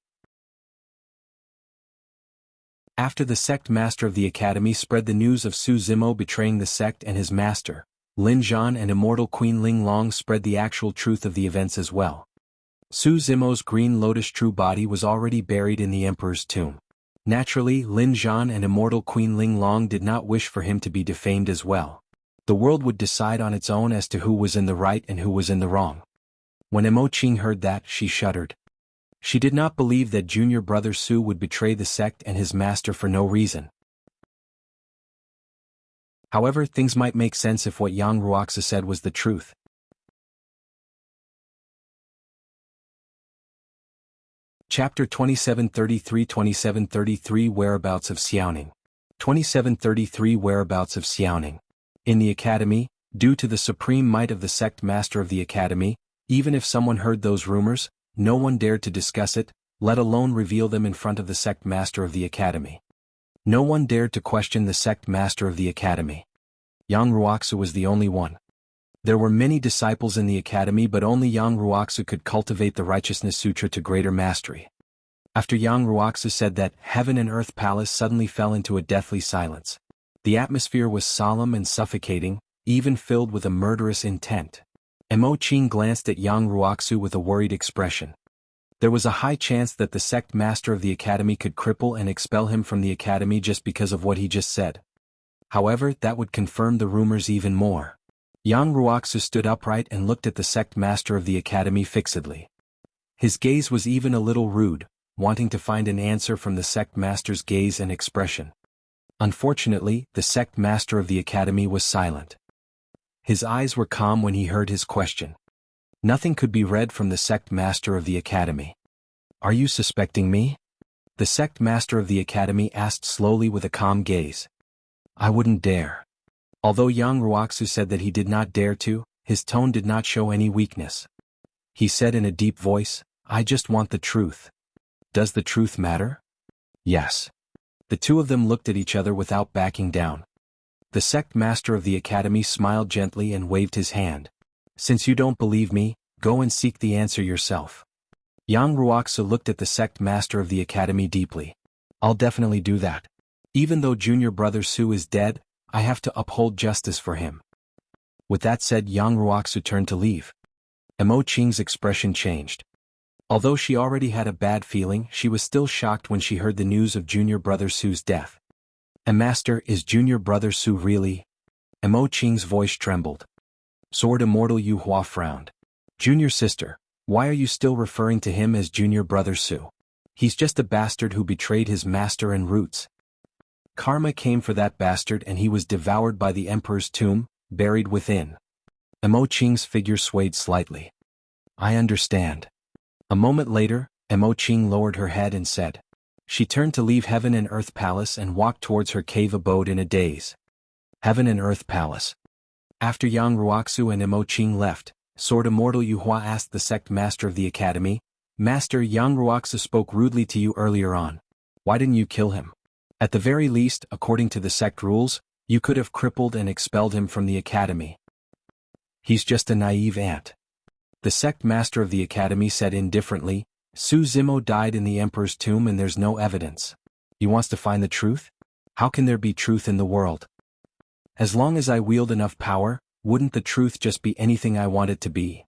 After the sect master of the academy spread the news of Su Zimo betraying the sect and his master, Lin Zhan and Immortal Queen Ling Long spread the actual truth of the events as well. Su Zimo's Green Lotus true body was already buried in the Emperor's tomb. Naturally, Lin Zhan and Immortal Queen Ling Long did not wish for him to be defamed as well. The world would decide on its own as to who was in the right and who was in the wrong. When Emo Qing heard that, she shuddered. She did not believe that Junior Brother Su would betray the sect and his master for no reason. However, things might make sense if what Yang Ruoxia said was the truth. Chapter 2733 Whereabouts of Xiaoning. 2733 Whereabouts of Xiaoning. In the academy, due to the supreme might of the sect master of the academy, even if someone heard those rumors, no one dared to discuss it, let alone reveal them in front of the sect master of the academy. No one dared to question the sect master of the academy. Yang Ruoxia was the only one. There were many disciples in the academy, but only Yang Ruoxia could cultivate the Righteousness Sutra to greater mastery. After Yang Ruoxia said that, heaven and earth palace suddenly fell into a deathly silence. The atmosphere was solemn and suffocating, even filled with a murderous intent. Emo Qing glanced at Yang Ruoxia with a worried expression. There was a high chance that the sect master of the academy could cripple and expel him from the academy just because of what he just said. However, that would confirm the rumors even more. Yang Ruoxia stood upright and looked at the sect master of the academy fixedly. His gaze was even a little rude, wanting to find an answer from the sect master's gaze and expression. Unfortunately, the sect master of the academy was silent. His eyes were calm when he heard his question. Nothing could be read from the sect master of the academy. Are you suspecting me? The sect master of the academy asked slowly with a calm gaze. I wouldn't dare. Although Yang Ruoxia said that he did not dare to, his tone did not show any weakness. He said in a deep voice, I just want the truth. Does the truth matter? Yes. The two of them looked at each other without backing down. The sect master of the academy smiled gently and waved his hand. Since you don't believe me, go and seek the answer yourself. Yang Ruoxia looked at the sect master of the academy deeply. I'll definitely do that. Even though Junior Brother Su is dead, I have to uphold justice for him. With that said, Yang Ruoxia turned to leave. Emo Qing's expression changed. Although she already had a bad feeling, she was still shocked when she heard the news of Junior Brother Su's death. Master, is Junior Brother Su really? Emo Qing's voice trembled. Sword Immortal Yu Hua frowned. Junior sister, why are you still referring to him as Junior Brother Su? He's just a bastard who betrayed his master and roots. Karma came for that bastard and he was devoured by the Emperor's tomb, buried within. Emo Qing's figure swayed slightly. I understand. A moment later, Emo Qing lowered her head and said. She turned to leave Heaven and Earth Palace and walked towards her cave abode in a daze. Heaven and Earth Palace. After Yang Ruoxia and Emo Qing left, Sword Immortal Yu Hua asked the sect master of the academy, Master, Yang Ruoxia spoke rudely to you earlier on. Why didn't you kill him? At the very least, according to the sect rules, you could have crippled and expelled him from the academy. He's just a naive ant. The sect master of the academy said indifferently, Su Zimo died in the emperor's tomb and there's no evidence. He wants to find the truth? How can there be truth in the world? As long as I wield enough power, wouldn't the truth just be anything I want it to be?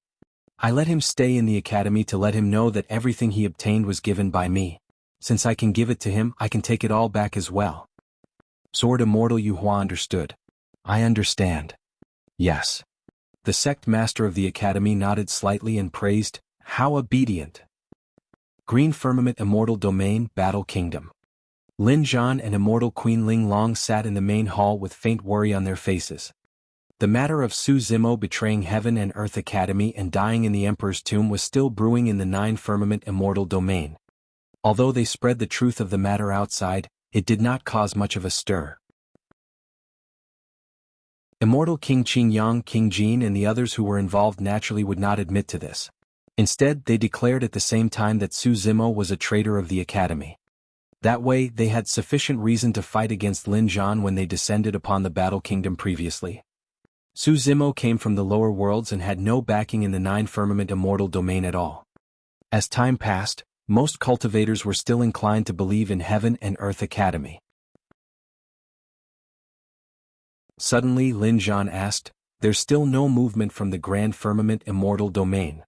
I let him stay in the academy to let him know that everything he obtained was given by me. Since I can give it to him, I can take it all back as well. Sword Immortal Yu Hua understood. I understand. Yes. The sect master of the academy nodded slightly and praised, how obedient. Green Firmament Immortal Domain Battle Kingdom. Lin Zhan and Immortal Queen Ling Long sat in the main hall with faint worry on their faces. The matter of Su Zimo betraying Heaven and Earth Academy and dying in the Emperor's tomb was still brewing in the 9 Firmament Immortal Domain. Although they spread the truth of the matter outside, it did not cause much of a stir. Immortal King Qingyang, King Jin and the others who were involved naturally would not admit to this. Instead, they declared at the same time that Su Zimo was a traitor of the academy. That way, they had sufficient reason to fight against Lin Zhan when they descended upon the Battle Kingdom previously. Su Zimo came from the lower worlds and had no backing in the Nine Firmament Immortal Domain at all. As time passed, most cultivators were still inclined to believe in Heaven and Earth Academy. Suddenly Lin Zhan asked, "There's still no movement from the Grand Firmament Immortal Domain."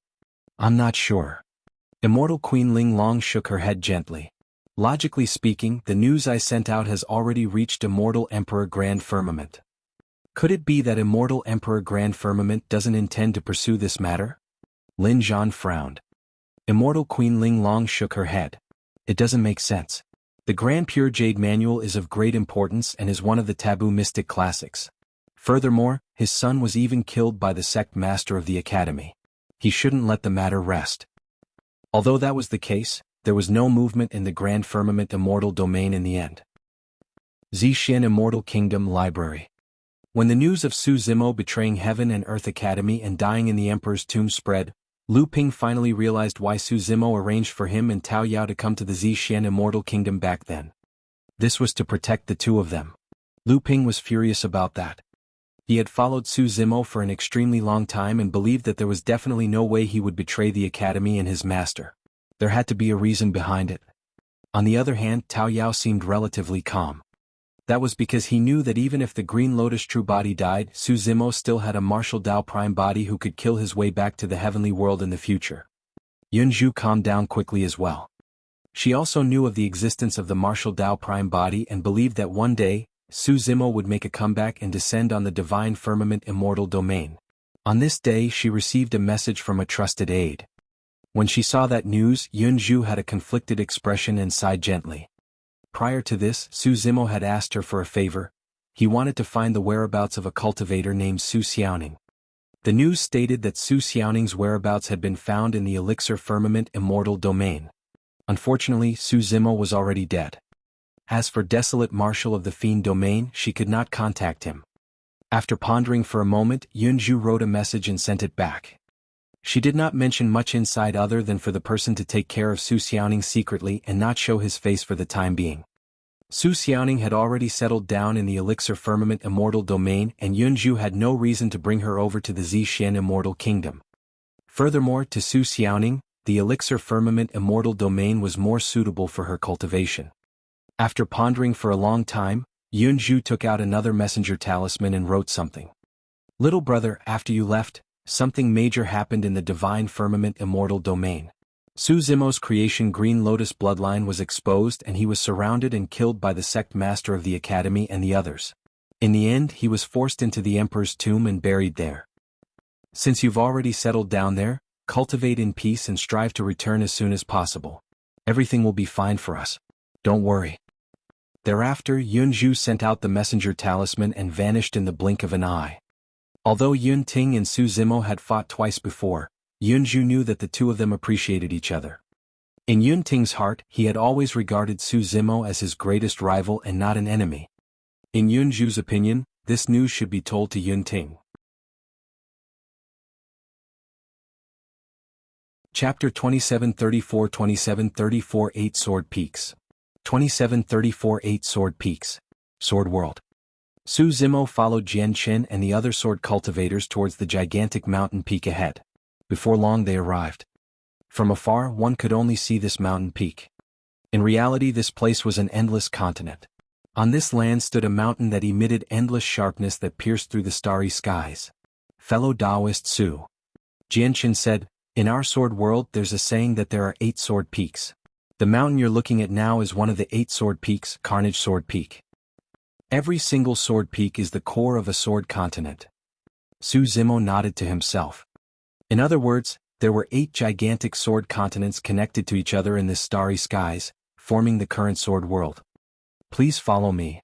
"I'm not sure." Immortal Queen Ling Long shook her head gently. "Logically speaking, the news I sent out has already reached Immortal Emperor Grand Firmament. Could it be that Immortal Emperor Grand Firmament doesn't intend to pursue this matter?" Lin Zhan frowned. Immortal Queen Ling Long shook her head. "It doesn't make sense. The Grand Pure Jade Manual is of great importance and is one of the taboo mystic classics. Furthermore, his son was even killed by the sect master of the academy. He shouldn't let the matter rest." Although that was the case, there was no movement in the Grand Firmament Immortal Domain in the end. Zixin Immortal Kingdom Library. When the news of Su Zimo betraying Heaven and Earth Academy and dying in the Emperor's tomb spread, Lu Ping finally realized why Su Zimo arranged for him and Tao Yao to come to the Zixin Immortal Kingdom back then. This was to protect the two of them. Lu Ping was furious about that. He had followed Su Zimo for an extremely long time and believed that there was definitely no way he would betray the academy and his master. There had to be a reason behind it. On the other hand, Tao Yao seemed relatively calm. That was because he knew that even if the Green Lotus true body died, Su Zimo still had a martial Dao Prime body who could kill his way back to the heavenly world in the future. Yunju calmed down quickly as well. She also knew of the existence of the martial Dao Prime body and believed that one day, Su Zimo would make a comeback and descend on the Divine Firmament Immortal Domain. On this day she received a message from a trusted aide. When she saw that news, Yunju had a conflicted expression and sighed gently. Prior to this, Su Zimo had asked her for a favor. He wanted to find the whereabouts of a cultivator named Su Xiaoning. The news stated that Su Xiaoning's whereabouts had been found in the Elixir Firmament Immortal Domain. Unfortunately, Su Zimo was already dead. As for Desolate Marshal of the Fiend Domain, she could not contact him. After pondering for a moment, Yunju wrote a message and sent it back. She did not mention much inside other than for the person to take care of Su Xiaoning secretly and not show his face for the time being. Su Xiaoning had already settled down in the Elixir Firmament Immortal Domain and Yunju had no reason to bring her over to the Zixin Immortal Kingdom. Furthermore, to Su Xiaoning, the Elixir Firmament Immortal Domain was more suitable for her cultivation. After pondering for a long time, Yunju took out another messenger talisman and wrote something. "Little brother, after you left, something major happened in the Divine Firmament Immortal Domain. Su Zimo's creation Green Lotus bloodline was exposed and he was surrounded and killed by the sect master of the academy and the others. In the end, he was forced into the Emperor's tomb and buried there. Since you've already settled down there, cultivate in peace and strive to return as soon as possible. Everything will be fine for us. Don't worry." Thereafter, Yunju sent out the messenger talisman and vanished in the blink of an eye. Although Yun Ting and Su Zimo had fought twice before, Yunju knew that the two of them appreciated each other. In Yun Ting's heart, he had always regarded Su Zimo as his greatest rival and not an enemy. In Yunju's opinion, this news should be told to Yun Ting. Chapter 2734 8 Sword Peaks. 2734 8 Sword Peaks. Sword World. Su Zimo followed Jian Qin and the other sword cultivators towards the gigantic mountain peak ahead. Before long they arrived. From afar one could only see this mountain peak. In reality this place was an endless continent. On this land stood a mountain that emitted endless sharpness that pierced through the starry skies. Fellow Taoist Su. Jian Qin said, "In our sword world there's a saying that there are 8 sword peaks. The mountain you're looking at now is one of the 8 sword peaks, Carnage Sword Peak. Every single sword peak is the core of a sword continent." Su Zimo nodded to himself. In other words, there were 8 gigantic sword continents connected to each other in this starry skies, forming the current sword world. "Please follow me."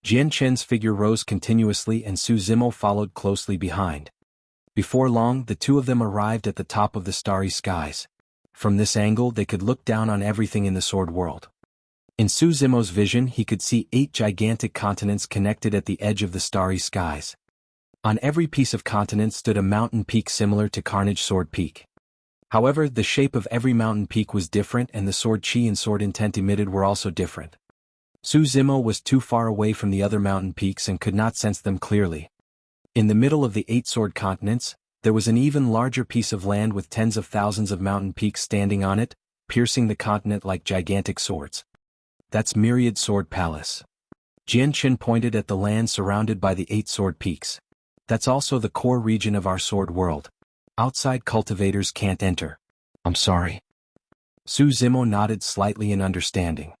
Jian Chen's figure rose continuously and Su Zimo followed closely behind. Before long, the two of them arrived at the top of the starry skies. From this angle they could look down on everything in the sword world. In Su Zimo's vision he could see 8 gigantic continents connected at the edge of the starry skies. On every piece of continent stood a mountain peak similar to Carnage Sword Peak. However, the shape of every mountain peak was different and the sword chi and sword intent emitted were also different. Su Zimo was too far away from the other mountain peaks and could not sense them clearly. In the middle of the 8 sword continents, there was an even larger piece of land with tens of thousands of mountain peaks standing on it, piercing the continent like gigantic swords. That's Myriad Sword Palace. Jianqin pointed at the land surrounded by the 8 sword peaks. That's also the core region of our sword world. Outside cultivators can't enter. I'm sorry. Su Zimo nodded slightly in understanding.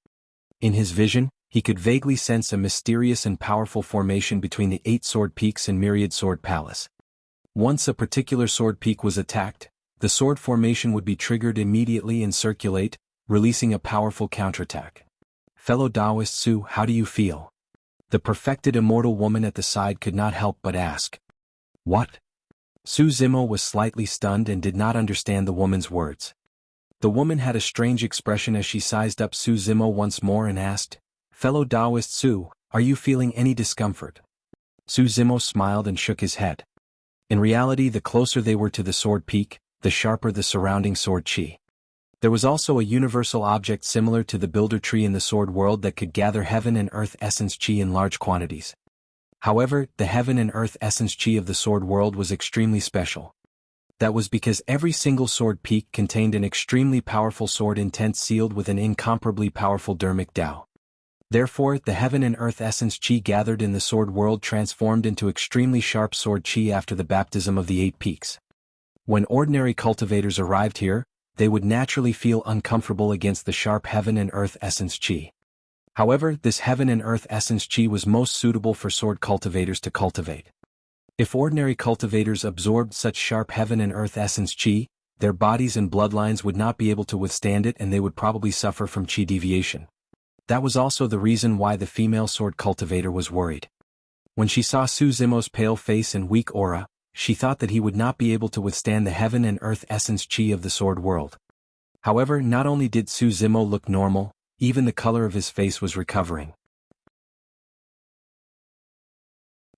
In his vision, he could vaguely sense a mysterious and powerful formation between the 8 sword peaks and Myriad Sword Palace. Once a particular sword peak was attacked, the sword formation would be triggered immediately and circulate, releasing a powerful counterattack. Fellow Taoist Su, how do you feel? The perfected immortal woman at the side could not help but ask. What? Su Zimo was slightly stunned and did not understand the woman's words. The woman had a strange expression as she sized up Su Zimo once more and asked, Fellow Taoist Su, are you feeling any discomfort? Su Zimo smiled and shook his head. In reality, the closer they were to the sword peak, the sharper the surrounding sword chi. There was also a universal object similar to the builder tree in the sword world that could gather heaven and earth essence chi in large quantities. However, the heaven and earth essence chi of the sword world was extremely special. That was because every single sword peak contained an extremely powerful sword intent sealed with an incomparably powerful dharmic Tao. Therefore, the heaven and earth essence chi gathered in the sword world transformed into extremely sharp sword chi after the baptism of the 8 peaks. When ordinary cultivators arrived here, they would naturally feel uncomfortable against the sharp heaven and earth essence chi. However, this heaven and earth essence chi was most suitable for sword cultivators to cultivate. If ordinary cultivators absorbed such sharp heaven and earth essence chi, their bodies and bloodlines would not be able to withstand it and they would probably suffer from chi deviation. That was also the reason why the female sword cultivator was worried. When she saw Su Zimo's pale face and weak aura, she thought that he would not be able to withstand the heaven and earth essence chi of the sword world. However, not only did Su Zimo look normal, even the color of his face was recovering.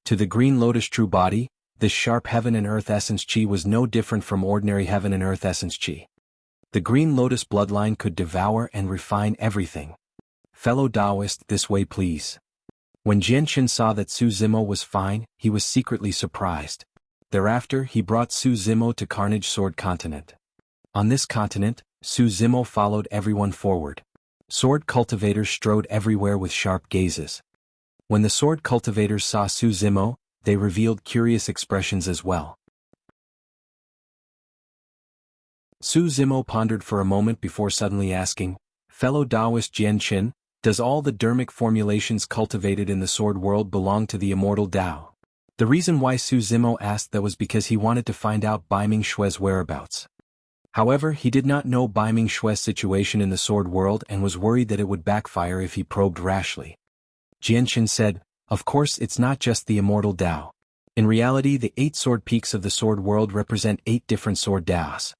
To the green lotus true body, this sharp heaven and earth essence chi was no different from ordinary heaven and earth essence chi. The green lotus bloodline could devour and refine everything. Fellow Taoist, this way please. When Jianqin saw that Su Zimo was fine, he was secretly surprised. Thereafter, he brought Su Zimo to Carnage Sword Continent. On this continent, Su Zimo followed everyone forward. Sword cultivators strode everywhere with sharp gazes. When the sword cultivators saw Su Zimo, they revealed curious expressions as well. Su Zimo pondered for a moment before suddenly asking, Fellow Taoist Jianqin, does all the dharmic formulations cultivated in the sword world belong to the immortal Tao? The reason why Su Zimo asked that was because he wanted to find out Bai Ming Xue's whereabouts. However, he did not know Bai Ming Xue's situation in the sword world and was worried that it would backfire if he probed rashly. Jianqin said, Of course it's not just the immortal Tao. In reality, the 8 sword peaks of the sword world represent 8 different sword Taos.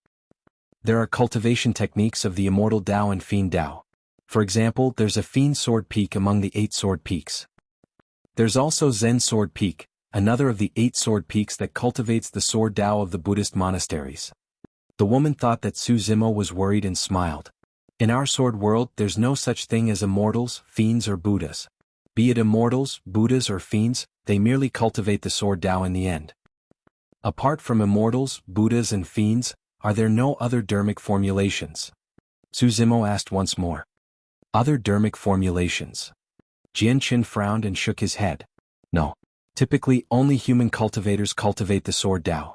There are cultivation techniques of the immortal Tao and fiend Tao. For example, there's a fiend sword peak among the 8 sword peaks. There's also Zen sword peak, another of the 8 sword peaks that cultivates the sword Tao of the Buddhist monasteries. The woman thought that Su Zimo was worried and smiled. In our sword world, there's no such thing as immortals, fiends or Buddhas. Be it immortals, Buddhas or fiends, they merely cultivate the sword Tao in the end. Apart from immortals, Buddhas and fiends, are there no other dharmic formulations? Su Zimo asked once more. Other dharmic formulations? Jianqin frowned and shook his head. No. Typically, only human cultivators cultivate the sword Tao.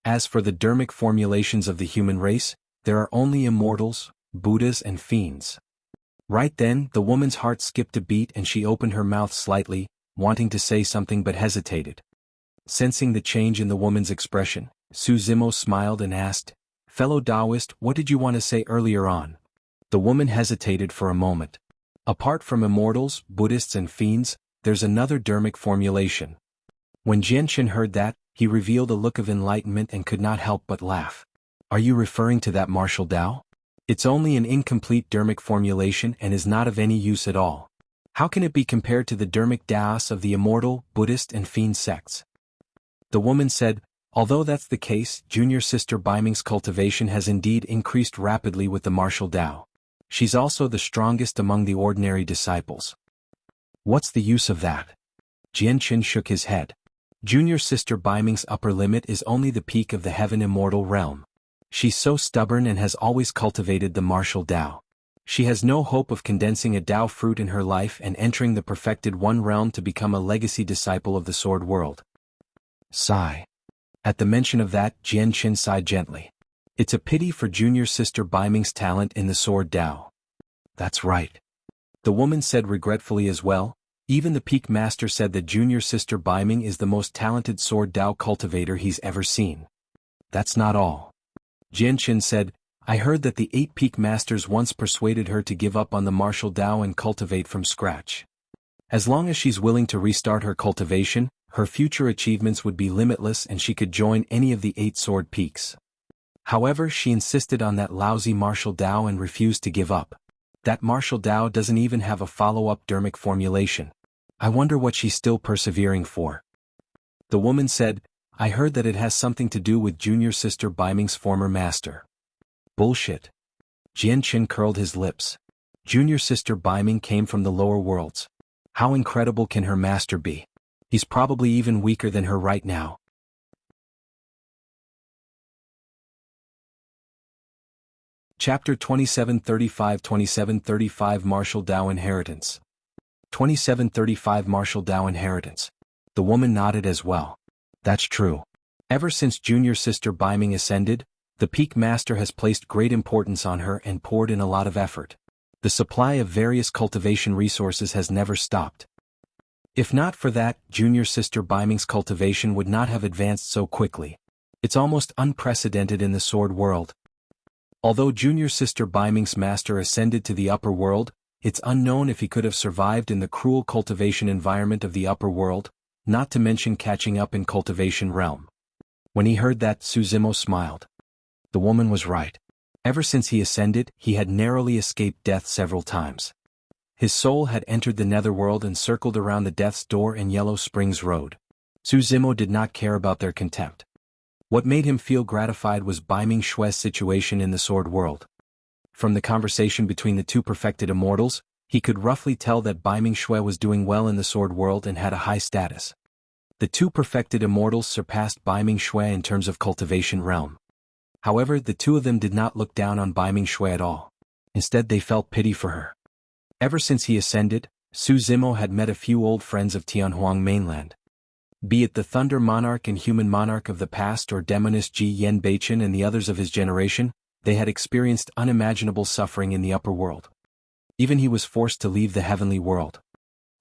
As for the dharmic formulations of the human race, there are only immortals, Buddhas and fiends. Right then, the woman's heart skipped a beat and she opened her mouth slightly, wanting to say something but hesitated. Sensing the change in the woman's expression, Su Zimo smiled and asked, Fellow Taoist, what did you want to say earlier on? The woman hesitated for a moment. Apart from immortals, Buddhists and fiends, there's another dharmic formulation. When Jianqin heard that, he revealed a look of enlightenment and could not help but laugh. Are you referring to that martial Tao? It's only an incomplete dharmic formulation and is not of any use at all. How can it be compared to the dharmic Taos of the immortal, Buddhist and fiend sects? The woman said, Although that's the case, junior sister Baiming's cultivation has indeed increased rapidly with the martial Dao. She's also the strongest among the ordinary disciples. What's the use of that? Jianqin shook his head. Junior sister Baiming's upper limit is only the peak of the heaven immortal realm. She's so stubborn and has always cultivated the martial Dao. She has no hope of condensing a Dao fruit in her life and entering the perfected one realm to become a legacy disciple of the sword world. Sigh. At the mention of that, Jianqin sighed gently. It's a pity for junior sister Baiming's talent in the sword Dao. That's right. The woman said regretfully as well. Even the peak master said that junior sister Baiming is the most talented sword Dao cultivator he's ever seen. That's not all. Jianqin said, I heard that the 8 peak masters once persuaded her to give up on the martial Dao and cultivate from scratch. As long as she's willing to restart her cultivation, her future achievements would be limitless and she could join any of the 8 sword peaks. However, she insisted on that lousy martial Dao and refused to give up. That martial Dao doesn't even have a follow-up dermic formulation. I wonder what she's still persevering for. The woman said, I heard that it has something to do with junior sister Baiming's former master. Bullshit. Jianqin curled his lips. Junior sister Baiming came from the lower worlds. How incredible can her master be? He's probably even weaker than her right now. Chapter 2735 Martial Dao Inheritance. 2735 Martial Dao Inheritance. The woman nodded as well. That's true. Ever since junior sister Baiming ascended, the peak master has placed great importance on her and poured in a lot of effort. The supply of various cultivation resources has never stopped. If not for that, junior sister Baiming's cultivation would not have advanced so quickly. It's almost unprecedented in the sword world. Although junior sister Baiming's master ascended to the upper world, it's unknown if he could have survived in the cruel cultivation environment of the upper world, not to mention catching up in cultivation realm. When he heard that, Suzimo smiled. The woman was right. Ever since he ascended, he had narrowly escaped death several times. His soul had entered the netherworld and circled around the Death's Door and Yellow Springs Road. Suzimo did not care about their contempt. What made him feel gratified was Baiming Xue's situation in the sword world. From the conversation between the 2 perfected immortals, he could roughly tell that Baiming Xue was doing well in the sword world and had a high status. The 2 perfected immortals surpassed Baiming Xue in terms of cultivation realm. However, the 2 of them did not look down on Baiming Xue at all. Instead, they felt pity for her. Ever since he ascended, Suzimo had met a few old friends of Tianhuang mainland. Be it the Thunder Monarch and Human Monarch of the past or Demonist Ji Yen Beichen and the others of his generation, they had experienced unimaginable suffering in the upper world. Even he was forced to leave the heavenly world.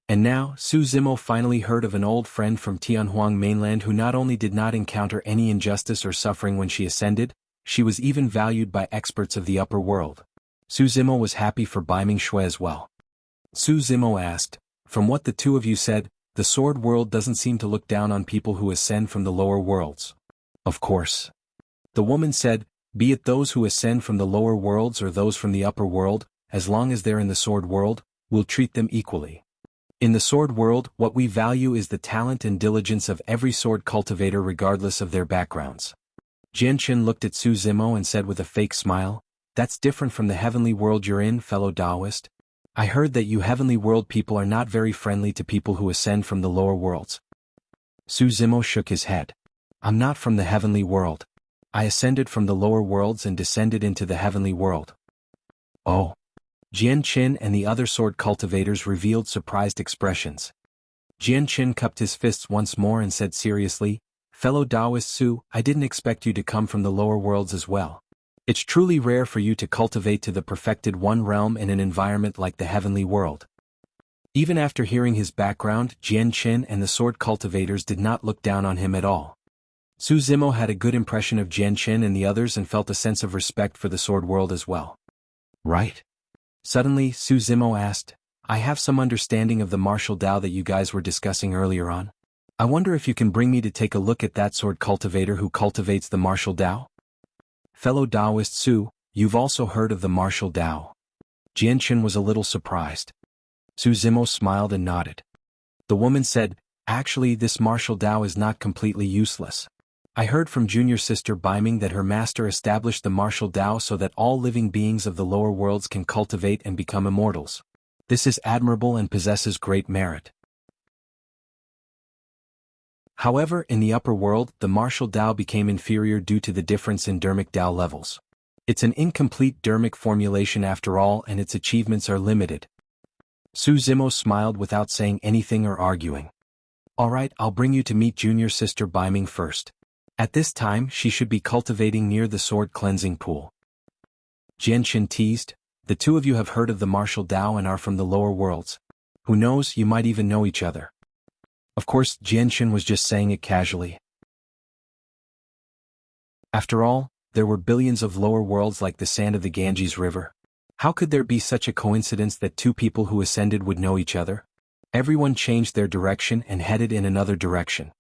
And now, Suzimo finally heard of an old friend from Tianhuang mainland who not only did not encounter any injustice or suffering when she ascended, she was even valued by experts of the upper world. Suzimo was happy for Baiming Xue as well. Suzimo asked, from what the 2 of you said, the sword world doesn't seem to look down on people who ascend from the lower worlds. Of course. The woman said, be it those who ascend from the lower worlds or those from the upper world, as long as they're in the sword world, we'll treat them equally. In the sword world, what we value is the talent and diligence of every sword cultivator regardless of their backgrounds. Jianqin looked at Suzimo and said with a fake smile, that's different from the heavenly world you're in, fellow Taoist. I heard that you heavenly world people are not very friendly to people who ascend from the lower worlds. Suzimo shook his head. I'm not from the heavenly world. I ascended from the lower worlds and descended into the heavenly world. Oh. Jianqin and the other sword cultivators revealed surprised expressions. Jianqin cupped his fists once more and said seriously, fellow Taoist Su, I didn't expect you to come from the lower worlds as well. It's truly rare for you to cultivate to the perfected one realm in an environment like the heavenly world. Even after hearing his background, Jianqin and the sword cultivators did not look down on him at all. Suzimo had a good impression of Jianqin and the others and felt a sense of respect for the sword world as well. Right? Suddenly, Suzimo asked, I have some understanding of the martial Dao that you guys were discussing earlier on. I wonder if you can bring me to take a look at that sword cultivator who cultivates the martial Dao? Fellow Taoist Su, you've also heard of the martial Dao. Jianqin was a little surprised. Suzimo smiled and nodded. The woman said, actually this martial Dao is not completely useless. I heard from junior sister Biming that her master established the martial Dao so that all living beings of the lower worlds can cultivate and become immortals. This is admirable and possesses great merit. However, in the upper world, the martial Dao became inferior due to the difference in dermic Dao levels. It's an incomplete dermic formulation after all, and its achievements are limited. Su Zimo smiled without saying anything or arguing. Alright, I'll bring you to meet junior sister Biming first. At this time she should be cultivating near the sword cleansing pool. Jianchen teased, the two of you have heard of the martial Dao and are from the lower worlds. Who knows, you might even know each other. Of course, Jianchen was just saying it casually. After all, there were billions of lower worlds like the sand of the Ganges River. How could there be such a coincidence that two people who ascended would know each other? Everyone changed their direction and headed in another direction.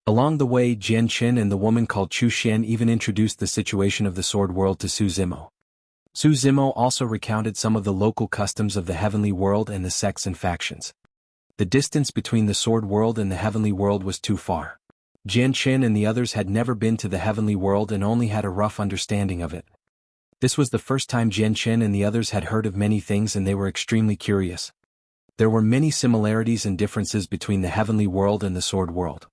Along the way, Jianchen and the woman called Chu Xian even introduced the situation of the sword world to Su Zimo. Su Zimo also recounted some of the local customs of the heavenly world and the sects and factions. The distance between the sword world and the heavenly world was too far. Jianchen and the others had never been to the heavenly world and only had a rough understanding of it. This was the first time Jianchen and the others had heard of many things, and they were extremely curious. There were many similarities and differences between the heavenly world and the sword world.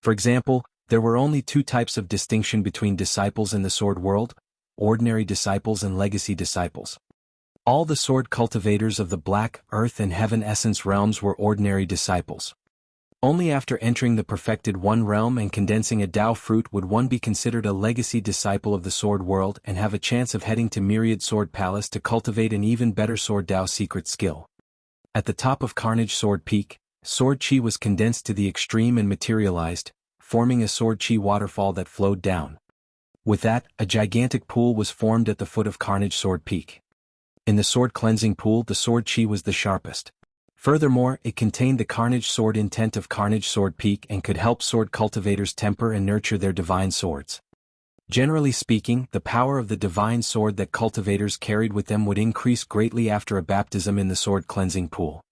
For example, there were only two types of distinction between disciples in the sword world: ordinary disciples and legacy disciples. All the sword cultivators of the black, earth and heaven essence realms were ordinary disciples. Only after entering the perfected one realm and condensing a Dao fruit would one be considered a legacy disciple of the sword world and have a chance of heading to Myriad Sword Palace to cultivate an even better sword Dao secret skill. At the top of Carnage Sword Peak, sword chi was condensed to the extreme and materialized, forming a sword chi waterfall that flowed down. With that, a gigantic pool was formed at the foot of Carnage Sword Peak. In the sword cleansing pool, the sword chi was the sharpest. Furthermore, it contained the Carnage Sword intent of Carnage Sword Peak and could help sword cultivators temper and nurture their divine swords. Generally speaking, the power of the divine sword that cultivators carried with them would increase greatly after a baptism in the sword cleansing pool.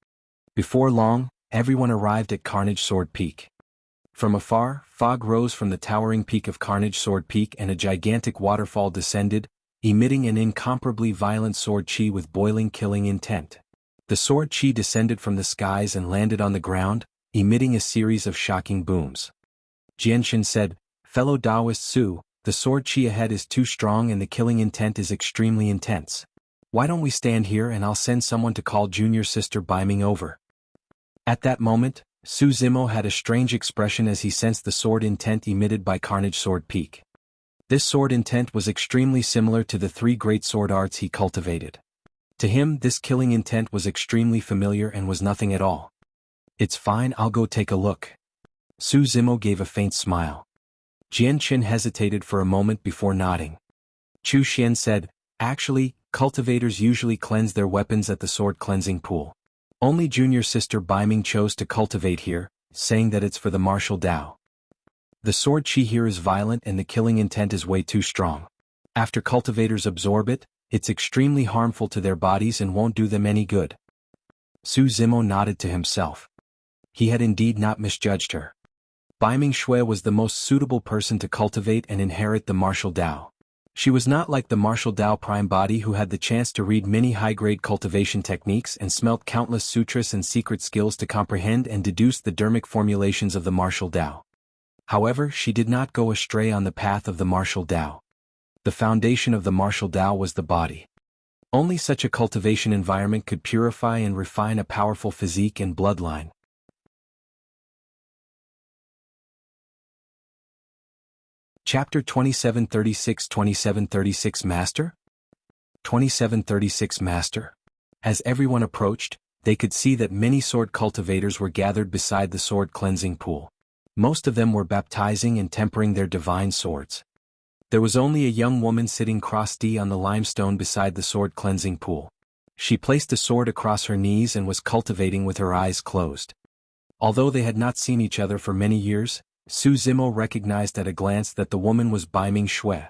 Before long, everyone arrived at Carnage Sword Peak. From afar, fog rose from the towering peak of Carnage Sword Peak and a gigantic waterfall descended, emitting an incomparably violent sword chi with boiling killing intent. The sword chi descended from the skies and landed on the ground, emitting a series of shocking booms. Jianchen said, "Fellow Taoist Su, the sword chi ahead is too strong and the killing intent is extremely intense. Why don't we stand here and I'll send someone to call junior sister Biming over?" At that moment, Su Zimo had a strange expression as he sensed the sword intent emitted by Carnage Sword Peak. This sword intent was extremely similar to the three great sword arts he cultivated. To him, this killing intent was extremely familiar and was nothing at all. "It's fine, I'll go take a look." Su Zimo gave a faint smile. Jianchen hesitated for a moment before nodding. Chu Xian said, "Actually, cultivators usually cleanse their weapons at the sword cleansing pool. Only junior sister Biming chose to cultivate here, saying that it's for the martial Dao. The sword chi here is violent and the killing intent is way too strong. After cultivators absorb it, it's extremely harmful to their bodies and won't do them any good." Su Zimo nodded to himself. He had indeed not misjudged her. Biming Shui was the most suitable person to cultivate and inherit the martial Dao. She was not like the martial Dao prime body who had the chance to read many high-grade cultivation techniques and smelt countless sutras and secret skills to comprehend and deduce the dermic formulations of the martial Dao. However, she did not go astray on the path of the martial Dao. The foundation of the martial Dao was the body. Only such a cultivation environment could purify and refine a powerful physique and bloodline. Chapter 2736 Master? 2736 Master? As everyone approached, they could see that many sword cultivators were gathered beside the sword cleansing pool. Most of them were baptizing and tempering their divine swords. There was only a young woman sitting cross-D on the limestone beside the sword cleansing pool. She placed a sword across her knees and was cultivating with her eyes closed. Although they had not seen each other for many years, Su Zimo recognized at a glance that the woman was Biming Shui.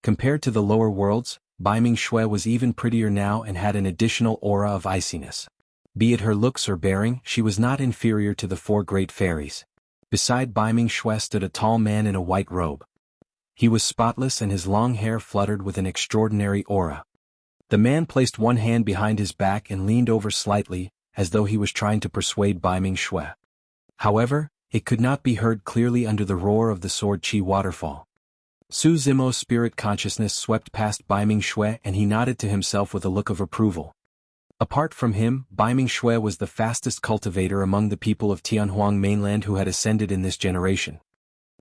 Compared to the lower worlds, Biming Shui was even prettier now and had an additional aura of iciness. Be it her looks or bearing, she was not inferior to the four great fairies. Beside Biming Shui stood a tall man in a white robe. He was spotless and his long hair fluttered with an extraordinary aura. The man placed one hand behind his back and leaned over slightly, as though he was trying to persuade Bai Ming Xue. However, it could not be heard clearly under the roar of the sword chi waterfall. Su Zimo's spirit consciousness swept past Bai Ming Xue and he nodded to himself with a look of approval. Apart from him, Bai Ming Xue was the fastest cultivator among the people of Tianhuang mainland who had ascended in this generation.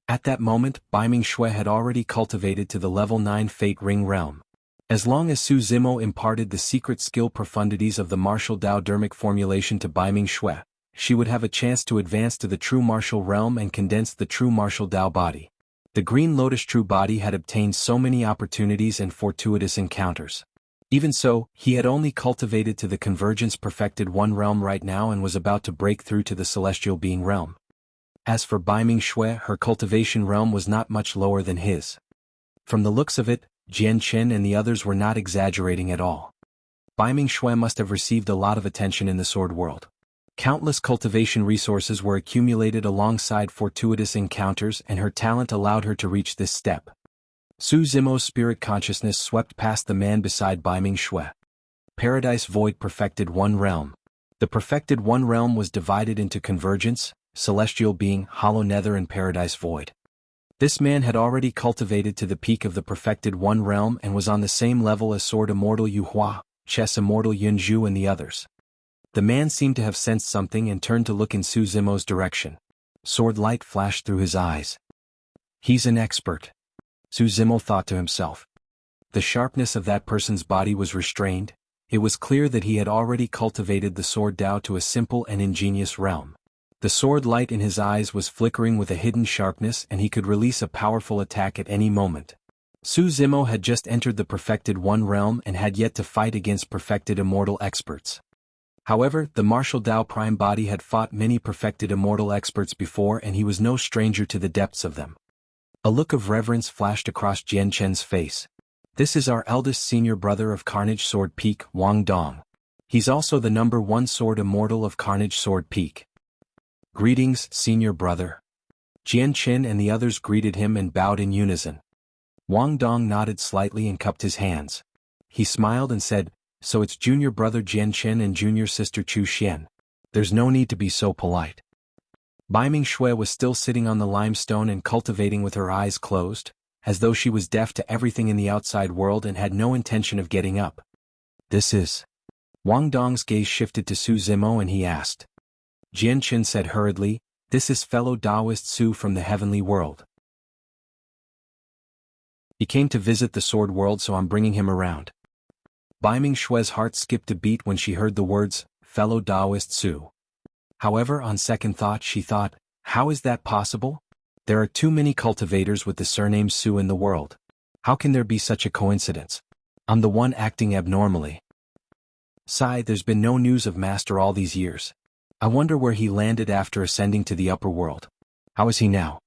At that moment, Bai Ming Xue had already cultivated to the level 9 Fate Ring realm. As long as Su Zimo imparted the secret skill profundities of the martial Dao dermic formulation to Bai Ming Xue, she would have a chance to advance to the true martial realm and condense the true martial Dao body. The Green Lotus true body had obtained so many opportunities and fortuitous encounters. Even so, he had only cultivated to the Convergence Perfected One realm right now and was about to break through to the Celestial Being realm. As for Bai Ming Xue, her cultivation realm was not much lower than his. From the looks of it, Jian Chen and the others were not exaggerating at all. Bai Ming Xue must have received a lot of attention in the sword world. Countless cultivation resources were accumulated alongside fortuitous encounters and her talent allowed her to reach this step. Su Zimo's spirit consciousness swept past the man beside Bai Ming Xue. Paradise Void Perfected One realm. The Perfected One realm was divided into Convergence, Celestial Being, Hollow Nether and Paradise Void. This man had already cultivated to the peak of the Perfected One realm and was on the same level as Sword Immortal Yu Hua, Chess Immortal Yun Zhu and the others. The man seemed to have sensed something and turned to look in Su Zimo's direction. Sword light flashed through his eyes. He's an expert, Su Zimo thought to himself. The sharpness of that person's body was restrained. It was clear that he had already cultivated the sword Dao to a simple and ingenious realm. The sword light in his eyes was flickering with a hidden sharpness and he could release a powerful attack at any moment. Su Zimo had just entered the Perfected One realm and had yet to fight against perfected immortal experts. However, the martial Dao Prime body had fought many perfected immortal experts before and he was no stranger to the depths of them. A look of reverence flashed across Jian Chen's face. This is our eldest senior brother of Carnage Sword Peak, Wang Dong. He's also the number 1 sword immortal of Carnage Sword Peak. Greetings, senior brother. Jian Chen and the others greeted him and bowed in unison. Wang Dong nodded slightly and cupped his hands. He smiled and said, "So it's junior brother Jian Chen and junior sister Chu Xian. There's no need to be so polite." Bai Ming Xue was still sitting on the limestone and cultivating with her eyes closed, as though she was deaf to everything in the outside world and had no intention of getting up. This is... Wang Dong's gaze shifted to Su Zimo and he asked. Jian Chen said hurriedly, "This is fellow Taoist Su from the heavenly world. He came to visit the sword world so I'm bringing him around." Bai Ming Xue's heart skipped a beat when she heard the words, fellow Taoist Su. However, on second thought she thought, how is that possible? There are too many cultivators with the surname Su in the world. How can there be such a coincidence? I'm the one acting abnormally. Sigh, there's been no news of Master all these years. I wonder where he landed after ascending to the upper world. How is he now?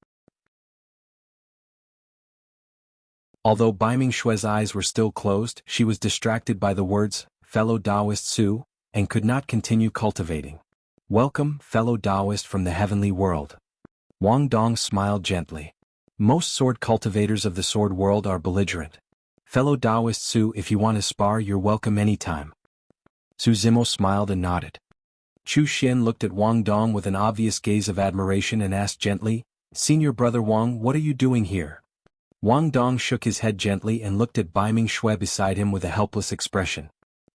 Although Bai Ming Xue's eyes were still closed, she was distracted by the words, fellow Taoist Su, and could not continue cultivating. Welcome, fellow Taoist from the heavenly world. Wang Dong smiled gently. Most sword cultivators of the sword world are belligerent. Fellow Taoist Su, if you want to spar, you're welcome anytime. Su Zimo smiled and nodded. Chu Xian looked at Wang Dong with an obvious gaze of admiration and asked gently, Senior brother Wang, what are you doing here? Wang Dong shook his head gently and looked at Bai Ming Xue beside him with a helpless expression.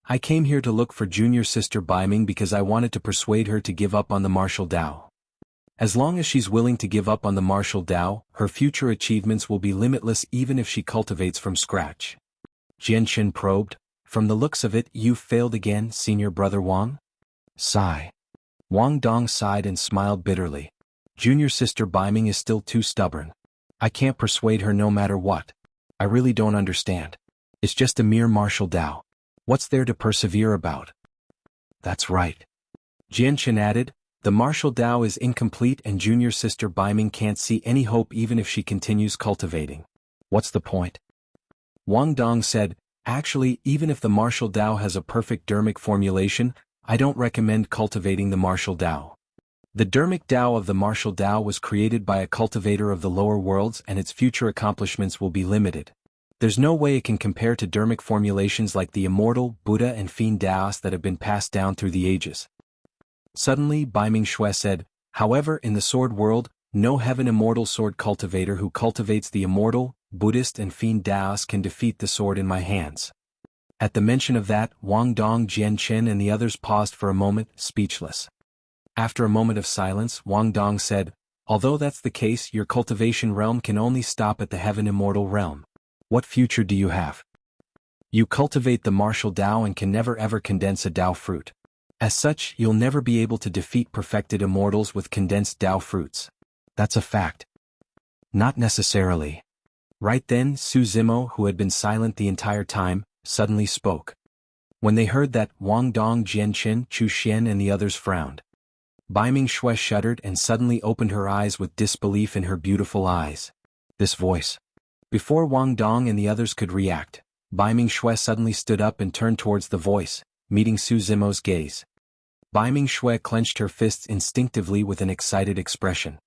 I came here to look for junior sister Bai Ming because I wanted to persuade her to give up on the martial Dao. As long as she's willing to give up on the martial Dao, her future achievements will be limitless even if she cultivates from scratch. Jian Chen probed, from the looks of it, you've failed again, senior brother Wang? Sigh. Wang Dong sighed and smiled bitterly. Junior sister Bai Ming is still too stubborn. I can't persuade her no matter what. I really don't understand. It's just a mere martial Dao. What's there to persevere about? That's right. Jian Chen added, the martial Dao is incomplete and junior sister Bai Ming can't see any hope even if she continues cultivating. What's the point? Wang Dong said, actually, even if the martial Dao has a perfect dermic formulation, I don't recommend cultivating the martial Dao. The Dharmic Tao of the martial Tao was created by a cultivator of the lower worlds, and its future accomplishments will be limited. There's no way it can compare to Dharmic formulations like the immortal, Buddha and fiend Taoists that have been passed down through the ages. Suddenly, Baiming Shui said, however, in the sword world, no heaven immortal sword cultivator who cultivates the immortal, Buddhist and fiend Taoists can defeat the sword in my hands. At the mention of that, Wang Dong, Jian Qin and the others paused for a moment, speechless. After a moment of silence, Wang Dong said, although that's the case, your cultivation realm can only stop at the heaven immortal realm. What future do you have? You cultivate the martial Tao and can never ever condense a Tao fruit. As such, you'll never be able to defeat perfected immortals with condensed Tao fruits. That's a fact. Not necessarily. Right then, Su Zimo, who had been silent the entire time, suddenly spoke. When they heard that, Wang Dong, Jian Qin, Chu Xian and the others frowned. Baiming Shui shuddered and suddenly opened her eyes with disbelief in her beautiful eyes. This voice. Before Wang Dong and the others could react, Baiming Shui suddenly stood up and turned towards the voice, meeting Su Zimo's gaze. Baiming Shui clenched her fists instinctively with an excited expression.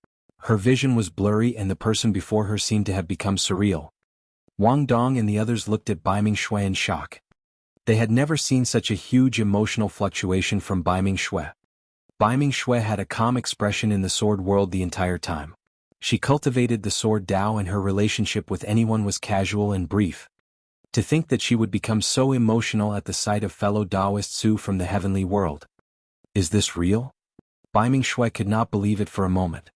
Her vision was blurry and the person before her seemed to have become surreal. Wang Dong and the others looked at Baiming Shui in shock. They had never seen such a huge emotional fluctuation from Baiming Shui. Baiming Shui had a calm expression in the sword world the entire time. She cultivated the sword Tao and her relationship with anyone was casual and brief. To think that she would become so emotional at the sight of fellow Taoist Su from the heavenly world. Is this real? Baiming Shui could not believe it for a moment.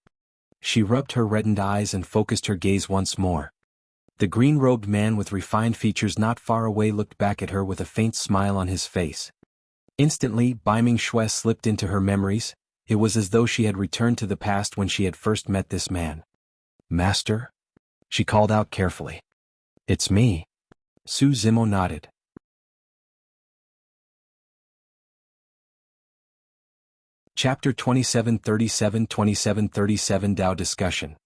She rubbed her reddened eyes and focused her gaze once more. The green-robed man with refined features not far away looked back at her with a faint smile on his face. Instantly, Baiming Shui slipped into her memories. It was as though she had returned to the past when she had first met this man. Master? She called out carefully. It's me. Su Zimo nodded. Chapter 2737 2737 Dao Discussion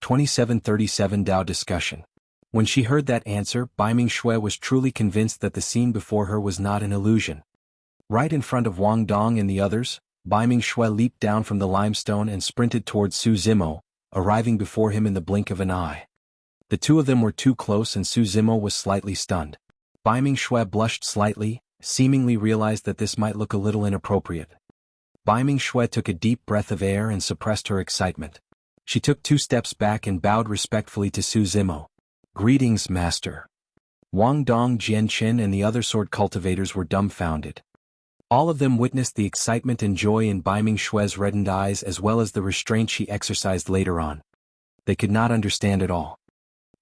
2737 Dao Discussion. When she heard that answer, Baiming Shui was truly convinced that the scene before her was not an illusion. Right in front of Wang Dong and the others, Baiming Shui leaped down from the limestone and sprinted towards Su Zimo, arriving before him in the blink of an eye. The two of them were too close and Su Zimo was slightly stunned. Baiming Shui blushed slightly, seemingly realized that this might look a little inappropriate. Baiming Shui took a deep breath of air and suppressed her excitement. She took 2 steps back and bowed respectfully to Su Zimo. Greetings, Master. Wang Dong, Jian Qin and the other sword cultivators were dumbfounded. All of them witnessed the excitement and joy in Baiming Shui's reddened eyes as well as the restraint she exercised later on. They could not understand it all.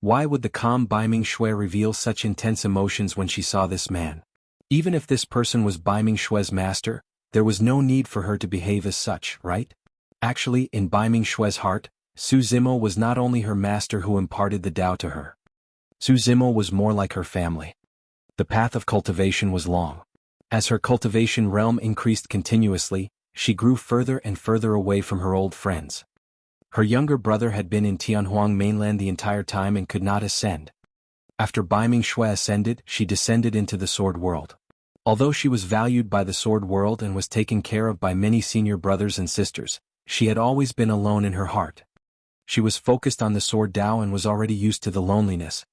Why would the calm Baiming Shui reveal such intense emotions when she saw this man? Even if this person was Baiming Shui's master, there was no need for her to behave as such, right? Actually, in Baiming Shui's heart, Su Zimo was not only her master who imparted the Tao to her. Su Zimo was more like her family. The path of cultivation was long. As her cultivation realm increased continuously, she grew further and further away from her old friends. Her younger brother had been in Tianhuang mainland the entire time and could not ascend. After Baiming Shui ascended, she descended into the sword world. Although she was valued by the sword world and was taken care of by many senior brothers and sisters, she had always been alone in her heart. She was focused on the sword Tao and was already used to the loneliness.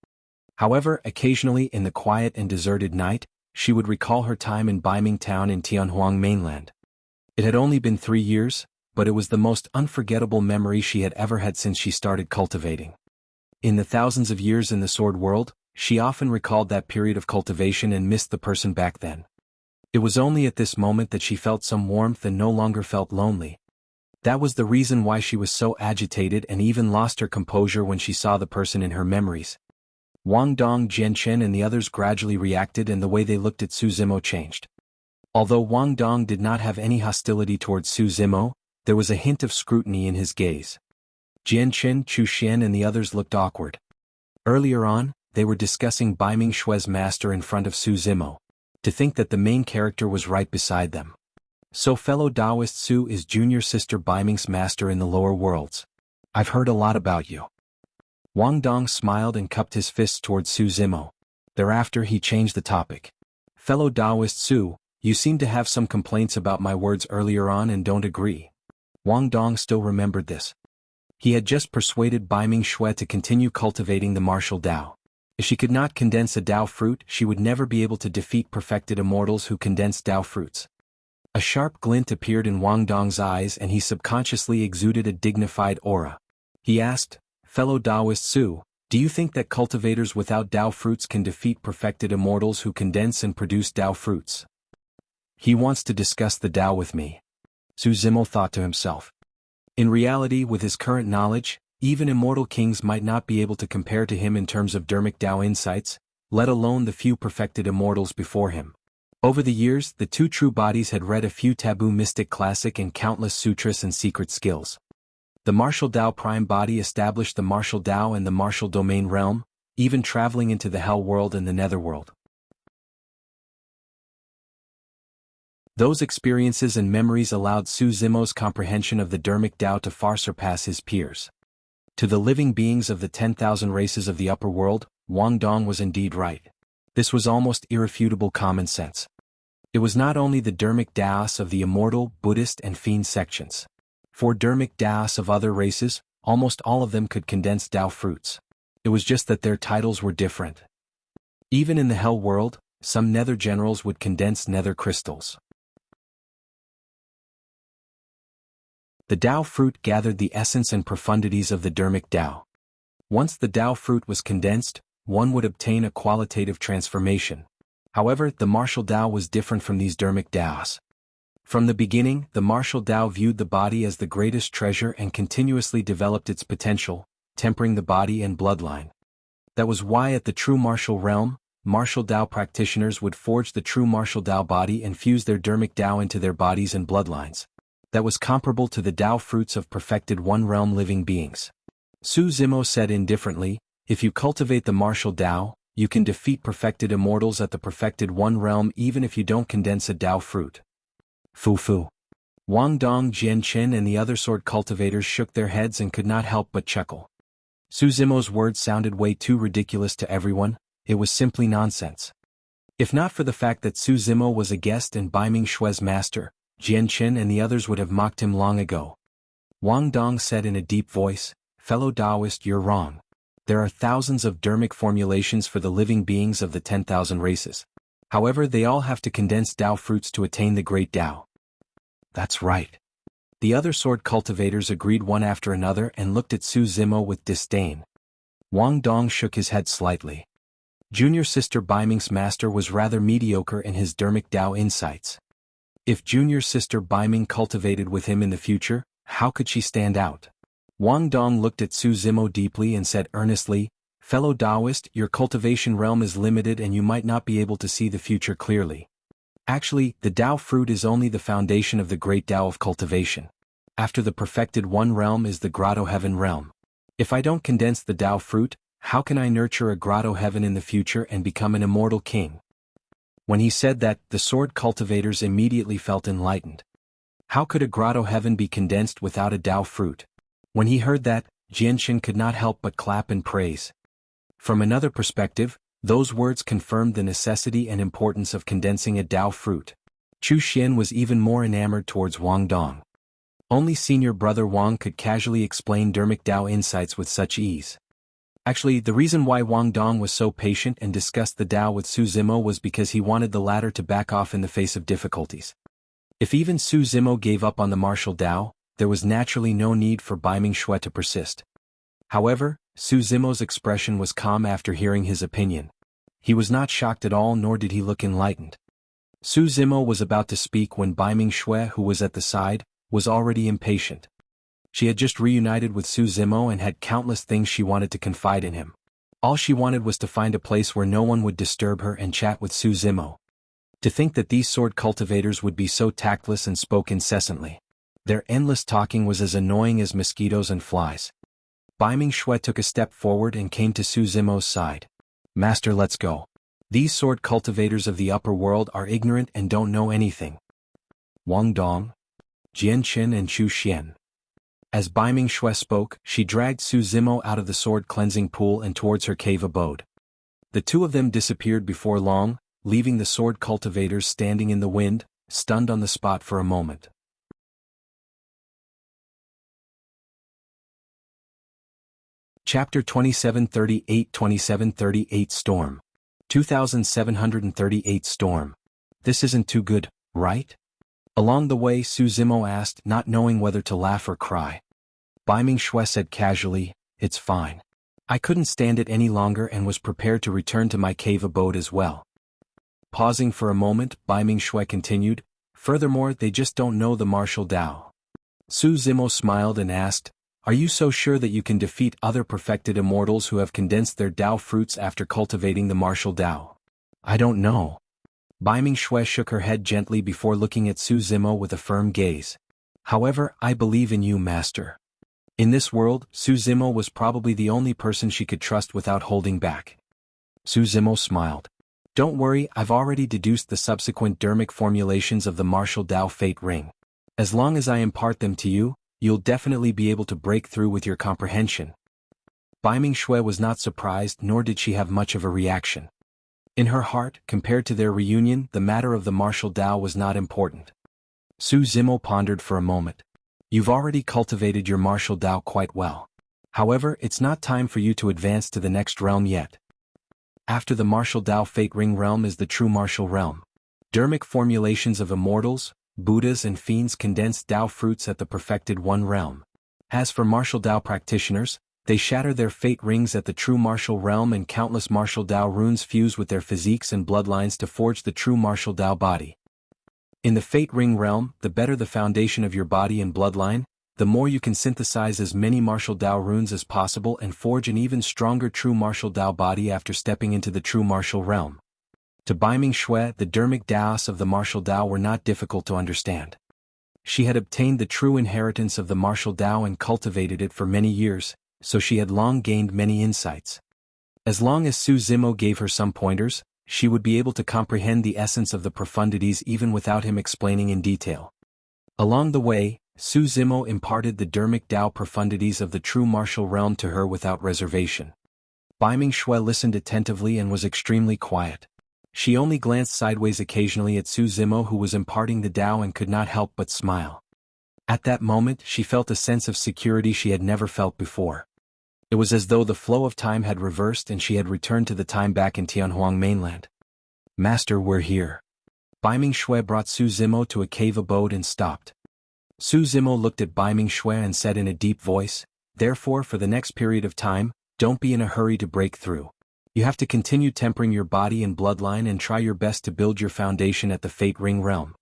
However, occasionally in the quiet and deserted night, she would recall her time in Baiming Town in Tianhuang mainland. It had only been 3 years, but it was the most unforgettable memory she had ever had since she started cultivating. In the thousands of years in the sword world, she often recalled that period of cultivation and missed the person back then. It was only at this moment that she felt some warmth and no longer felt lonely. That was the reason why she was so agitated and even lost her composure when she saw the person in her memories. Wang Dong, Jian Qin and the others gradually reacted and the way they looked at Su Zimo changed. Although Wang Dong did not have any hostility towards Su Zimo, there was a hint of scrutiny in his gaze. Jian Qin, Chu Xian and the others looked awkward. Earlier on, they were discussing Baiming Shui's master in front of Su Zimo. To think that the main character was right beside them. So fellow Taoist Su is junior sister Baiming's master in the lower worlds. I've heard a lot about you. Wang Dong smiled and cupped his fists towards Su Zimo. Thereafter he changed the topic. Fellow Taoist Su, you seem to have some complaints about my words earlier on and don't agree. Wang Dong still remembered this. He had just persuaded Bai Ming Xue to continue cultivating the martial Dao. If she could not condense a Dao fruit, she would never be able to defeat perfected immortals who condense Dao fruits. A sharp glint appeared in Wang Dong's eyes and he subconsciously exuded a dignified aura. He asked, "Fellow Daoist Su, do you think that cultivators without Dao fruits can defeat perfected immortals who condense and produce Dao fruits?" He wants to discuss the Dao with me. Su Zimo thought to himself. In reality, with his current knowledge, even immortal kings might not be able to compare to him in terms of dermic Dao insights, let alone the few perfected immortals before him. Over the years, the two true bodies had read a few taboo mystic classic and countless sutras and secret skills. The martial Dao prime body established the martial Dao and the martial domain realm, even traveling into the hell world and the netherworld. Those experiences and memories allowed Su Zimo's comprehension of the dermic Dao to far surpass his peers. To the living beings of the 10,000 races of the upper world, Wang Dong was indeed right. This was almost irrefutable common sense. It was not only the dermic Daos of the immortal, Buddhist and fiend sections. For dermic Daos of other races, almost all of them could condense Dao fruits. It was just that their titles were different. Even in the hell world, some nether generals would condense nether crystals. The Dao fruit gathered the essence and profundities of the dermic Dao. Once the Dao fruit was condensed, one would obtain a qualitative transformation. However, the martial Dao was different from these dermic Daos. From the beginning, the martial Dao viewed the body as the greatest treasure and continuously developed its potential, tempering the body and bloodline. That was why at the true martial realm, martial Dao practitioners would forge the true martial Dao body and fuse their dermic Dao into their bodies and bloodlines. That was comparable to the Dao fruits of perfected one-realm living beings. Su Zimo said indifferently, "If you cultivate the martial Dao, you can defeat perfected immortals at the perfected one realm even if you don't condense a Dao fruit." Fu. Wang Dong, Jian Qin and the other sword cultivators shook their heads and could not help but chuckle. Su Zimo's words sounded way too ridiculous to everyone, it was simply nonsense. If not for the fact that Su Zimo was a guest and Bai Ming Xue's master, Jian Qin and the others would have mocked him long ago. Wang Dong said in a deep voice, "Fellow Daoist, you're wrong. There are thousands of dermic formulations for the living beings of the 10,000 races. However, they all have to condense Dao fruits to attain the great Dao." That's right. The other sword cultivators agreed one after another and looked at Su Zimo with disdain. Wang Dong shook his head slightly. Junior sister Bai Ming's master was rather mediocre in his dermic Dao insights. If junior sister Bai Ming cultivated with him in the future, how could she stand out? Wang Dong looked at Su Zimo deeply and said earnestly, "Fellow Daoist, your cultivation realm is limited and you might not be able to see the future clearly. Actually, the Dao fruit is only the foundation of the great Dao of cultivation. After the perfected one realm is the grotto heaven realm. If I don't condense the Dao fruit, how can I nurture a grotto heaven in the future and become an immortal king?" When he said that, the sword cultivators immediately felt enlightened. How could a grotto heaven be condensed without a Dao fruit? When he heard that, Jianxin could not help but clap and praise. From another perspective, those words confirmed the necessity and importance of condensing a Dao fruit. Chu Xian was even more enamored towards Wang Dong. Only senior brother Wang could casually explain dermic Dao insights with such ease. Actually, the reason why Wang Dong was so patient and discussed the Dao with Su Zimo was because he wanted the latter to back off in the face of difficulties. If even Su Zimo gave up on the martial Dao, there was naturally no need for Bai Ming Xue to persist. However, Su Zimo's expression was calm after hearing his opinion. He was not shocked at all, nor did he look enlightened. Su Zimo was about to speak when Bai Ming Xue, who was at the side, was already impatient. She had just reunited with Su Zimo and had countless things she wanted to confide in him. All she wanted was to find a place where no one would disturb her and chat with Su Zimo. To think that these sword cultivators would be so tactless and spoke incessantly. Their endless talking was as annoying as mosquitoes and flies. Bai Ming Xue took a step forward and came to Su Zimo's side. "Master, let's go. These sword cultivators of the upper world are ignorant and don't know anything." Wang Dong, Jian Qin and Chu Xian. As Bai Ming Xue spoke, she dragged Su Zimo out of the sword cleansing pool and towards her cave abode. The two of them disappeared before long, leaving the sword cultivators standing in the wind, stunned on the spot for a moment. Chapter 2738 Storm. 2738 Storm. This isn't too good, right? Along the way Su Zimo asked, not knowing whether to laugh or cry. Bai Ming-shui said casually, "It's fine. I couldn't stand it any longer and was prepared to return to my cave abode as well." Pausing for a moment, Bai Ming-shui continued, "Furthermore, they just don't know the martial Dao." Su Zimo smiled and asked, "Are you so sure that you can defeat other perfected immortals who have condensed their Dao fruits after cultivating the martial Dao?" "I don't know." Bai Ming-shui shook her head gently before looking at Su Zimo with a firm gaze. "However, I believe in you, master." In this world, Su Zimo was probably the only person she could trust without holding back. Su Zimo smiled. "Don't worry, I've already deduced the subsequent dermic formulations of the martial Dao Fate Ring. As long as I impart them to you, you'll definitely be able to break through with your comprehension." Bai Ming-shui was not surprised, nor did she have much of a reaction. In her heart, compared to their reunion, the matter of the martial Dao was not important. Su Zimo pondered for a moment. "You've already cultivated your martial Dao quite well. However, it's not time for you to advance to the next realm yet. After the martial Dao Fate Ring realm is the true martial realm. Dermic formulations of immortals, Buddhas and fiends condense Dao fruits at the perfected one realm. As for martial Dao practitioners, they shatter their fate rings at the true martial realm and countless martial Dao runes fuse with their physiques and bloodlines to forge the true martial Dao body. In the fate ring realm, the better the foundation of your body and bloodline, the more you can synthesize as many martial Dao runes as possible and forge an even stronger true martial Dao body after stepping into the true martial realm." To Bai Ming-shui, the dermic Daos of the martial Dao were not difficult to understand. She had obtained the true inheritance of the martial Dao and cultivated it for many years, so she had long gained many insights. As long as Su Zimo gave her some pointers, she would be able to comprehend the essence of the profundities even without him explaining in detail. Along the way, Su Zimo imparted the dermic Dao profundities of the true martial realm to her without reservation. Bai Ming-shui listened attentively and was extremely quiet. She only glanced sideways occasionally at Su Zimo, who was imparting the Dao, and could not help but smile. At that moment she felt a sense of security she had never felt before. It was as though the flow of time had reversed and she had returned to the time back in Tianhuang mainland. "Master, we're here." Bai Ming-shui brought Su Zimo to a cave abode and stopped. Su Zimo looked at Bai Ming-shui and said in a deep voice, "Therefore, for the next period of time, don't be in a hurry to break through. You have to continue tempering your body and bloodline and try your best to build your foundation at the Fate Ring realm."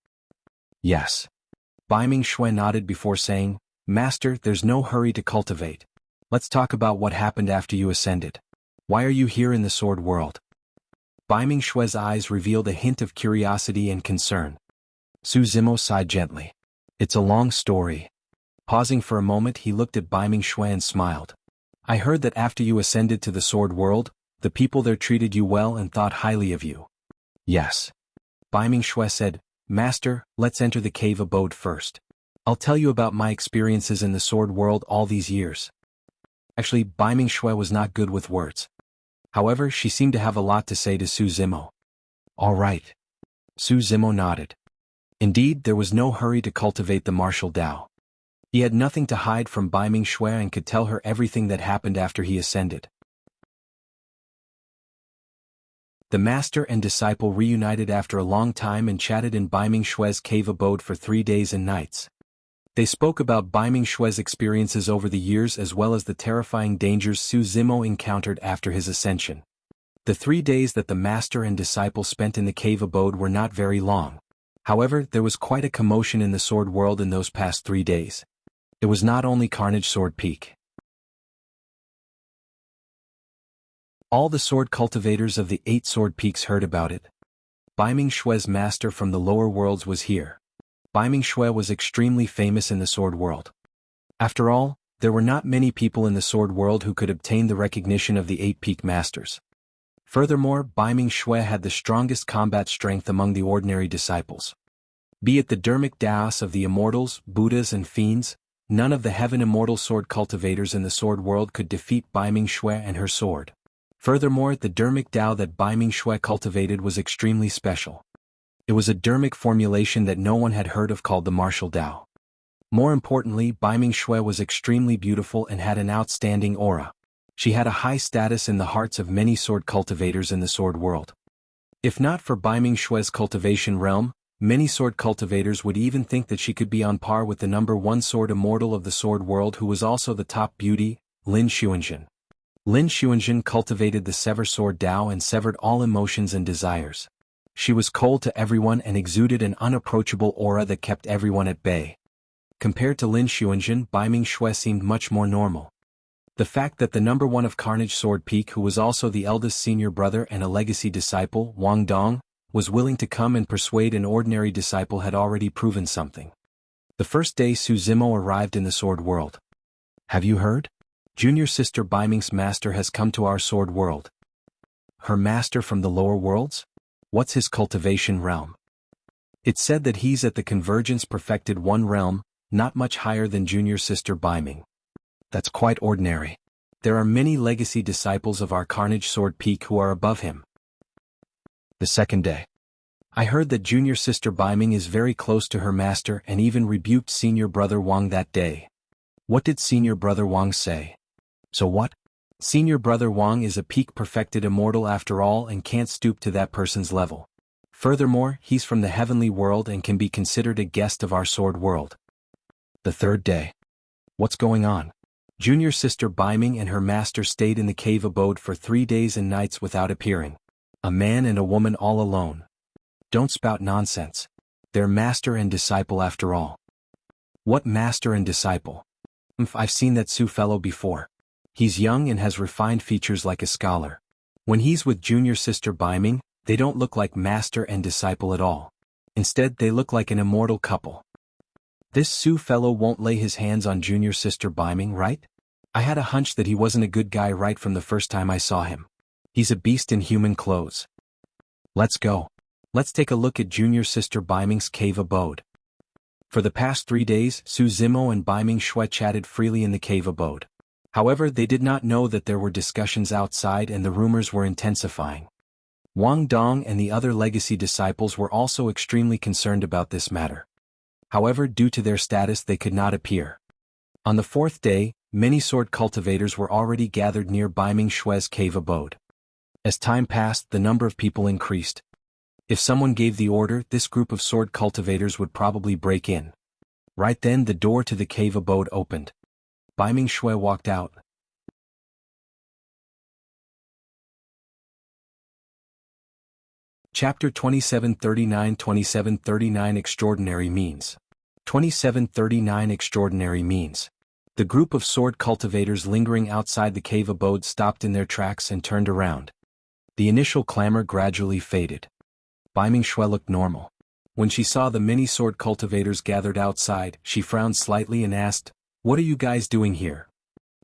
"Yes." Bai Ming-shui nodded before saying, "Master, there's no hurry to cultivate. Let's talk about what happened after you ascended. Why are you here in the sword world?" Bai Ming-shui's eyes revealed a hint of curiosity and concern. Su Zimo sighed gently. "It's a long story." Pausing for a moment, he looked at Bai Ming-shui and smiled. "I heard that after you ascended to the sword world, the people there treated you well and thought highly of you." "Yes." Bai Ming-shui said, "Master, let's enter the cave abode first. I'll tell you about my experiences in the sword world all these years." Actually, Bai Ming-shui was not good with words. However, she seemed to have a lot to say to Su Zimo. "All right." Su Zimo nodded. Indeed, there was no hurry to cultivate the martial Dao. He had nothing to hide from Bai Ming-shui and could tell her everything that happened after he ascended. The master and disciple reunited after a long time and chatted in Bai Ming-shui's cave abode for 3 days and nights. They spoke about Bai Ming-shui's experiences over the years as well as the terrifying dangers Su Zimo encountered after his ascension. The 3 days that the master and disciple spent in the cave abode were not very long. However, there was quite a commotion in the sword world in those past 3 days. It was not only Carnage Sword Peak. All the sword cultivators of the 8 sword peaks heard about it. Bai Ming-shui's master from the lower worlds was here. Bai Ming-shui was extremely famous in the sword world. After all, there were not many people in the sword world who could obtain the recognition of the 8 peak masters. Furthermore, Bai Ming-shui had the strongest combat strength among the ordinary disciples. Be it the dermic Daos of the immortals, Buddhas and fiends, none of the heaven immortal sword cultivators in the sword world could defeat Bai Ming-shui and her sword. Furthermore, the dermic Dao that Bai Ming-shui cultivated was extremely special. It was a dermic formulation that no one had heard of called the martial Dao. More importantly, Bai Ming-shui was extremely beautiful and had an outstanding aura. She had a high status in the hearts of many sword cultivators in the sword world. If not for Bai Ming-Xue's cultivation realm, many sword cultivators would even think that she could be on par with the #1 sword immortal of the sword world, who was also the top beauty, Lin Xuanzhen. Lin Xuanzhen cultivated the Sever Sword Dao and severed all emotions and desires. She was cold to everyone and exuded an unapproachable aura that kept everyone at bay. Compared to Lin Xuanzhen, Bai Ming-Xue seemed much more normal. The fact that the #1 of Carnage Sword Peak, who was also the eldest senior brother and a legacy disciple, Wang Dong, was willing to come and persuade an ordinary disciple had already proven something. The first day Su Zimo arrived in the sword world. "Have you heard? Junior sister Bai Ming's master has come to our sword world." "Her master from the lower worlds? What's his cultivation realm?" "It's said that he's at the Convergence Perfected One realm, not much higher than junior sister Bai Ming." "That's quite ordinary. There are many legacy disciples of our Carnage Sword Peak who are above him." The second day. "I heard that junior sister Bai Ming is very close to her master and even rebuked senior brother Wang that day." "What did senior brother Wang say?" "So what? Senior brother Wang is a peak perfected immortal after all and can't stoop to that person's level. Furthermore, he's from the heavenly world and can be considered a guest of our sword world." The third day. "What's going on?" "Junior sister Bai Ming and her master stayed in the cave abode for 3 days and nights without appearing. A man and a woman all alone." "Don't spout nonsense. They're master and disciple after all." "What master and disciple?" I've seen that Su fellow before. He's young and has refined features like a scholar. When he's with junior sister Bai Ming, they don't look like master and disciple at all. Instead, they look like an immortal couple." "This Su fellow won't lay his hands on junior sister Bai Ming, right? I had a hunch that he wasn't a good guy right from the first time I saw him. He's a beast in human clothes." "Let's go. Let's take a look at junior sister Bai Ming's cave abode." For the past 3 days, Su Zimo and Bai Ming-Xue chatted freely in the cave abode. However, they did not know that there were discussions outside and the rumors were intensifying. Wang Dong and the other legacy disciples were also extremely concerned about this matter. However, due to their status they could not appear. On the 4th day, many sword cultivators were already gathered near Bai Ming-Xue's cave abode. As time passed, the number of people increased. If someone gave the order, this group of sword cultivators would probably break in. Right then the door to the cave abode opened. Bai Ming-Xue walked out. Chapter 2739 Extraordinary Means. 2739 Extraordinary Means. The group of sword cultivators lingering outside the cave abode stopped in their tracks and turned around. The initial clamor gradually faded. Bai Ming-Xue looked normal. When she saw the many sword cultivators gathered outside, she frowned slightly and asked, "What are you guys doing here?"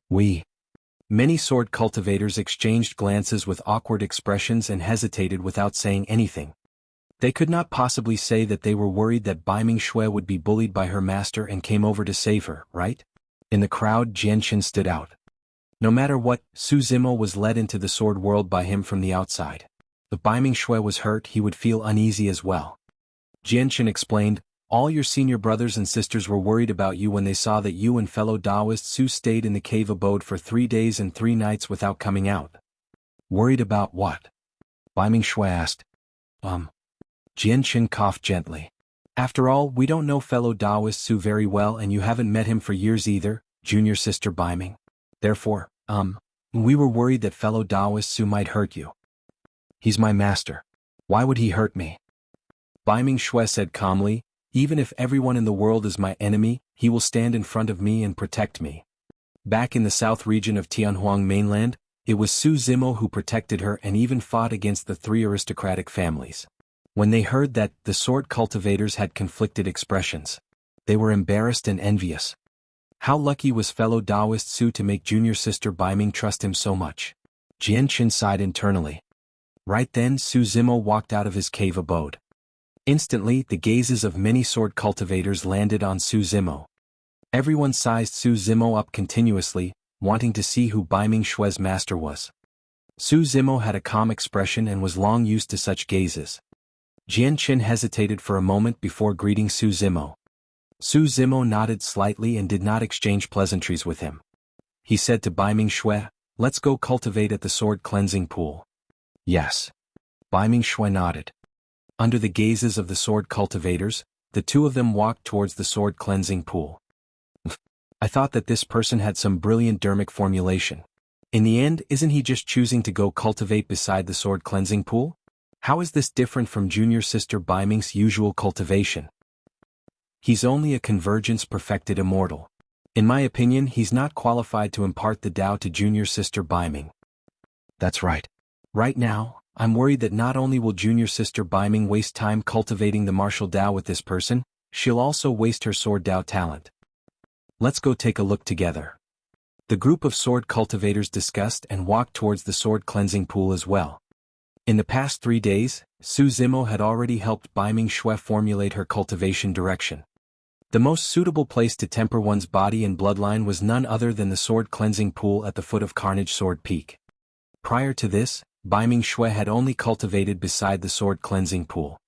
"We." Many sword cultivators exchanged glances with awkward expressions and hesitated without saying anything. They could not possibly say that they were worried that Bai Ming-Xue would be bullied by her master and came over to save her, right? In the crowd, Jianqin stood out. No matter what, Su Zimo was led into the sword world by him from the outside. If Bai Ming-Xue was hurt, he would feel uneasy as well. Jianqin explained, "All your senior brothers and sisters were worried about you when they saw that you and fellow Taoist Su stayed in the cave abode for 3 days and 3 nights without coming out." "Worried about what?" Bai Ming-Xue asked. Jianqin coughed gently. "After all, we don't know fellow Taoist Su very well and you haven't met him for years either, junior sister Bai Ming. Therefore, we were worried that fellow Taoist Su might hurt you." "He's my master. Why would he hurt me?" Bai Ming-Xue said calmly, "Even if everyone in the world is my enemy, he will stand in front of me and protect me." Back in the south region of Tianhuang mainland, it was Su Zimo who protected her and even fought against the 3 aristocratic families. When they heard that, the sword cultivators had conflicted expressions. They were embarrassed and envious. How lucky was fellow Taoist Su to make junior sister Bai Ming trust him so much. Jianqin sighed internally. Right then Su Zimo walked out of his cave abode. Instantly, the gazes of many sword cultivators landed on Su Zimo. Everyone sized Su Zimo up continuously, wanting to see who Bai Ming-Xue's master was. Su Zimo had a calm expression and was long used to such gazes. Jianqin hesitated for a moment before greeting Su Zimo. Su Zimo nodded slightly and did not exchange pleasantries with him. He said to Bai Ming-Xue, Let's go cultivate at the sword cleansing pool. Yes. Bai Mingshui nodded. Under the gazes of the sword cultivators, the two of them walked towards the sword cleansing pool. I thought that this person had some brilliant dermic formulation. In the end, isn't he just choosing to go cultivate beside the sword cleansing pool? How is this different from junior sister Bai Ming's usual cultivation? He's only a convergence perfected immortal. In my opinion, he's not qualified to impart the Dao to junior sister Bai Ming. That's right. Right now, I'm worried that not only will junior sister Bai Ming waste time cultivating the martial Dao with this person, she'll also waste her sword Dao talent. Let's go take a look together. The group of sword cultivators discussed and walked towards the sword cleansing pool as well. In the past 3 days, Su Zimo had already helped Bai Mingshui formulate her cultivation direction. The most suitable place to temper one's body and bloodline was none other than the sword cleansing pool at the foot of Carnage Sword Peak. Prior to this, Bai Mingshui had only cultivated beside the sword cleansing pool.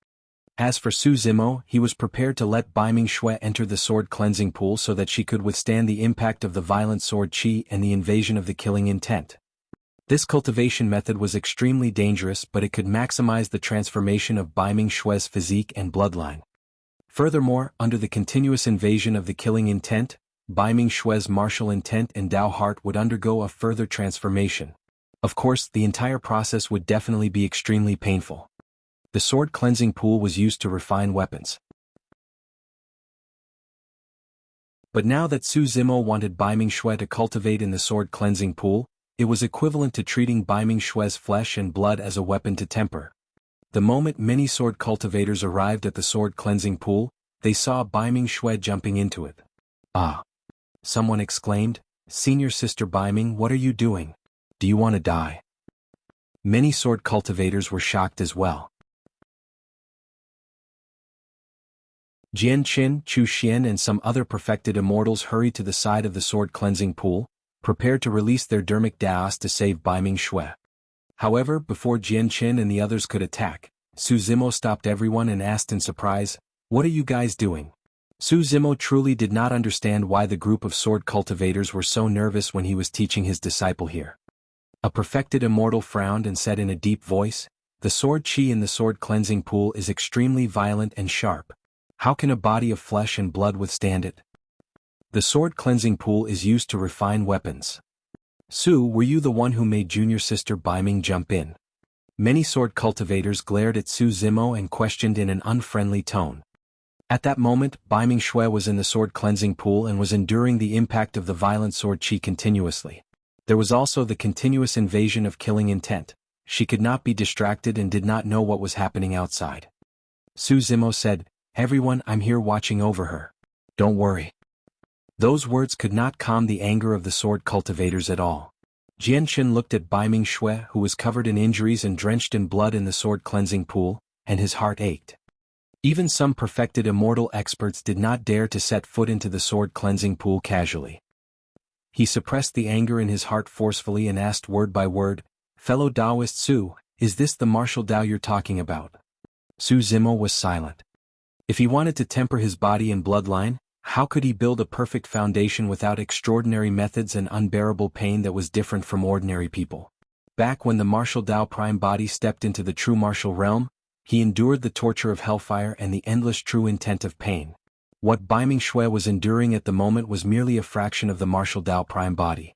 As for Su Zimo, he was prepared to let Bai Mingshui enter the sword cleansing pool so that she could withstand the impact of the violent sword qi and the invasion of the killing intent. This cultivation method was extremely dangerous, but it could maximize the transformation of Bai Mingshui's physique and bloodline. Furthermore, under the continuous invasion of the killing intent, Bai Mingshui's martial intent and Dao heart would undergo a further transformation. Of course, the entire process would definitely be extremely painful. The sword cleansing pool was used to refine weapons. But now that Su Zimo wanted Bai Mingshui to cultivate in the sword cleansing pool, it was equivalent to treating Bai Mingshui's flesh and blood as a weapon to temper. The moment many sword cultivators arrived at the sword cleansing pool, they saw Bai Mingshui jumping into it. Ah! Someone exclaimed, "Senior Sister Bai Ming, what are you doing? Do you want to die?" Many sword cultivators were shocked as well. Jian Qin, Chu Xian and some other perfected immortals hurried to the side of the sword cleansing pool, prepared to release their dermic daos to save Bai Mingshui. However, before Jian Qin and the others could attack, Su Zimo stopped everyone and asked in surprise, "What are you guys doing?" Su Zimo truly did not understand why the group of sword cultivators were so nervous when he was teaching his disciple here. A perfected immortal frowned and said in a deep voice, "The sword qi in the sword cleansing pool is extremely violent and sharp. How can a body of flesh and blood withstand it? The sword cleansing pool is used to refine weapons. Su, were you the one who made junior sister Bai Ming jump in?" Many sword cultivators glared at Su Zimo and questioned in an unfriendly tone. At that moment, Bai Mingshui was in the sword cleansing pool and was enduring the impact of the violent sword qi continuously. There was also the continuous invasion of killing intent. She could not be distracted and did not know what was happening outside. Su Zimo said, "Everyone, I'm here watching over her. Don't worry." Those words could not calm the anger of the sword cultivators at all. Jian Qin looked at Bai Mingshui, who was covered in injuries and drenched in blood in the sword cleansing pool, and his heart ached. Even some perfected immortal experts did not dare to set foot into the sword cleansing pool casually. He suppressed the anger in his heart forcefully and asked word by word, "Fellow Daoist Su, is this the martial Dao you're talking about?" Su Zimo was silent. If he wanted to temper his body and bloodline, how could he build a perfect foundation without extraordinary methods and unbearable pain that was different from ordinary people? Back when the martial Dao prime body stepped into the true martial realm, he endured the torture of hellfire and the endless true intent of pain. What Bai Mingshui was enduring at the moment was merely a fraction of the martial Dao prime body.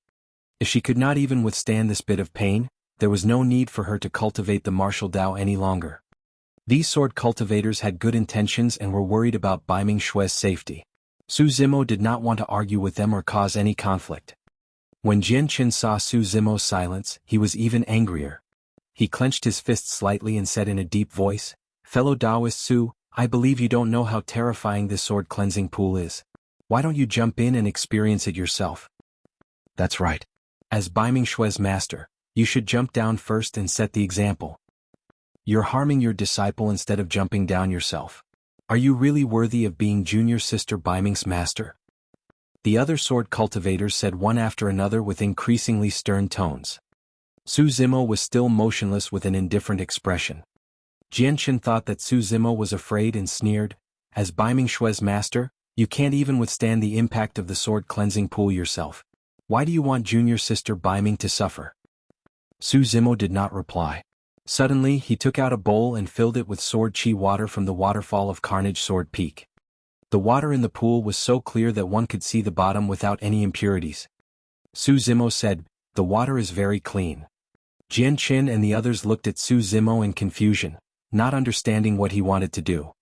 If she could not even withstand this bit of pain, there was no need for her to cultivate the martial Dao any longer. These sword cultivators had good intentions and were worried about Bai Mingshui's safety. Su Zimo did not want to argue with them or cause any conflict. When Jian Qin saw Su Zimo's silence, he was even angrier. He clenched his fists slightly and said in a deep voice, "Fellow Daoist Su, I believe you don't know how terrifying this sword cleansing pool is. Why don't you jump in and experience it yourself?" "That's right. As Bai Mingshui's master, you should jump down first and set the example. You're harming your disciple instead of jumping down yourself. Are you really worthy of being junior sister Bai Ming's master?" The other sword cultivators said one after another with increasingly stern tones. Su Zimo was still motionless with an indifferent expression. Jian Qin thought that Su Zimo was afraid and sneered, "As Bai Mingshui's master, you can't even withstand the impact of the sword cleansing pool yourself. Why do you want junior sister Baiming to suffer? Su Zimo did not reply. Suddenly, he took out a bowl and filled it with sword chi water from the waterfall of Carnage Sword Peak. The water in the pool was so clear that one could see the bottom without any impurities. Su Zimo said, "The water is very clean." Jian Qin and the others looked at Su Zimo in confusion, not understanding what he wanted to do.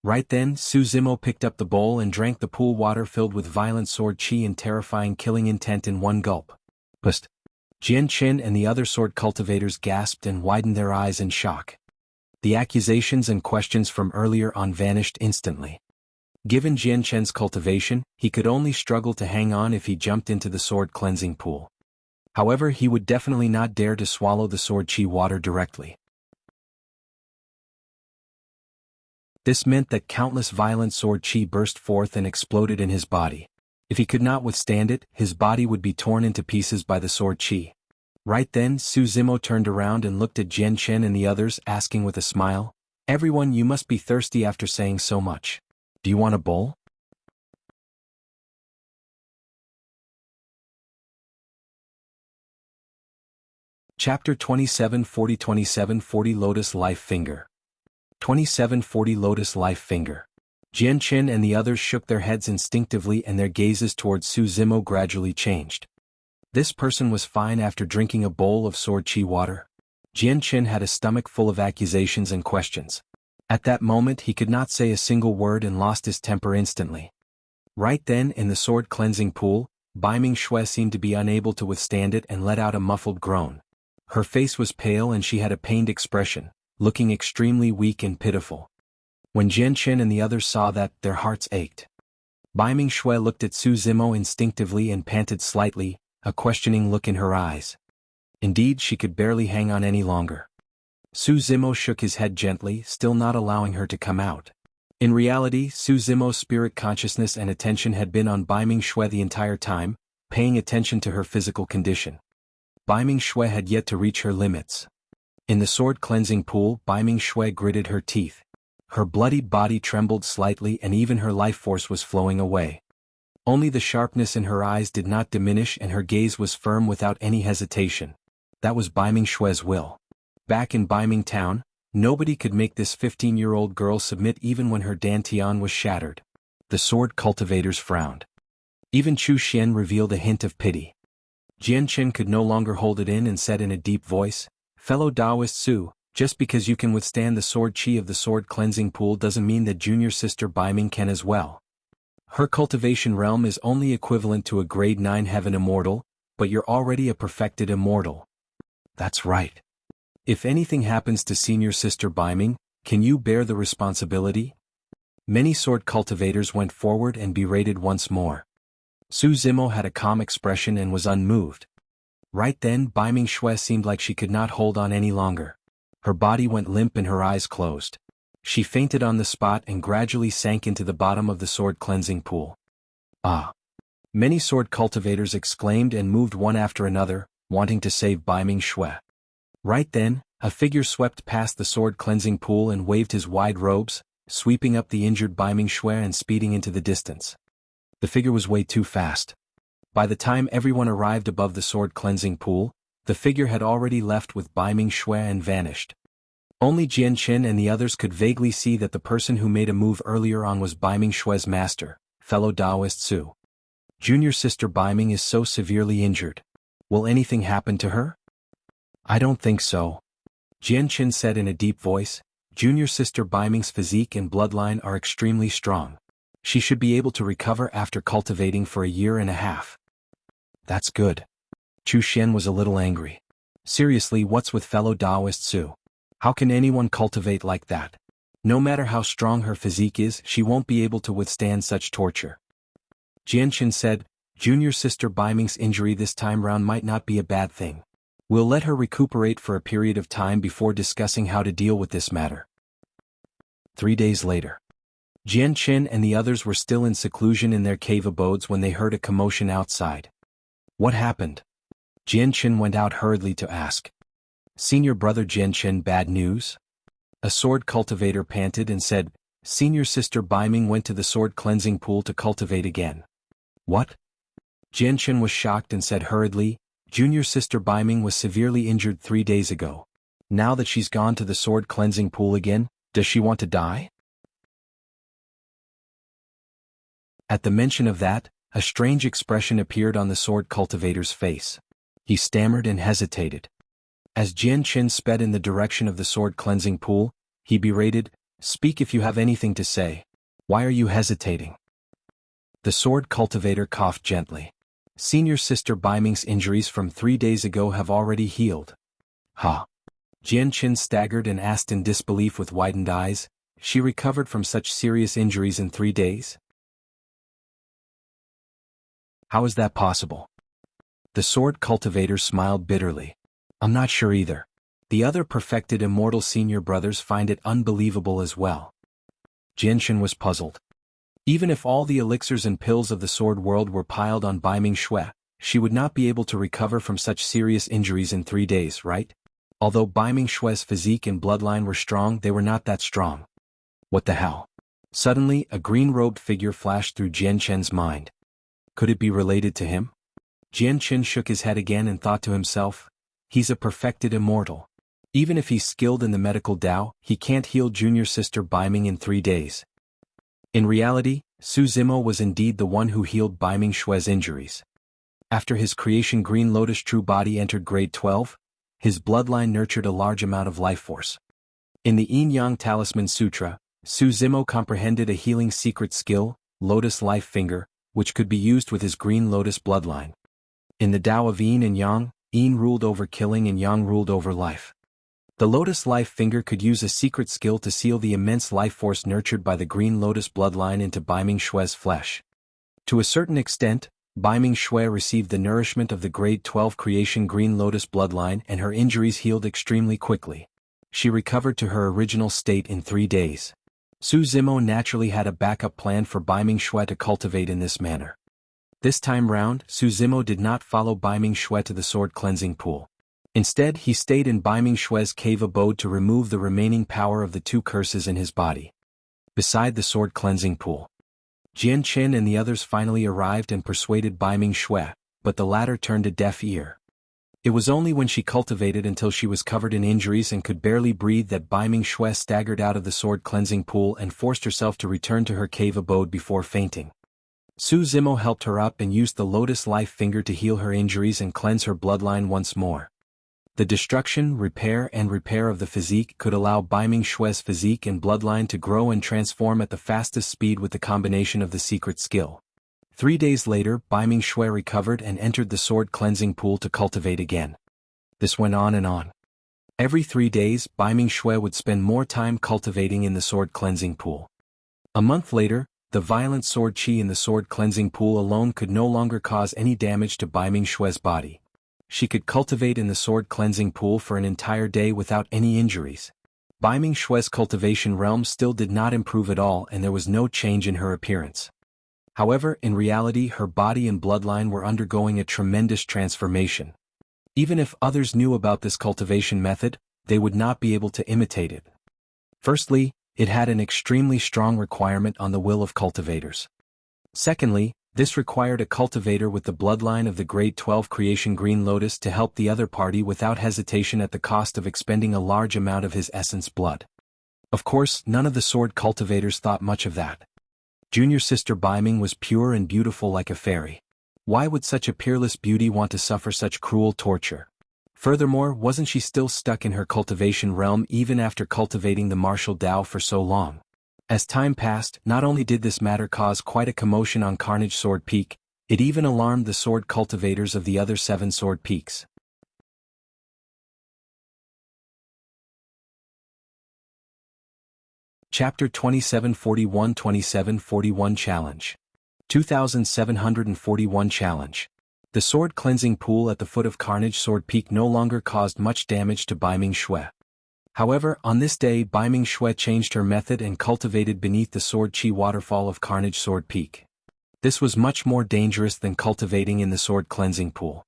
Right then, Su Zimo picked up the bowl and drank the pool water filled with violent sword chi and terrifying killing intent in one gulp. Pust! Jian Qin and the other sword cultivators gasped and widened their eyes in shock. The accusations and questions from earlier on vanished instantly. Given Jian Qin's cultivation, he could only struggle to hang on if he jumped into the sword cleansing pool. However, he would definitely not dare to swallow the sword chi water directly. This meant that countless violent sword chi burst forth and exploded in his body. If he could not withstand it, his body would be torn into pieces by the sword chi. Right then, Su Zimo turned around and looked at Jian Qin and the others, asking with a smile, "Everyone, you must be thirsty after saying so much. Do you want a bowl?" Chapter 2740 2740 Lotus Life Finger. 2740 Lotus Life Finger. Jian Qin and the others shook their heads instinctively and their gazes towards Su Zimo gradually changed. This person was fine after drinking a bowl of sword chi water. Jian Qin had a stomach full of accusations and questions. At that moment he could not say a single word and lost his temper instantly. Right then, in the sword cleansing pool, Baiming Xue seemed to be unable to withstand it and let out a muffled groan. Her face was pale and she had a pained expression, looking extremely weak and pitiful. When Jian Qin and the others saw that, their hearts ached. Baiming Xue looked at Su Zimo instinctively and panted slightly, a questioning look in her eyes. Indeed, she could barely hang on any longer. Su Zimo shook his head gently, still not allowing her to come out. In reality, Su Zimo's spirit consciousness and attention had been on Baiming Xue the entire time, paying attention to her physical condition. Baiming Xue had yet to reach her limits. In the sword cleansing pool, Baiming Xue gritted her teeth. Her bloody body trembled slightly and even her life force was flowing away. Only the sharpness in her eyes did not diminish and her gaze was firm without any hesitation. That was Baiming Xue's will. Back in Baiming town, nobody could make this 15-year-old girl submit even when her dantian was shattered. The sword cultivators frowned. Even Chu Xian revealed a hint of pity. Jian Qin could no longer hold it in and said in a deep voice, "Fellow Taoist Su, just because you can withstand the sword chi of the sword cleansing pool doesn't mean that junior sister Baiming can as well. Her cultivation realm is only equivalent to a grade 9 heaven immortal, but you're already a perfected immortal." "That's right. If anything happens to senior sister Baiming, can you bear the responsibility?" Many sword cultivators went forward and berated once more. Su Zimo had a calm expression and was unmoved. Right then, Baiming Xue seemed like she could not hold on any longer. Her body went limp and her eyes closed. She fainted on the spot and gradually sank into the bottom of the sword cleansing pool. "Ah!" Many sword cultivators exclaimed and moved one after another, wanting to save Baiming Xue. Right then, a figure swept past the sword cleansing pool and waved his wide robes, sweeping up the injured Baiming Xue and speeding into the distance. The figure was way too fast. By the time everyone arrived above the sword cleansing pool, the figure had already left with Baiming Xue and vanished. Only Jian Qin and the others could vaguely see that the person who made a move earlier on was Baiming Xue's master, fellow Taoist Su. Junior sister Baiming is so severely injured. Will anything happen to her? "I don't think so," Jian Qin said in a deep voice. "Junior sister Baiming's physique and bloodline are extremely strong. She should be able to recover after cultivating for a year and a half." "That's good." Chu Xian was a little angry. "Seriously, what's with fellow Taoist Su? How can anyone cultivate like that? No matter how strong her physique is, she won't be able to withstand such torture." Jian Qin said, "Junior sister Baiming's injury this time round might not be a bad thing. We'll let her recuperate for a period of time before discussing how to deal with this matter." 3 days later. Jian Qin and the others were still in seclusion in their cave abodes when they heard a commotion outside. "What happened?" Jian Qin went out hurriedly to ask. "Senior brother Jian Qin, bad news?" A sword cultivator panted and said, "Senior sister Baiming went to the sword cleansing pool to cultivate again." "What?" Jianchen was shocked and said hurriedly, "Junior sister Baiming was severely injured 3 days ago. Now that she's gone to the sword cleansing pool again, does she want to die?" At the mention of that, a strange expression appeared on the sword cultivator's face. He stammered and hesitated. As Jianchen sped in the direction of the sword cleansing pool, he berated, "Speak if you have anything to say. Why are you hesitating?" The sword cultivator coughed gently. "Senior sister Baiming's injuries from 3 days ago have already healed." "Ha!" Jianchen staggered and asked in disbelief with widened eyes, "She recovered from such serious injuries in 3 days? How is that possible?" The sword cultivator smiled bitterly. "I'm not sure either. The other perfected immortal senior brothers find it unbelievable as well." Jianchen was puzzled. Even if all the elixirs and pills of the sword world were piled on Baiming Xue, she would not be able to recover from such serious injuries in 3 days, right? Although Baiming Xue's physique and bloodline were strong, they were not that strong. What the hell? Suddenly, a green-robed figure flashed through Jianchen's mind. Could it be related to him? Jianchen shook his head again and thought to himself, "He's a perfected immortal. Even if he's skilled in the medical Dao, he can't heal junior sister Baiming in 3 days." In reality, Su Zimo was indeed the one who healed Baiming Xue's injuries. After his creation Green Lotus true body entered grade 12, his bloodline nurtured a large amount of life force. In the Yin-Yang Talisman Sutra, Su Zimo comprehended a healing secret skill, Lotus Life Finger, which could be used with his Green Lotus bloodline. In the Tao of Yin and Yang, Yin ruled over killing and Yang ruled over life. The Lotus Life Finger could use a secret skill to seal the immense life force nurtured by the Green Lotus bloodline into Baiming Xue's flesh. To a certain extent, Baiming Xue received the nourishment of the grade 12 creation Green Lotus bloodline and her injuries healed extremely quickly. She recovered to her original state in 3 days. Su Zimo naturally had a backup plan for Baiming Xue to cultivate in this manner. This time round, Su Zimo did not follow Baiming Xue to the sword cleansing pool. Instead, he stayed in Baiming Xue's cave abode to remove the remaining power of the 2 curses in his body. Beside the sword cleansing pool, Jianchen and the others finally arrived and persuaded Baiming Xue, but the latter turned a deaf ear. It was only when she cultivated until she was covered in injuries and could barely breathe that Baiming Xue staggered out of the sword cleansing pool and forced herself to return to her cave abode before fainting. Su Zimo helped her up and used the Lotus Life Finger to heal her injuries and cleanse her bloodline once more. The destruction, repair of the physique could allow Baiming Xue's physique and bloodline to grow and transform at the fastest speed with the combination of the secret skill. 3 days later, Baiming Xue recovered and entered the sword cleansing pool to cultivate again. This went on and on. Every 3 days, Baiming Xue would spend more time cultivating in the sword cleansing pool. A month later, the violent sword chi in the sword cleansing pool alone could no longer cause any damage to Baiming Xue's body. She could cultivate in the sword cleansing pool for an entire day without any injuries. Baiming Xue's cultivation realm still did not improve at all and there was no change in her appearance. However, in reality her body and bloodline were undergoing a tremendous transformation. Even if others knew about this cultivation method, they would not be able to imitate it. Firstly, it had an extremely strong requirement on the will of cultivators. Secondly, this required a cultivator with the bloodline of the grade 12 creation Green Lotus to help the other party without hesitation at the cost of expending a large amount of his essence blood. Of course, none of the sword cultivators thought much of that. Junior sister Baiming was pure and beautiful like a fairy. Why would such a peerless beauty want to suffer such cruel torture? Furthermore, wasn't she still stuck in her cultivation realm even after cultivating the martial Dao for so long? As time passed, not only did this matter cause quite a commotion on Carnage Sword Peak, it even alarmed the sword cultivators of the other 7 sword peaks. Chapter 2741 Challenge 2741 Challenge. The sword cleansing pool at the foot of Carnage Sword Peak no longer caused much damage to Baiming Xue. However, on this day Baiming Xue changed her method and cultivated beneath the sword chi waterfall of Carnage Sword Peak. This was much more dangerous than cultivating in the sword cleansing pool.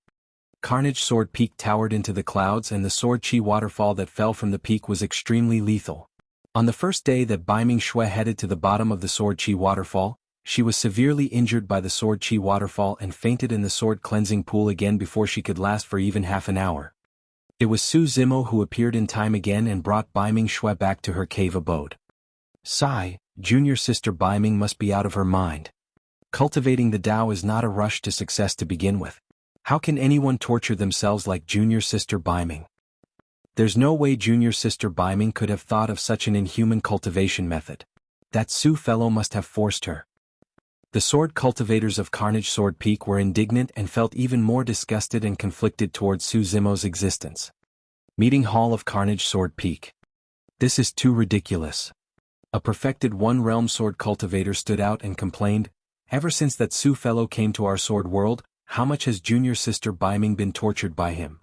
Carnage Sword Peak towered into the clouds and the sword chi waterfall that fell from the peak was extremely lethal. On the first day that Baiming Xue headed to the bottom of the sword chi waterfall, She was severely injured by the sword chi waterfall and fainted in the sword cleansing pool again before she could last for even half an hour. It was Su Zimo who appeared in time again and brought Baiming Shui back to her cave abode. Sigh, junior sister Baiming must be out of her mind. Cultivating the Tao is not a rush to success to begin with. How can anyone torture themselves like junior sister Baiming? There's no way junior sister Baiming could have thought of such an inhuman cultivation method. That Su fellow must have forced her. The sword cultivators of Carnage Sword Peak were indignant and felt even more disgusted and conflicted towards Su Zimo's existence. Meeting Hall of Carnage Sword Peak. This is too ridiculous. A perfected one-realm sword cultivator stood out and complained, ever since that Su fellow came to our sword world, how much has junior sister Baiming been tortured by him?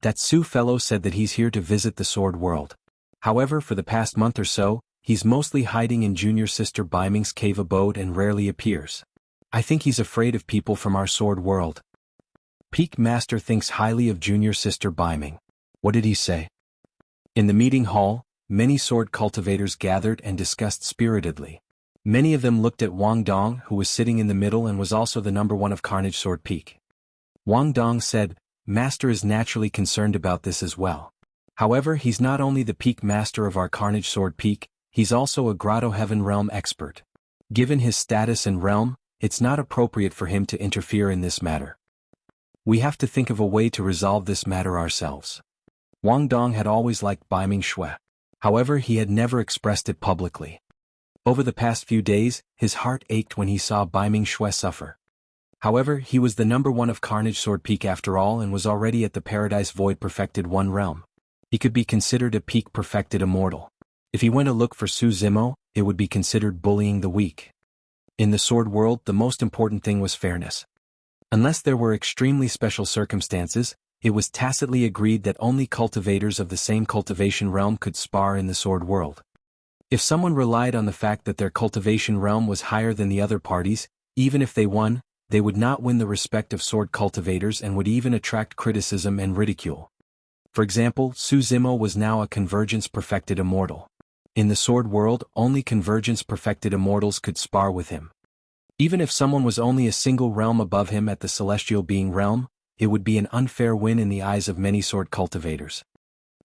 That Su fellow said that he's here to visit the sword world. However, for the past month or so, he's mostly hiding in junior sister Baiming's cave abode and rarely appears. I think he's afraid of people from our sword world. Peak Master thinks highly of junior sister Baiming. What did he say? In the meeting hall, many sword cultivators gathered and discussed spiritedly. Many of them looked at Wang Dong, who was sitting in the middle and was also the number one of Carnage Sword Peak. Wang Dong said, Master is naturally concerned about this as well. However, he's not only the Peak Master of our Carnage Sword Peak, he's also a Grotto Heaven realm expert. Given his status and realm, it's not appropriate for him to interfere in this matter. We have to think of a way to resolve this matter ourselves. Wang Dong had always liked Baiming Shui. However, he had never expressed it publicly. Over the past few days, his heart ached when he saw Baiming Shui suffer. However, he was the number one of Carnage Sword Peak after all and was already at the Paradise Void perfected one realm. He could be considered a peak perfected immortal. If he went to look for Su Zimo, it would be considered bullying the weak. In the sword world, the most important thing was fairness. Unless there were extremely special circumstances, it was tacitly agreed that only cultivators of the same cultivation realm could spar in the sword world. If someone relied on the fact that their cultivation realm was higher than the other parties, even if they won, they would not win the respect of sword cultivators and would even attract criticism and ridicule. For example, Su Zimo was now a convergence perfected immortal. In the sword world, only convergence perfected immortals could spar with him. Even if someone was only a single realm above him at the celestial being realm, it would be an unfair win in the eyes of many sword cultivators.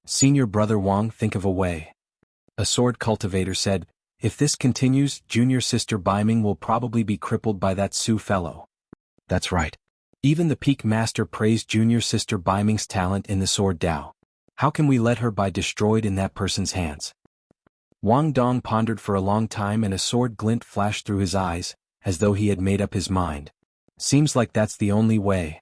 Senior brother Wang, think of a way. A sword cultivator said, if this continues, junior sister Baiming will probably be crippled by that Su fellow. That's right. Even the Peak Master praised junior sister Baiming's talent in the sword Dao. How can we let her be destroyed in that person's hands? Wang Dong pondered for a long time and a sword glint flashed through his eyes, as though he had made up his mind. Seems like that's the only way.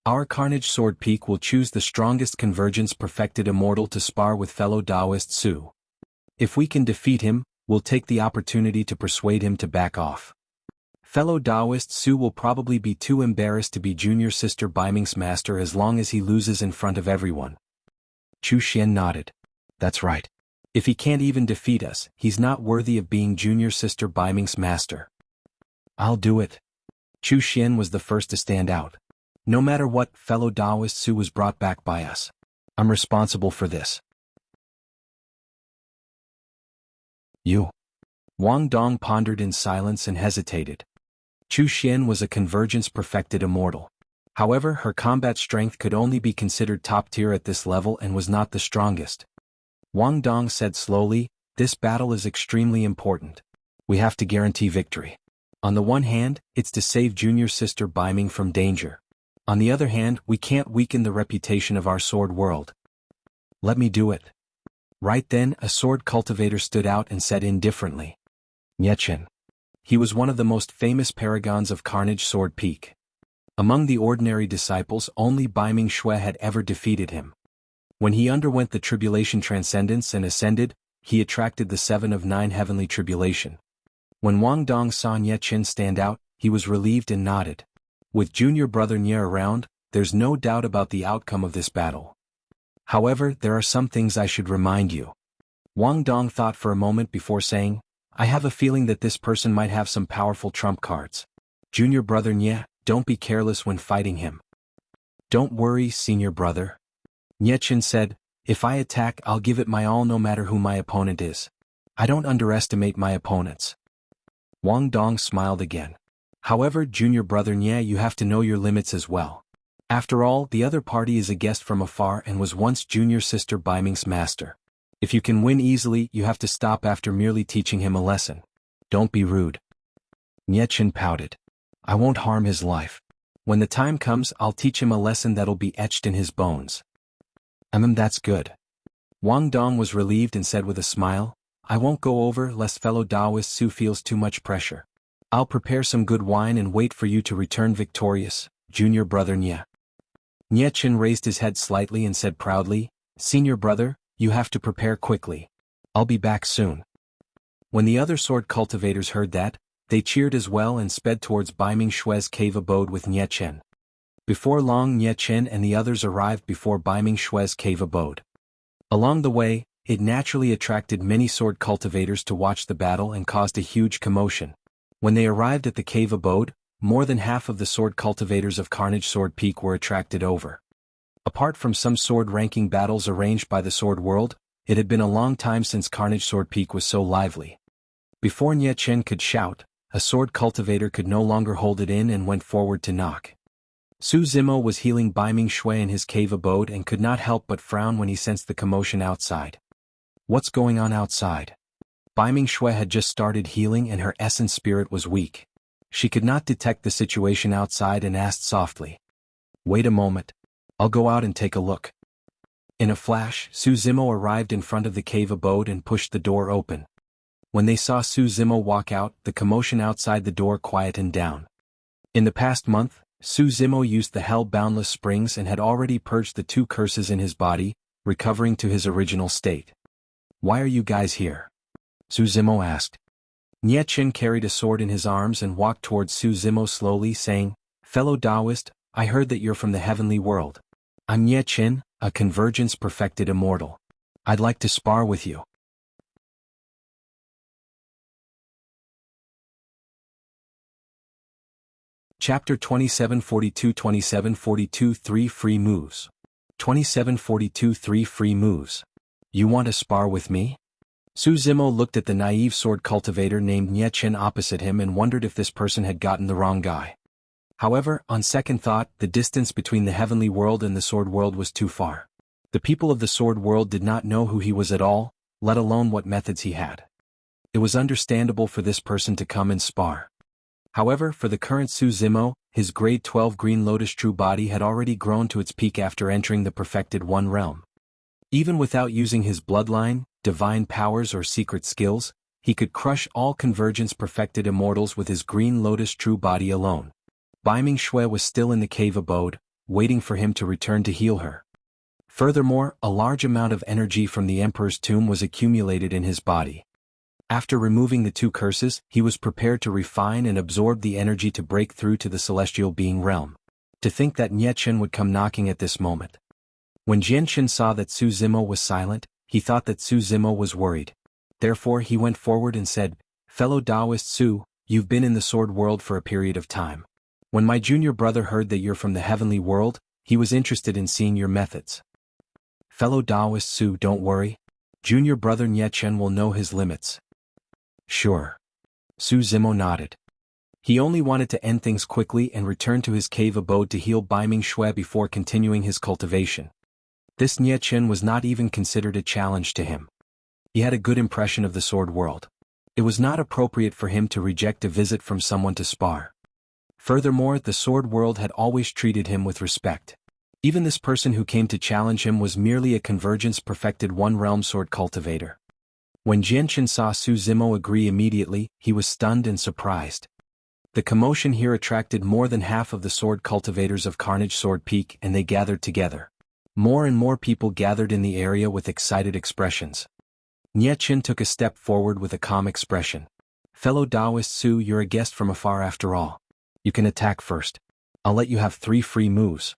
Our Carnage Sword Peak will choose the strongest convergence perfected immortal to spar with fellow Taoist Su. If we can defeat him, we'll take the opportunity to persuade him to back off. Fellow Taoist Su will probably be too embarrassed to be junior sister Baiming's master as long as he loses in front of everyone. Chu Xian nodded. That's right. If he can't even defeat us, he's not worthy of being junior sister Baiming's master. I'll do it. Chu Xian was the first to stand out. No matter what, fellow Taoist Su was brought back by us. I'm responsible for this. You. Wang Dong pondered in silence and hesitated. Chu Xian was a convergence perfected immortal. However, her combat strength could only be considered top tier at this level and was not the strongest. Wang Dong said slowly, this battle is extremely important. We have to guarantee victory. On the one hand, it's to save junior sister Baiming from danger. On the other hand, we can't weaken the reputation of our sword world. Let me do it. Right then, a sword cultivator stood out and said indifferently. Niechen. He was one of the most famous paragons of Carnage Sword Peak. Among the ordinary disciples, only Baiming Shui had ever defeated him. When he underwent the tribulation transcendence and ascended, he attracted the 7 of 9 heavenly tribulation. When Wang Dong saw Niechen stand out, he was relieved and nodded. With junior brother Nye around, there's no doubt about the outcome of this battle. However, there are some things I should remind you. Wang Dong thought for a moment before saying, I have a feeling that this person might have some powerful trump cards. Junior brother Nye, don't be careless when fighting him. Don't worry, senior brother. Niechen said, if I attack, I'll give it my all no matter who my opponent is. I don't underestimate my opponents. Wang Dong smiled again. However, junior brother Nye, you have to know your limits as well. After all, the other party is a guest from afar and was once junior sister Baiming's master. If you can win easily, you have to stop after merely teaching him a lesson. Don't be rude. Nye Chen pouted. I won't harm his life. When the time comes, I'll teach him a lesson that'll be etched in his bones. That's good. Wang Dong was relieved and said with a smile, I won't go over lest fellow Taoist Su feels too much pressure. I'll prepare some good wine and wait for you to return victorious, junior brother Nye. Nye Chen raised his head slightly and said proudly, Senior brother, you have to prepare quickly. I'll be back soon. When the other sword cultivators heard that, they cheered as well and sped towards Baiming Shui's cave abode with Nye Chen. Before long, Nye Chen and the others arrived before Baiming Shui's cave abode. Along the way, it naturally attracted many sword cultivators to watch the battle and caused a huge commotion. When they arrived at the cave abode, more than half of the sword cultivators of Carnage Sword Peak were attracted over. Apart from some sword-ranking battles arranged by the Sword World, it had been a long time since Carnage Sword Peak was so lively. Before Nye Chen could shout, a sword cultivator could no longer hold it in and went forward to knock. Su Zimo was healing Baiming Shui in his cave abode and could not help but frown when he sensed the commotion outside. What's going on outside? Baiming Shui had just started healing and her essence spirit was weak. She could not detect the situation outside and asked softly. Wait a moment. I'll go out and take a look. In a flash, Su Zimo arrived in front of the cave abode and pushed the door open. When they saw Su Zimo walk out, the commotion outside the door quietened down. In the past month, Su Zimo used the hell-boundless springs and had already purged the 2 curses in his body, recovering to his original state. Why are you guys here? Su Zimo asked. Nye Chen carried a sword in his arms and walked towards Su Zimo slowly, saying, Fellow Taoist, I heard that you're from the heavenly world. I'm Nye Chen, a convergence-perfected immortal. I'd like to spar with you. Chapter 2742 3 Free Moves. 2742 3 Free Moves. You want to spar with me? Su Zimo looked at the naive sword cultivator named Nye Chen opposite him and wondered if this person had gotten the wrong guy. However, on second thought, the distance between the heavenly world and the sword world was too far. The people of the sword world did not know who he was at all, let alone what methods he had. It was understandable for this person to come and spar. However, for the current Su Zimo, his grade 12 green lotus true body had already grown to its peak after entering the perfected one realm. Even without using his bloodline, divine powers or secret skills, he could crush all convergence perfected immortals with his green lotus true body alone. Baiming Shui was still in the cave abode, waiting for him to return to heal her. Furthermore, a large amount of energy from the Emperor's tomb was accumulated in his body. After removing the 2 curses, he was prepared to refine and absorb the energy to break through to the celestial being realm. To think that Nye Chen would come knocking at this moment. When Jian Chen saw that Su Zimo was silent, he thought that Su Zimo was worried. Therefore he went forward and said, Fellow Taoist Su, you've been in the sword world for a period of time. When my junior brother heard that you're from the heavenly world, he was interested in seeing your methods. Fellow Taoist Su, don't worry. Junior brother Nye Chen will know his limits. Sure. Su Zimo nodded. He only wanted to end things quickly and return to his cave abode to heal Baiming Shui before continuing his cultivation. This Nye Chen was not even considered a challenge to him. He had a good impression of the sword world. It was not appropriate for him to reject a visit from someone to spar. Furthermore, the sword world had always treated him with respect. Even this person who came to challenge him was merely a convergence-perfected one-realm sword cultivator. When Jian Chen saw Su Zimo agree immediately, he was stunned and surprised. The commotion here attracted more than half of the sword cultivators of Carnage Sword Peak and they gathered together. More and more people gathered in the area with excited expressions. Nye Chen took a step forward with a calm expression. Fellow Taoist Su, you're a guest from afar after all. You can attack first. I'll let you have 3 free moves.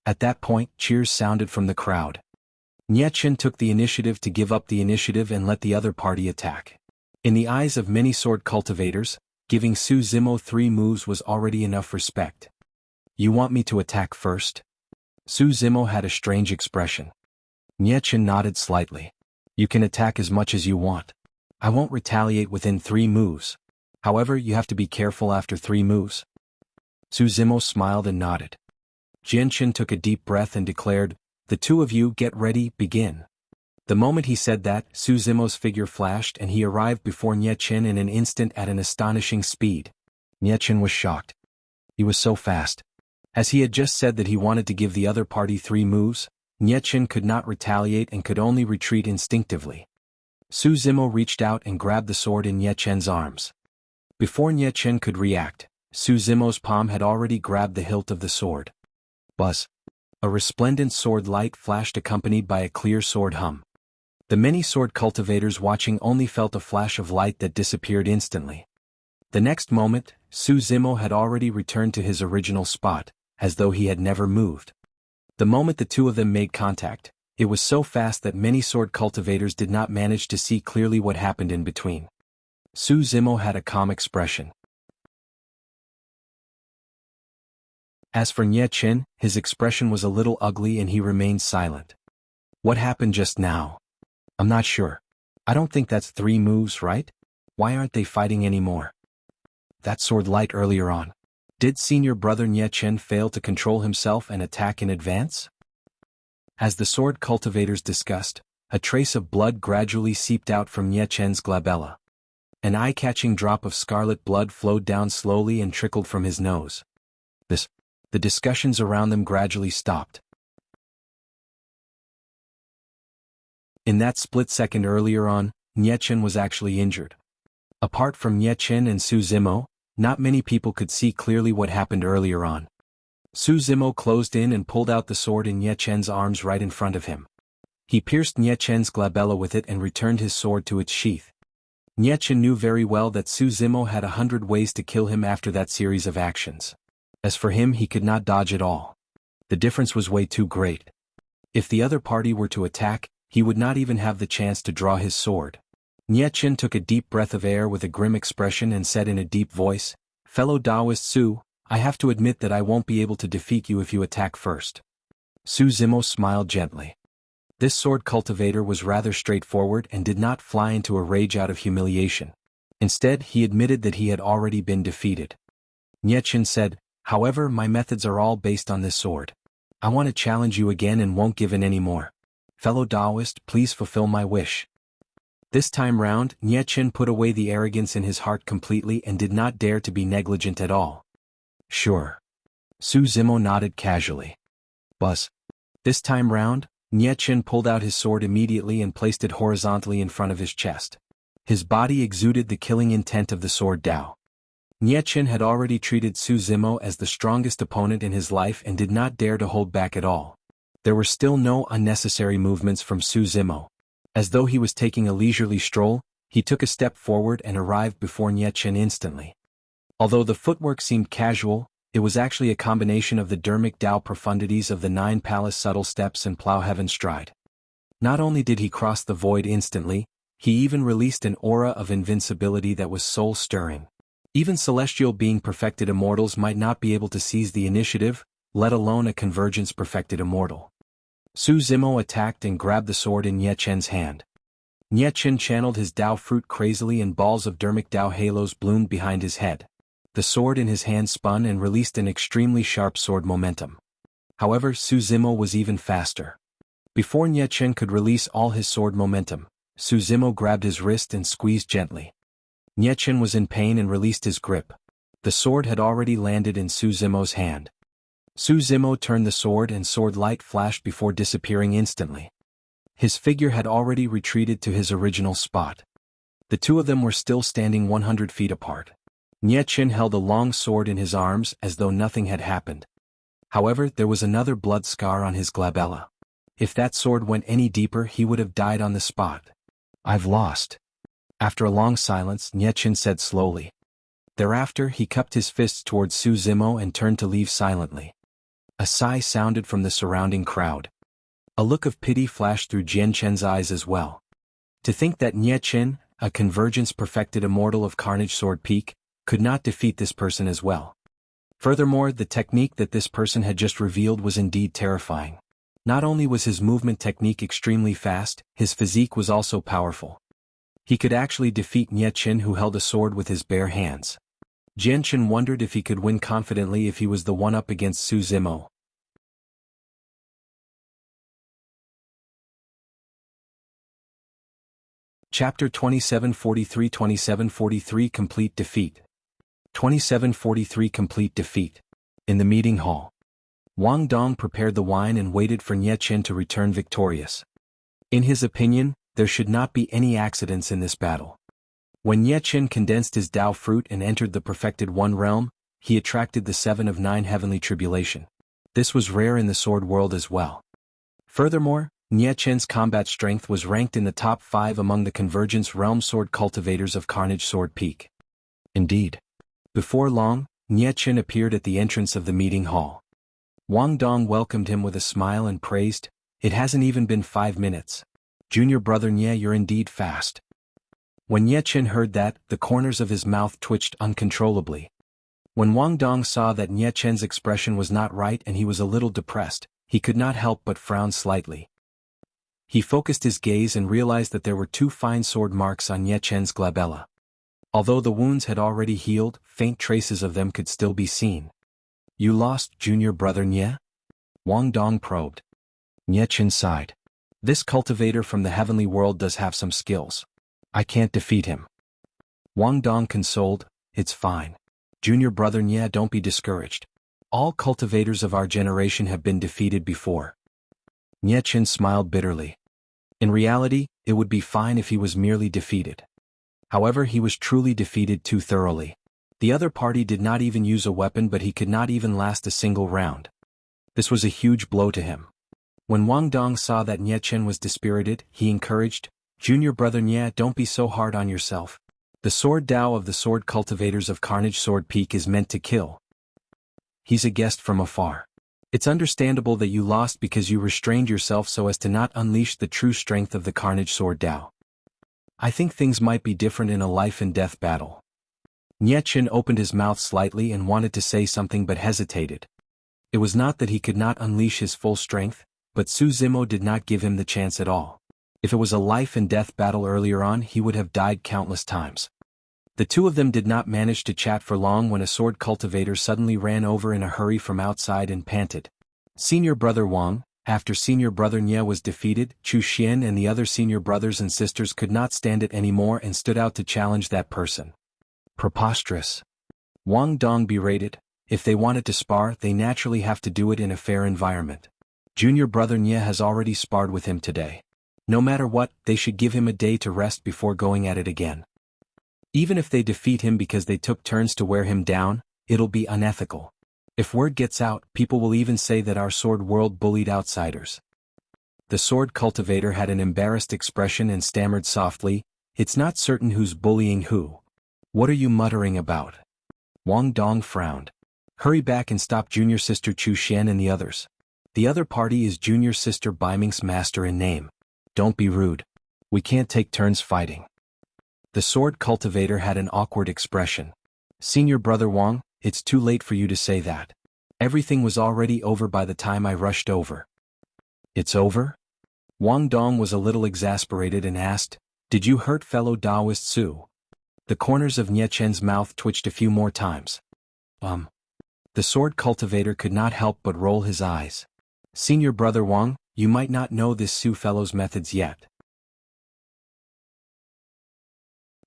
At that point, cheers sounded from the crowd. Nye Chen took the initiative to give up the initiative and let the other party attack. In the eyes of many sword cultivators, giving Su Zimo 3 moves was already enough respect. You want me to attack first? Su Zimo had a strange expression. Nye Chen nodded slightly. You can attack as much as you want. I won't retaliate within 3 moves. However, you have to be careful after 3 moves. Su Zimo smiled and nodded. Jianchen took a deep breath and declared, "The two of you get ready, begin." The moment he said that, Su Zimo's figure flashed and he arrived before Niechen in an instant at an astonishing speed. Niechen was shocked. He was so fast. As he had just said that he wanted to give the other party 3 moves, Niechen could not retaliate and could only retreat instinctively. Su Zimo reached out and grabbed the sword in Niechen's arms. Before Niechen could react, Su Zimo's palm had already grabbed the hilt of the sword. Buzz. A resplendent sword light flashed accompanied by a clear sword hum. The many sword cultivators watching only felt a flash of light that disappeared instantly. The next moment, Su Zimo had already returned to his original spot, as though he had never moved. The moment the two of them made contact, it was so fast that many sword cultivators did not manage to see clearly what happened in between. Su Zimo had a calm expression. As for Niechen, his expression was a little ugly and he remained silent. What happened just now? I'm not sure. I don't think that's 3 moves, right? Why aren't they fighting anymore? That sword light earlier on. Did senior brother Niechen fail to control himself and attack in advance? As the sword cultivators discussed, a trace of blood gradually seeped out from Niechen's glabella. An eye-catching drop of scarlet blood flowed down slowly and trickled from his nose. The discussions around them gradually stopped. In that split second earlier on, Niechen was actually injured. Apart from Niechen and Su Zimo, not many people could see clearly what happened earlier on. Su Zimo closed in and pulled out the sword in Niechen's arms right in front of him. He pierced Niechen's glabella with it and returned his sword to its sheath. Niechen knew very well that Su Zimo had 100 ways to kill him after that series of actions. As for him, he could not dodge at all. The difference was way too great. If the other party were to attack, he would not even have the chance to draw his sword. Niechen took a deep breath of air with a grim expression and said in a deep voice, "Fellow Taoist Su, I have to admit that I won't be able to defeat you if you attack first." Su Zimo smiled gently. This sword cultivator was rather straightforward and did not fly into a rage out of humiliation. Instead, he admitted that he had already been defeated. Niechen said, "However, my methods are all based on this sword. I want to challenge you again and won't give in anymore. Fellow Taoist, please fulfill my wish." This time round, Niechen put away the arrogance in his heart completely and did not dare to be negligent at all. "Sure." Su Zimo nodded casually. "Buzz." This time round, Niechen pulled out his sword immediately and placed it horizontally in front of his chest. His body exuded the killing intent of the sword Dao. Niechen had already treated Su Zimo as the strongest opponent in his life and did not dare to hold back at all. There were still no unnecessary movements from Su Zimo. As though he was taking a leisurely stroll, he took a step forward and arrived before Niechen instantly. Although the footwork seemed casual, it was actually a combination of the dermic Dao profundities of the 9 palace subtle steps and plow heaven stride. Not only did he cross the void instantly, he even released an aura of invincibility that was soul-stirring. Even celestial being perfected immortals might not be able to seize the initiative, let alone a convergence perfected immortal. Su Zimo attacked and grabbed the sword in Niechen's hand. Niechen channeled his Dao fruit crazily and balls of dermic Dao halos bloomed behind his head. The sword in his hand spun and released an extremely sharp sword momentum. However, Su Zimo was even faster. Before Niechen could release all his sword momentum, Su Zimo grabbed his wrist and squeezed gently. Niechen was in pain and released his grip. The sword had already landed in Su Zimo's hand. Su Zimo turned the sword and sword light flashed before disappearing instantly. His figure had already retreated to his original spot. The two of them were still standing 100 feet apart. Niechen held a long sword in his arms as though nothing had happened. However, there was another blood scar on his glabella. If that sword went any deeper, he would have died on the spot. "I've lost." After a long silence, Niechen said slowly. Thereafter, he cupped his fists towards Su Zimo and turned to leave silently. A sigh sounded from the surrounding crowd. A look of pity flashed through Jianchen's eyes as well. To think that Niechen, a convergence-perfected immortal of Carnage Sword Peak, could not defeat this person as well. Furthermore, the technique that this person had just revealed was indeed terrifying. Not only was his movement technique extremely fast, his physique was also powerful. He could actually defeat Nie Qin, who held a sword with his bare hands. Jian Chen wondered if he could win confidently if he was the one up against Su Zimo. Chapter 2743 Complete Defeat. 2743 Complete Defeat. In the meeting hall, Wang Dong prepared the wine and waited for Nie Qin to return victorious. In his opinion, there should not be any accidents in this battle. When Nie Qin condensed his Dao fruit and entered the perfected One realm, he attracted the 7 of 9 heavenly tribulation. This was rare in the sword world as well. Furthermore, Nie Qin's combat strength was ranked in the top 5 among the Convergence realm sword cultivators of Carnage Sword Peak. Indeed. Before long, Nie Qin appeared at the entrance of the meeting hall. Wang Dong welcomed him with a smile and praised, "It hasn't even been 5 minutes. Junior brother Nie, you're indeed fast." When Nie Qin heard that, the corners of his mouth twitched uncontrollably. When Wang Dong saw that Nie Qin's expression was not right and he was a little depressed, he could not help but frown slightly. He focused his gaze and realized that there were 2 fine sword marks on Nie Qin's glabella. Although the wounds had already healed, faint traces of them could still be seen. "You lost, junior brother Nie?" Wang Dong probed. Nie Qin sighed. "This cultivator from the heavenly world does have some skills. I can't defeat him." Wang Dong consoled, "It's fine. Junior brother Nie, don't be discouraged. All cultivators of our generation have been defeated before." Nie Qin smiled bitterly. In reality, it would be fine if he was merely defeated. However, he was truly defeated too thoroughly. The other party did not even use a weapon, but he could not even last a single round. This was a huge blow to him. When Wang Dong saw that Nie Qin was dispirited, he encouraged, "Junior brother Nie, don't be so hard on yourself. The sword Dao of the sword cultivators of Carnage Sword Peak is meant to kill. He's a guest from afar. It's understandable that you lost because you restrained yourself so as to not unleash the true strength of the Carnage Sword Dao. I think things might be different in a life and death battle." Nie Qin opened his mouth slightly and wanted to say something but hesitated. It was not that he could not unleash his full strength, but Su Zimo did not give him the chance at all. If it was a life and death battle earlier on, he would have died countless times. The 2 of them did not manage to chat for long when a sword cultivator suddenly ran over in a hurry from outside and panted, "Senior brother Wang." After senior brother Nie was defeated, Chu Xian and the other senior brothers and sisters could not stand it anymore and stood out to challenge that person. Preposterous. Wang Dong berated, "If they wanted to spar, they naturally have to do it in a fair environment. Junior brother Nie has already sparred with him today. No matter what, they should give him a day to rest before going at it again. Even if they defeat him because they took turns to wear him down, it'll be unethical. If word gets out, people will even say that our sword world bullied outsiders." The sword cultivator had an embarrassed expression and stammered softly, "It's not certain who's bullying who. What are you muttering about?" Wang Dong frowned. "Hurry back and stop junior sister Chu Xian and the others. The other party is junior sister Baiming's master in name. Don't be rude. We can't take turns fighting." The sword cultivator had an awkward expression. "Senior brother Wang, it's too late for you to say that. Everything was already over by the time I rushed over." "It's over?" Wang Dong was a little exasperated and asked, "Did you hurt fellow Daoist Su?" The corners of Nie Qin's mouth twitched a few more times. The sword cultivator could not help but roll his eyes. "Senior brother Wang, you might not know this Su fellow's methods yet.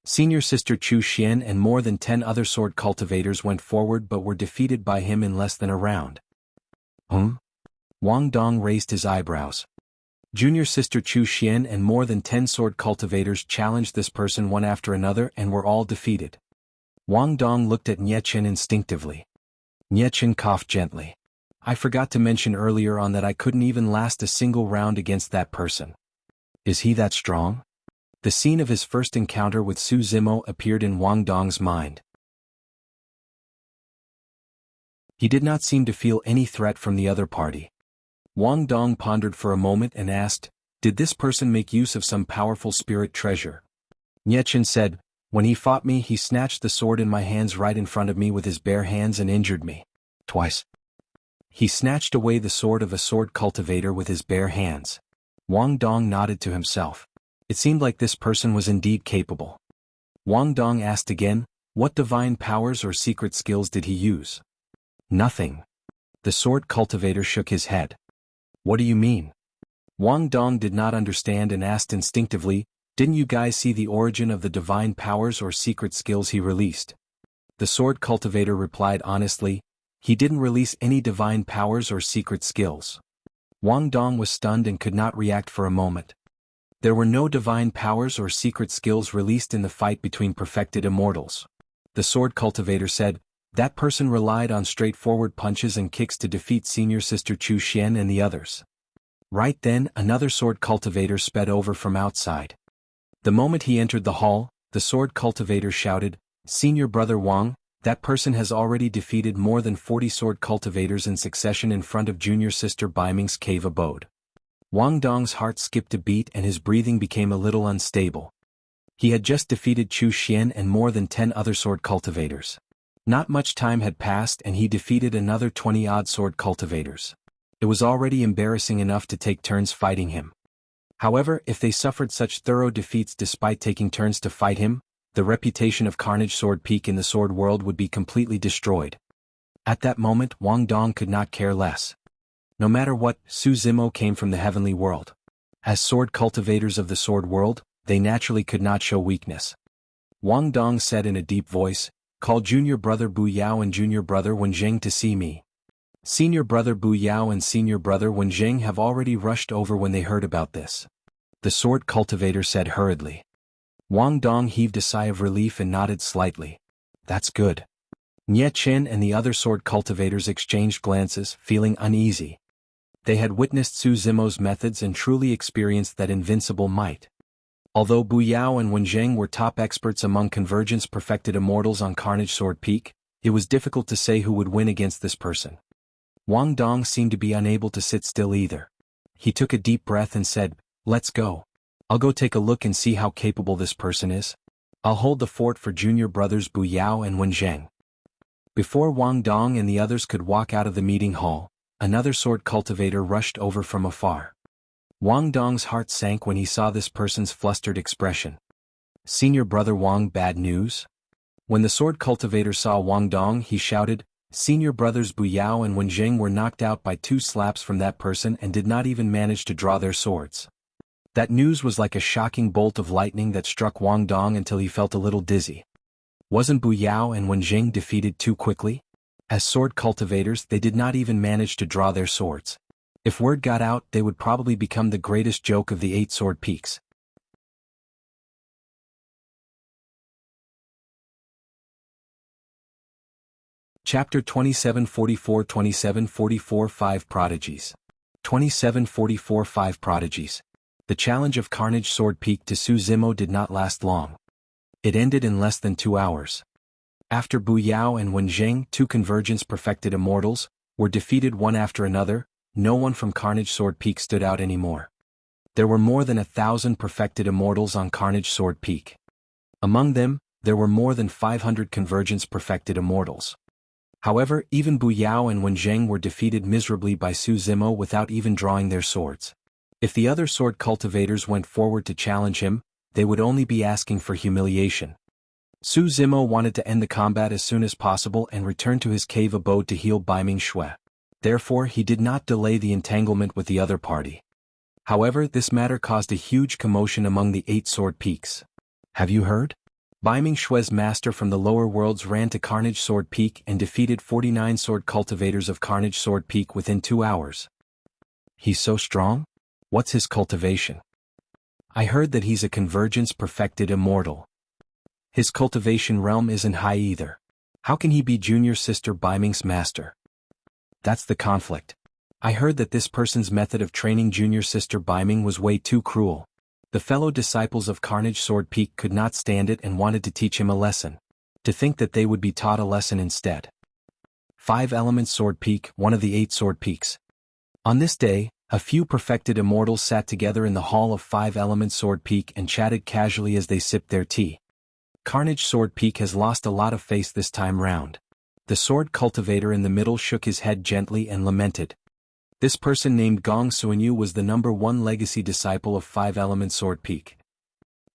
Senior sister Chu Xian and more than 10 other sword cultivators went forward but were defeated by him in less than a round." Wang Dong raised his eyebrows. Junior sister Chu Xian and more than 10 sword cultivators challenged this person one after another and were all defeated. Wang Dong looked at Nie Qin instinctively. Nie Qin coughed gently. "I forgot to mention earlier on that I couldn't even last a single round against that person. Is he that strong?" The scene of his first encounter with Su Zimo appeared in Wang Dong's mind. He did not seem to feel any threat from the other party. Wang Dong pondered for a moment and asked, "Did this person make use of some powerful spirit treasure?" Nie Qin said, "When he fought me, he snatched the sword in my hands right in front of me with his bare hands and injured me. Twice." He snatched away the sword of a sword cultivator with his bare hands. Wang Dong nodded to himself. It seemed like this person was indeed capable. Wang Dong asked again, what divine powers or secret skills did he use? Nothing. The sword cultivator shook his head. What do you mean? Wang Dong did not understand and asked instinctively, didn't you guys see the origin of the divine powers or secret skills he released? The sword cultivator replied honestly, he didn't release any divine powers or secret skills. Wang Dong was stunned and could not react for a moment. There were no divine powers or secret skills released in the fight between perfected immortals. The sword cultivator said, that person relied on straightforward punches and kicks to defeat senior sister Chu Xian and the others. Right then, another sword cultivator sped over from outside. The moment he entered the hall, the sword cultivator shouted, Senior Brother Wang, that person has already defeated more than 40 sword cultivators in succession in front of junior sister Baiming's cave abode. Wang Dong's heart skipped a beat and his breathing became a little unstable. He had just defeated Chu Xian and more than 10 other sword cultivators. Not much time had passed and he defeated another 20-odd sword cultivators. It was already embarrassing enough to take turns fighting him. However, if they suffered such thorough defeats despite taking turns to fight him, the reputation of Carnage Sword Peak in the sword world would be completely destroyed. At that moment, Wang Dong could not care less. No matter what, Su Zimo came from the heavenly world. As sword cultivators of the sword world, they naturally could not show weakness. Wang Dong said in a deep voice, call junior brother Bu Yao and junior brother Wenzheng to see me. Senior brother Bu Yao and senior brother Wenzheng have already rushed over when they heard about this. The sword cultivator said hurriedly. Wang Dong heaved a sigh of relief and nodded slightly. That's good. Nye Chen and the other sword cultivators exchanged glances, feeling uneasy. They had witnessed Su Zimo's methods and truly experienced that invincible might. Although Bu Yao and Wenzheng were top experts among Convergence perfected immortals on Carnage Sword Peak, it was difficult to say who would win against this person. Wang Dong seemed to be unable to sit still either. He took a deep breath and said, let's go. I'll go take a look and see how capable this person is. I'll hold the fort for junior brothers Bu Yao and Wenzheng. Before Wang Dong and the others could walk out of the meeting hall, another sword cultivator rushed over from afar. Wang Dong's heart sank when he saw this person's flustered expression. Senior brother Wang, bad news? When the sword cultivator saw Wang Dong, he shouted, Senior brothers Bu Yao and Wenzheng were knocked out by 2 slaps from that person and did not even manage to draw their swords. That news was like a shocking bolt of lightning that struck Wang Dong until he felt a little dizzy. Wasn't Bu Yao and Wenzheng defeated too quickly? As sword cultivators, they did not even manage to draw their swords. If word got out, they would probably become the greatest joke of the 8 sword peaks. Chapter 2744-2744 5 Prodigies. 2744 5 Prodigies. The challenge of Carnage Sword Peak to Su Zimo did not last long. It ended in less than 2 hours. After Bu Yao and Wenzheng, 2 Convergence perfected immortals, were defeated one after another, no one from Carnage Sword Peak stood out anymore. There were more than 1,000 perfected immortals on Carnage Sword Peak. Among them, there were more than 500 Convergence perfected immortals. However, even Bu Yao and Wenzheng were defeated miserably by Su Zimo without even drawing their swords. If the other sword cultivators went forward to challenge him, they would only be asking for humiliation. Su Zimo wanted to end the combat as soon as possible and return to his cave abode to heal Baiming Shui. Therefore, he did not delay the entanglement with the other party. However, this matter caused a huge commotion among the 8 sword peaks. Have you heard? Baiming Shui's master from the lower worlds ran to Carnage Sword Peak and defeated 49 sword cultivators of Carnage Sword Peak within 2 hours. He's so strong? What's his cultivation? I heard that he's a Convergence perfected immortal. His cultivation realm isn't high either. How can he be junior sister Baiming's master? That's the conflict. I heard that this person's method of training junior sister Baiming was way too cruel. The fellow disciples of Carnage Sword Peak could not stand it and wanted to teach him a lesson. To think that they would be taught a lesson instead. 5 Elements Sword Peak, one of the 8 sword peaks. On this day, a few perfected immortals sat together in the hall of 5 Elements Sword Peak and chatted casually as they sipped their tea. Carnage Sword Peak has lost a lot of face this time round. The sword cultivator in the middle shook his head gently and lamented. This person named Gong Suanyu was the #1 legacy disciple of 5 Elements Sword Peak.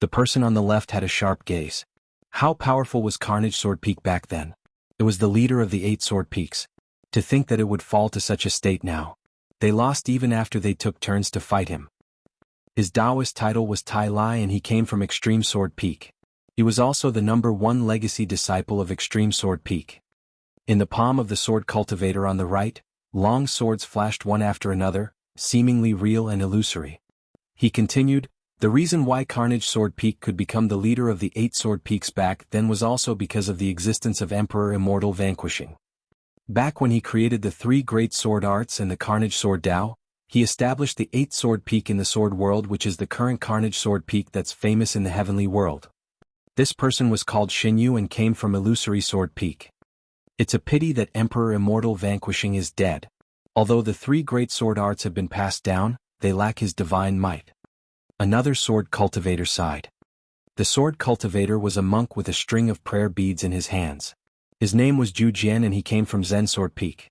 The person on the left had a sharp gaze. How powerful was Carnage Sword Peak back then? It was the leader of the 8 Sword Peaks. To think that it would fall to such a state now. They lost even after they took turns to fight him. His Taoist title was Tai Lai and he came from Extreme Sword Peak. He was also the #1 legacy disciple of Extreme Sword Peak. In the palm of the sword cultivator on the right, long swords flashed one after another, seemingly real and illusory. He continued, the reason why Carnage Sword Peak could become the leader of the 8 Sword Peaks back then was also because of the existence of Emperor Immortal Vanquishing. Back when he created the 3 great sword arts and the Carnage Sword Dao, he established the 8 Sword Peak in the Sword World, which is the current Carnage Sword Peak that's famous in the heavenly world. This person was called Xinyu and came from Illusory Sword Peak. It's a pity that Emperor Immortal Vanquishing is dead. Although the 3 great sword arts have been passed down, they lack his divine might. Another sword cultivator sighed. The sword cultivator was a monk with a string of prayer beads in his hands. His name was Zhu Jian and he came from Zen Sword Peak.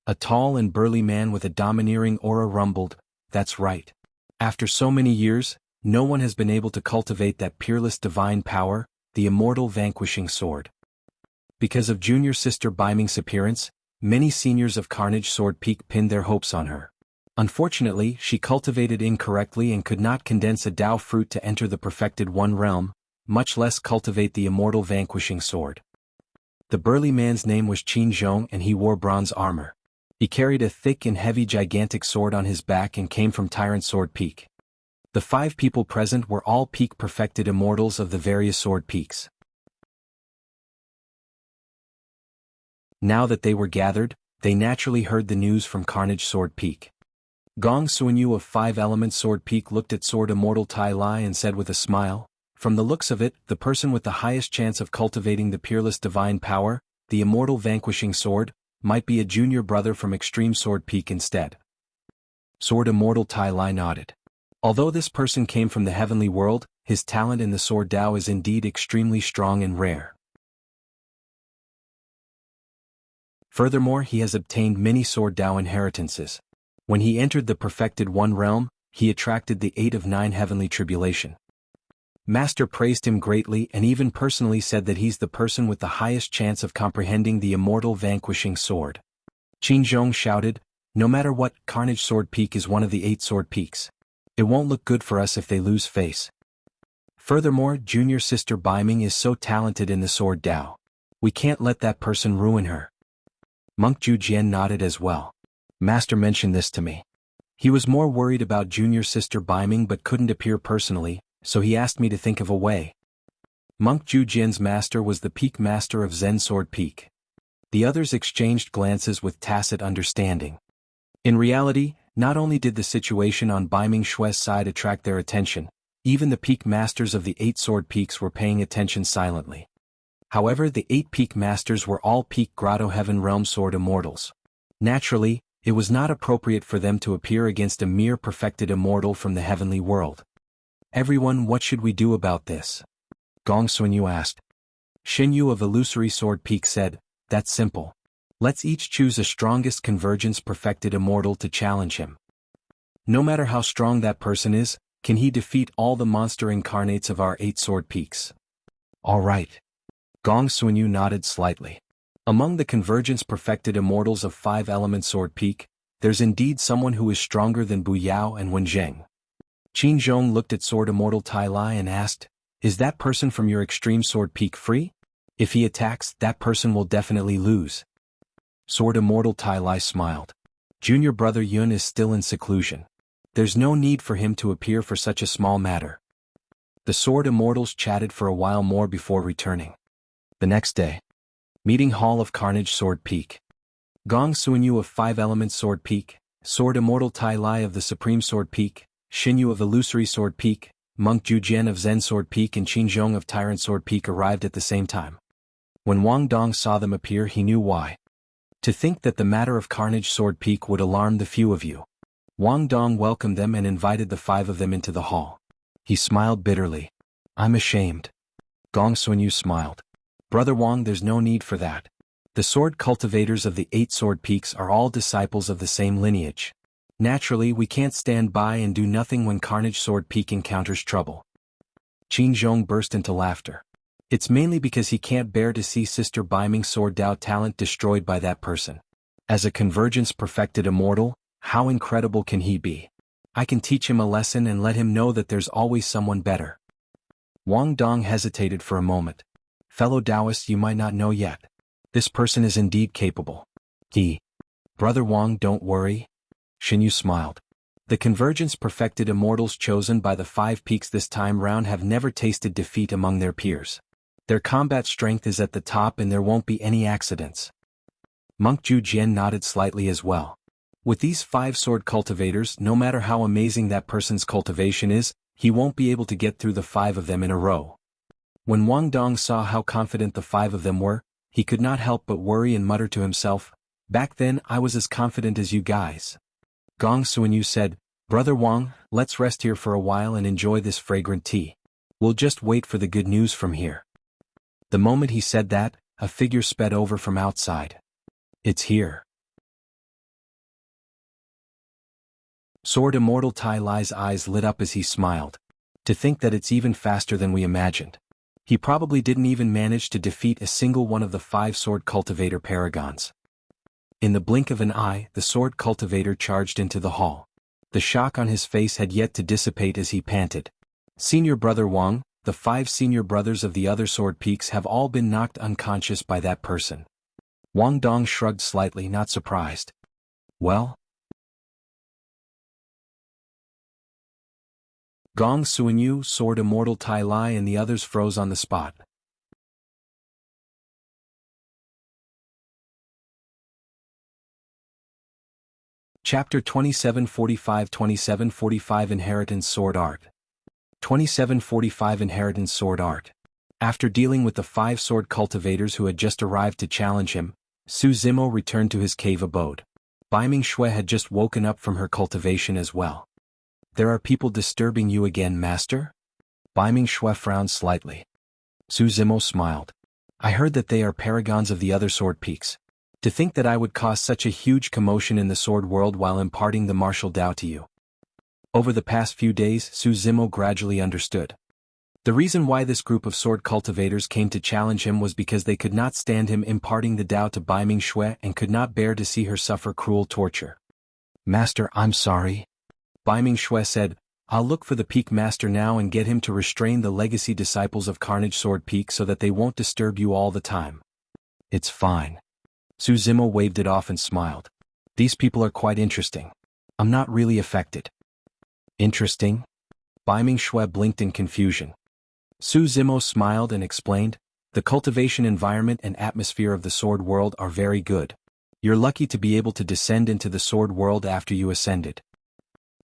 A tall and burly man with a domineering aura rumbled, that's right. After so many years, no one has been able to cultivate that peerless divine power, the immortal vanquishing sword. Because of junior sister Baiming's appearance, many seniors of Carnage Sword Peak pinned their hopes on her. Unfortunately, she cultivated incorrectly and could not condense a Dao fruit to enter the perfected one realm, much less cultivate the immortal vanquishing sword. The burly man's name was Qin Zhong and he wore bronze armor. He carried a thick and heavy gigantic sword on his back and came from Tyrant Sword Peak. The 5 people present were all peak perfected immortals of the various sword peaks. Now that they were gathered, they naturally heard the news from Carnage Sword Peak. Gong Suanyu of 5 Element Sword Peak looked at Sword Immortal Tai Lai and said with a smile, from the looks of it, the person with the highest chance of cultivating the peerless divine power, the immortal vanquishing sword, might be a junior brother from Extreme Sword Peak instead. Sword Immortal Tai Lai nodded. Although this person came from the heavenly world, his talent in the Sword Dao is indeed extremely strong and rare. Furthermore, he has obtained many Sword Dao inheritances. When he entered the perfected one realm, he attracted the 8 of 9 heavenly tribulation. Master praised him greatly and even personally said that he's the person with the highest chance of comprehending the immortal vanquishing sword. Qin Zhong shouted, no matter what, Carnage Sword Peak is one of the 8 sword peaks. It won't look good for us if they lose face. Furthermore, junior sister Baiming is so talented in the Sword Dao. We can't let that person ruin her. Monk Zhu Jian nodded as well. Master mentioned this to me. He was more worried about junior sister Baiming but couldn't appear personally, so he asked me to think of a way. Monk Zhu Jian's master was the peak master of Zen Sword Peak. The others exchanged glances with tacit understanding. In reality, not only did the situation on Baiming Shui's side attract their attention, even the peak masters of the 8 sword peaks were paying attention silently. However, the 8 peak masters were all peak Grotto Heaven Realm sword immortals. Naturally, it was not appropriate for them to appear against a mere perfected immortal from the heavenly world. Everyone, what should we do about this? Gong Suanyu asked. Xinyu of Illusory Sword Peak said, that's simple. Let's each choose a strongest convergence perfected immortal to challenge him. No matter how strong that person is, can he defeat all the monster incarnates of our 8 sword peaks? All right. Gong Suanyu nodded slightly. Among the convergence perfected immortals of 5 Element Sword Peak, there's indeed someone who is stronger than Bu Yao and Wen Zheng. Qin Zhong looked at Sword Immortal Tai Lai and asked, is that person from your Extreme Sword Peak free? If he attacks, that person will definitely lose. Sword Immortal Tai Lai smiled. Junior brother Yun is still in seclusion. There's no need for him to appear for such a small matter. The Sword Immortals chatted for a while more before returning. The next day. Meeting Hall of Carnage Sword Peak. Gong Suanyu of 5 Elements Sword Peak, Sword Immortal Tai Lai of the Supreme Sword Peak, Xinyu of Illusory Sword Peak, Monk Zhu Jian of Zen Sword Peak and Qin Zhong of Tyrant Sword Peak arrived at the same time. When Wang Dong saw them appear, he knew why. To think that the matter of Carnage Sword Peak would alarm the few of you. Wang Dong welcomed them and invited the 5 of them into the hall. He smiled bitterly. I'm ashamed. Gong Suanyu smiled. Brother Wang, there's no need for that. The sword cultivators of the 8 sword peaks are all disciples of the same lineage. Naturally, we can't stand by and do nothing when Carnage Sword Peak encounters trouble. Qin Zhong burst into laughter. It's mainly because he can't bear to see Sister Baiming's sword Dao talent destroyed by that person. As a convergence-perfected immortal, how incredible can he be? I can teach him a lesson and let him know that there's always someone better. Wang Dong hesitated for a moment. Fellow Taoists, you might not know yet. This person is indeed capable. Brother Wang, don't worry. Xinyu smiled. The convergence-perfected immortals chosen by the 5 peaks this time round have never tasted defeat among their peers. Their combat strength is at the top and there won't be any accidents. Monk Zhu Jian nodded slightly as well. With these 5 sword cultivators, no matter how amazing that person's cultivation is, he won't be able to get through the 5 of them in a row. When Wang Dong saw how confident the 5 of them were, he could not help but worry and mutter to himself, "Back then I was as confident as you guys." Gong Suanyu said, "Brother Wang, let's rest here for a while and enjoy this fragrant tea. We'll just wait for the good news from here." The moment he said that, a figure sped over from outside. "It's here." Sword Immortal Tai Lai's eyes lit up as he smiled. To think that it's even faster than we imagined. He probably didn't even manage to defeat a single one of the 5 sword cultivator paragons. In the blink of an eye, the sword cultivator charged into the hall. The shock on his face had yet to dissipate as he panted. "Senior Brother Wang, the 5 senior brothers of the other sword peaks have all been knocked unconscious by that person." Wang Dong shrugged slightly, not surprised. "Well?" Gong Suanyu, Sword Immortal Tai Lai and the others froze on the spot. Chapter 2745 Inheritance Sword Art. 2745 Inheritance Sword Art. After dealing with the 5 sword cultivators who had just arrived to challenge him, Su Zimo returned to his cave abode. Baiming Shui had just woken up from her cultivation as well. "There are people disturbing you again, master?" Baiming Shui frowned slightly. Su Zimo smiled. "I heard that they are paragons of the other sword peaks. To think that I would cause such a huge commotion in the sword world while imparting the martial Dao to you." Over the past few days, Su Zimo gradually understood. The reason why this group of sword cultivators came to challenge him was because they could not stand him imparting the Dao to Baiming Shui and could not bear to see her suffer cruel torture. "Master, I'm sorry." Baiming Shui said, "I'll look for the Peak Master now and get him to restrain the legacy disciples of Carnage Sword Peak so that they won't disturb you all the time." "It's fine." Su Zimo waved it off and smiled. "These people are quite interesting. I'm not really affected." "Interesting?" Baiming Shui blinked in confusion. Su Zimo smiled and explained, "The cultivation environment and atmosphere of the sword world are very good. You're lucky to be able to descend into the sword world after you ascended."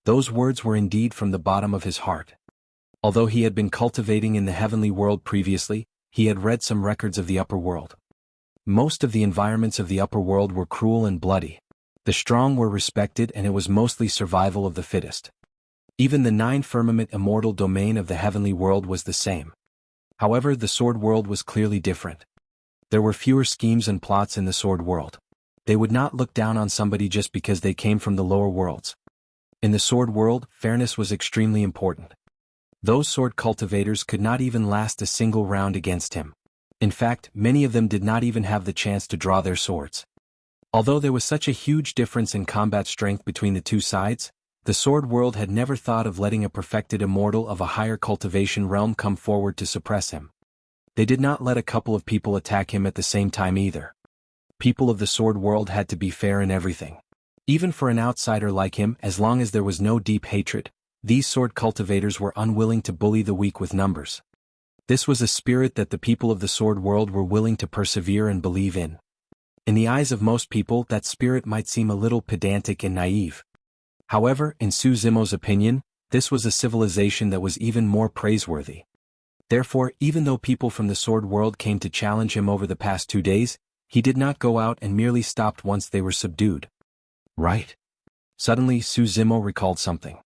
Those words were indeed from the bottom of his heart. Although he had been cultivating in the heavenly world previously, he had read some records of the upper world. Most of the environments of the upper world were cruel and bloody. The strong were respected and it was mostly survival of the fittest. Even the 9-firmament immortal domain of the heavenly world was the same. However, the sword world was clearly different. There were fewer schemes and plots in the sword world. They would not look down on somebody just because they came from the lower worlds. In the sword world, fairness was extremely important. Those sword cultivators could not even last a single round against him. In fact, many of them did not even have the chance to draw their swords. Although there was such a huge difference in combat strength between the two sides, the sword world had never thought of letting a perfected immortal of a higher cultivation realm come forward to suppress him. They did not let a couple of people attack him at the same time either. People of the sword world had to be fair in everything. Even for an outsider like him, as long as there was no deep hatred, these sword cultivators were unwilling to bully the weak with numbers. This was a spirit that the people of the sword world were willing to persevere and believe in. In the eyes of most people, that spirit might seem a little pedantic and naive. However, in Su Zimo's opinion, this was a civilization that was even more praiseworthy. Therefore, even though people from the sword world came to challenge him over the past 2 days, he did not go out and merely stopped once they were subdued. "Right?" Suddenly Su Zimo recalled something.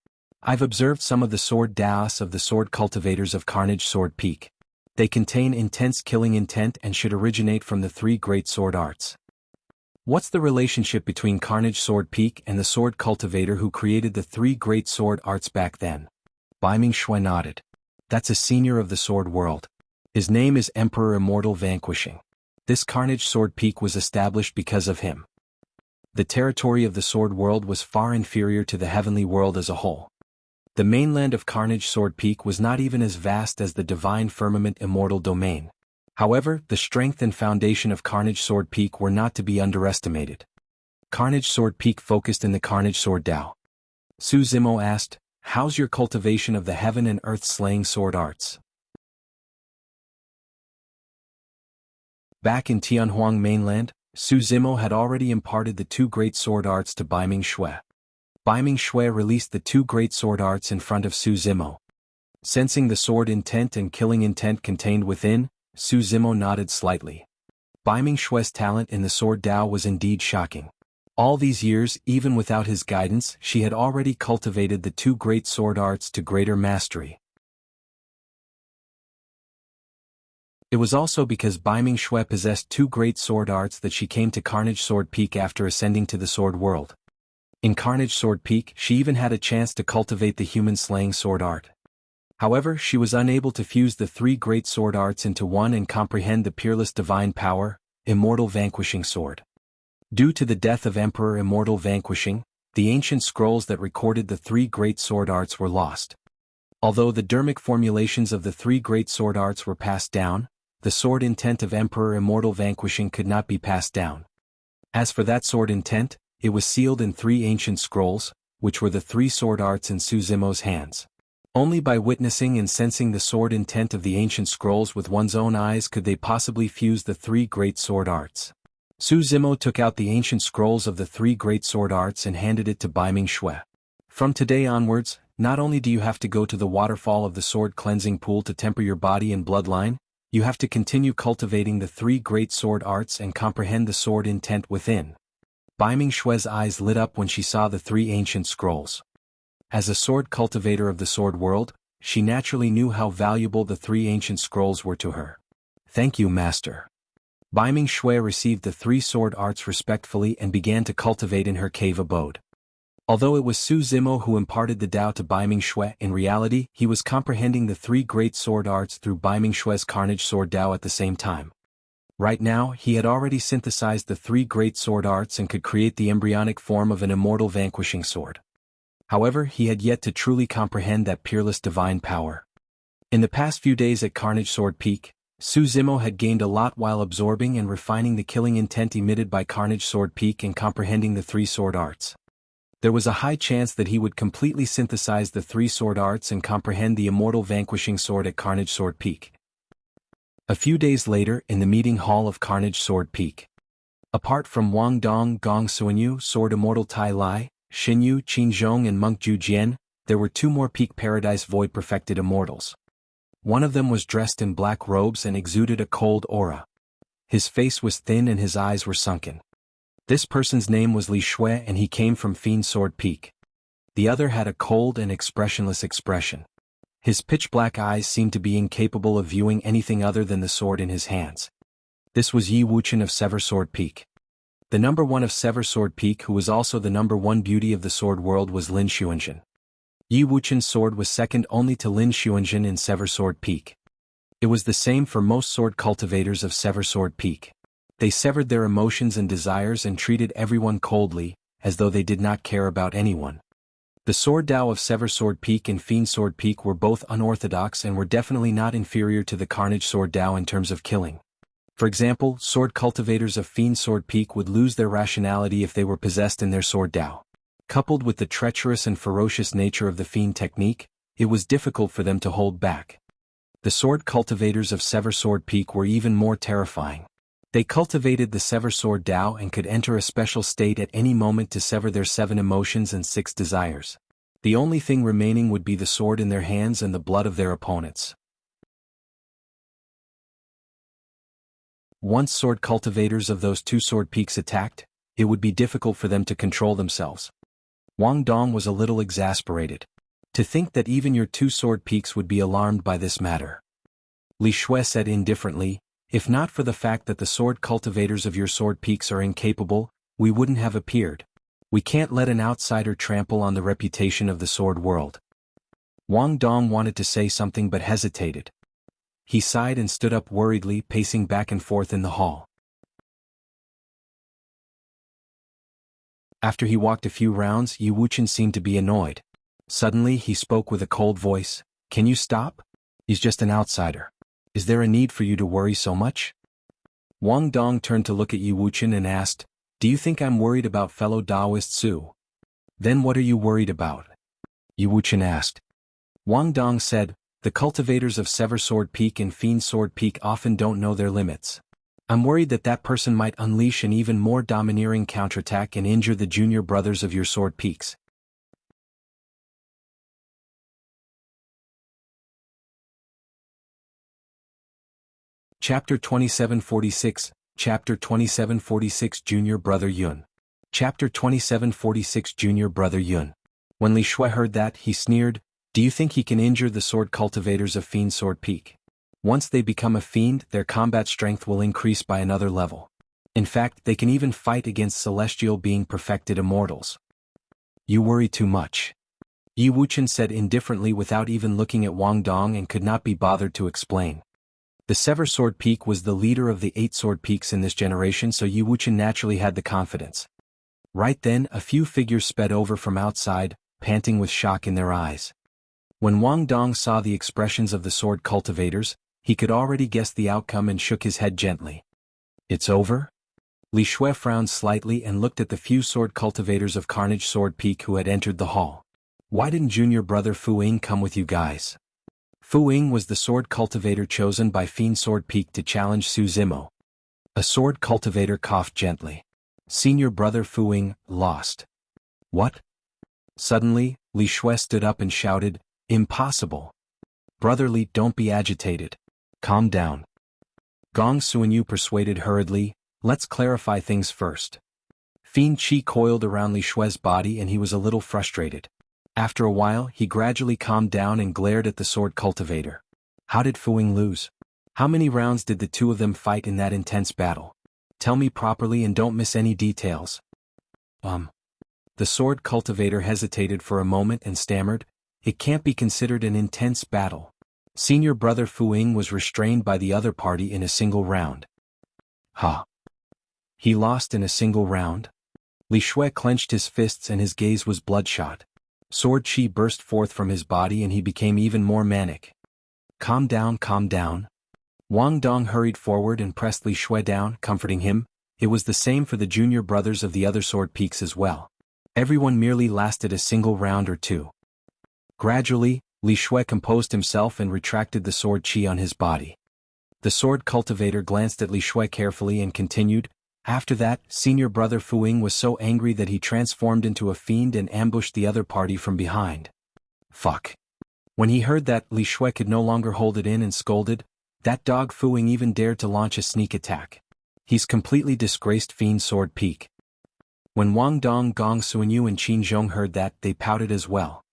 "I've observed some of the sword Daos of the sword cultivators of Carnage Sword Peak. They contain intense killing intent and should originate from the 3 great sword arts. What's the relationship between Carnage Sword Peak and the sword cultivator who created the 3 great sword arts back then?" Baiming Shui nodded. That's a senior of the sword world. His name is Emperor Immortal Vanquishing. This Carnage Sword Peak was established because of him. The territory of the sword world was far inferior to the heavenly world as a whole. The mainland of Carnage Sword Peak was not even as vast as the divine firmament immortal domain. However, the strength and foundation of Carnage Sword Peak were not to be underestimated. Carnage Sword Peak focused in the Carnage Sword Dao. Su Zimo asked, "How's your cultivation of the heaven and earth slaying sword arts?" Back in Tianhuang mainland, Su Zimo had already imparted the two great sword arts to Baiming Shui. Baiming Shui released the two great sword arts in front of Su Zimo. Sensing the sword intent and killing intent contained within, Su Zimo nodded slightly. Baiming Shui's talent in the sword Dao was indeed shocking. All these years, even without his guidance, she had already cultivated the two great sword arts to greater mastery. It was also because Baiming Shui possessed two great sword arts that she came to Carnage Sword Peak after ascending to the sword world. In Carnage Sword Peak, she even had a chance to cultivate the human-slaying sword art. However, she was unable to fuse the three great sword arts into one and comprehend the peerless divine power, Immortal Vanquishing Sword. Due to the death of Emperor Immortal Vanquishing, the ancient scrolls that recorded the three great sword arts were lost. Although the dermic formulations of the three great sword arts were passed down, the sword intent of Emperor Immortal Vanquishing could not be passed down. As for that sword intent, it was sealed in three ancient scrolls, which were the three sword arts in Su Zimo's hands. Only by witnessing and sensing the sword intent of the ancient scrolls with one's own eyes could they possibly fuse the three great sword arts. Su Zimo took out the ancient scrolls of the three great sword arts and handed it to Baiming Shui. From today onwards, not only do you have to go to the waterfall of the sword cleansing pool to temper your body and bloodline, you have to continue cultivating the three great sword arts and comprehend the sword intent within. Baiming Shui's eyes lit up when she saw the three ancient scrolls. As a sword cultivator of the sword world, she naturally knew how valuable the three ancient scrolls were to her. "Thank you, Master." Baiming Shui received the three sword arts respectfully and began to cultivate in her cave abode. Although it was Su Zimo who imparted the Dao to Baiming Shui, in reality, he was comprehending the three great sword arts through Baiming Shui's Carnage Sword Dao at the same time. Right now, he had already synthesized the three great sword arts and could create the embryonic form of an immortal vanquishing sword. However, he had yet to truly comprehend that peerless divine power. In the past few days at Carnage Sword Peak, Su Zimo had gained a lot while absorbing and refining the killing intent emitted by Carnage Sword Peak and comprehending the three sword arts. There was a high chance that he would completely synthesize the three sword arts and comprehend the immortal vanquishing sword at Carnage Sword Peak. A few days later, in the meeting hall of Carnage Sword Peak. Apart from Wang Dong, Gong Suanyu, Sword Immortal Tai Lai, Xinyu, Qin Zhong and Monk Ju Jian, there were two more Peak Paradise Void perfected immortals. One of them was dressed in black robes and exuded a cold aura. His face was thin and his eyes were sunken. This person's name was Li Shui and he came from Fiend Sword Peak. The other had a cold and expressionless expression. His pitch-black eyes seemed to be incapable of viewing anything other than the sword in his hands. This was Yi Wuchen of Sever Sword Peak. The number one of Sever Sword Peak, who was also the number one beauty of the sword world, was Lin Xuanzhen. Yi Wuchen's sword was second only to Lin Xuanzhen in Sever Sword Peak. It was the same for most sword cultivators of Sever Sword Peak. They severed their emotions and desires and treated everyone coldly, as though they did not care about anyone. The Sword Dao of Sever Sword Peak and Fiend Sword Peak were both unorthodox and were definitely not inferior to the Carnage Sword Dao in terms of killing. For example, sword cultivators of Fiend Sword Peak would lose their rationality if they were possessed in their Sword Dao. Coupled with the treacherous and ferocious nature of the Fiend technique, it was difficult for them to hold back. The sword cultivators of Sever Sword Peak were even more terrifying. They cultivated the Sever Sword Dao and could enter a special state at any moment to sever their 7 emotions and 6 desires. The only thing remaining would be the sword in their hands and the blood of their opponents. Once sword cultivators of those two sword peaks attacked, it would be difficult for them to control themselves. Wang Dong was a little exasperated. To think that even your two sword peaks would be alarmed by this matter. Li Shui said indifferently, "If not for the fact that the sword cultivators of your sword peaks are incapable, we wouldn't have appeared. We can't let an outsider trample on the reputation of the sword world." Wang Dong wanted to say something but hesitated. He sighed and stood up worriedly, pacing back and forth in the hall. After he walked a few rounds, Yu Wuchen seemed to be annoyed. Suddenly he spoke with a cold voice. "Can you stop? He's just an outsider. Is there a need for you to worry so much?" Wang Dong turned to look at Yu Wuchen and asked, "Do you think I'm worried about fellow Taoist Su?" "Then what are you worried about?" Yu Wuchen asked. Wang Dong said, "The cultivators of Sever Sword Peak and Fiend Sword Peak often don't know their limits. I'm worried that that person might unleash an even more domineering counterattack and injure the junior brothers of your sword peaks." Chapter 2746, Chapter 2746 Junior Brother Yun. Chapter 2746 Junior Brother Yun. When Li Shui heard that, he sneered, "Do you think he can injure the sword cultivators of Fiend Sword Peak? Once they become a fiend, their combat strength will increase by another level. In fact, they can even fight against celestial being perfected immortals." "You worry too much," Yu Wuchen said indifferently without even looking at Wang Dong, and could not be bothered to explain. The Sever Sword Peak was the leader of the 8 sword peaks in this generation, so Yu Wuchen naturally had the confidence. Right then, a few figures sped over from outside, panting with shock in their eyes. When Wang Dong saw the expressions of the sword cultivators, he could already guess the outcome and shook his head gently. "It's over?" Li Shui frowned slightly and looked at the few sword cultivators of Carnage Sword Peak who had entered the hall. "Why didn't junior brother Fu Ying come with you guys?" Fu Ying was the sword cultivator chosen by Fiend Sword Peak to challenge Su Zimo. A sword cultivator coughed gently. "Senior brother Fu Ying, lost." "What?" Suddenly, Li Shui stood up and shouted, "Impossible. Brother Li, don't be agitated. Calm down." Gong Suanyu persuaded hurriedly, "Let's clarify things first." Fiend Qi coiled around Li Shui's body and he was a little frustrated. After a while, he gradually calmed down and glared at the sword cultivator. "How did Fu Ying lose? How many rounds did the two of them fight in that intense battle? Tell me properly and don't miss any details." The sword cultivator hesitated for a moment and stammered, "It can't be considered an intense battle. Senior brother Fu Ying was restrained by the other party in a single round." "Huh? He lost in a single round?" Li Shui clenched his fists and his gaze was bloodshot. Sword chi burst forth from his body and he became even more manic. Calm down, calm down." Wang Dong hurried forward and pressed Li Shui down, comforting him. It was the same for the junior brothers of the other sword peaks as well. Everyone merely lasted a single round or two. Gradually, Li Shui composed himself and retracted the sword chi on his body. The sword cultivator glanced at Li Shui carefully and continued, "After that, senior brother Fu Ying was so angry that he transformed into a fiend and ambushed the other party from behind." "Fuck." When he heard that, Li Shui could no longer hold it in and scolded, "That dog Fu Ying even dared to launch a sneak attack. He's completely disgraced Fiend Sword Peak." When Wang Dong, Gong Suanyu and Qin Zhong heard that, they pouted as well.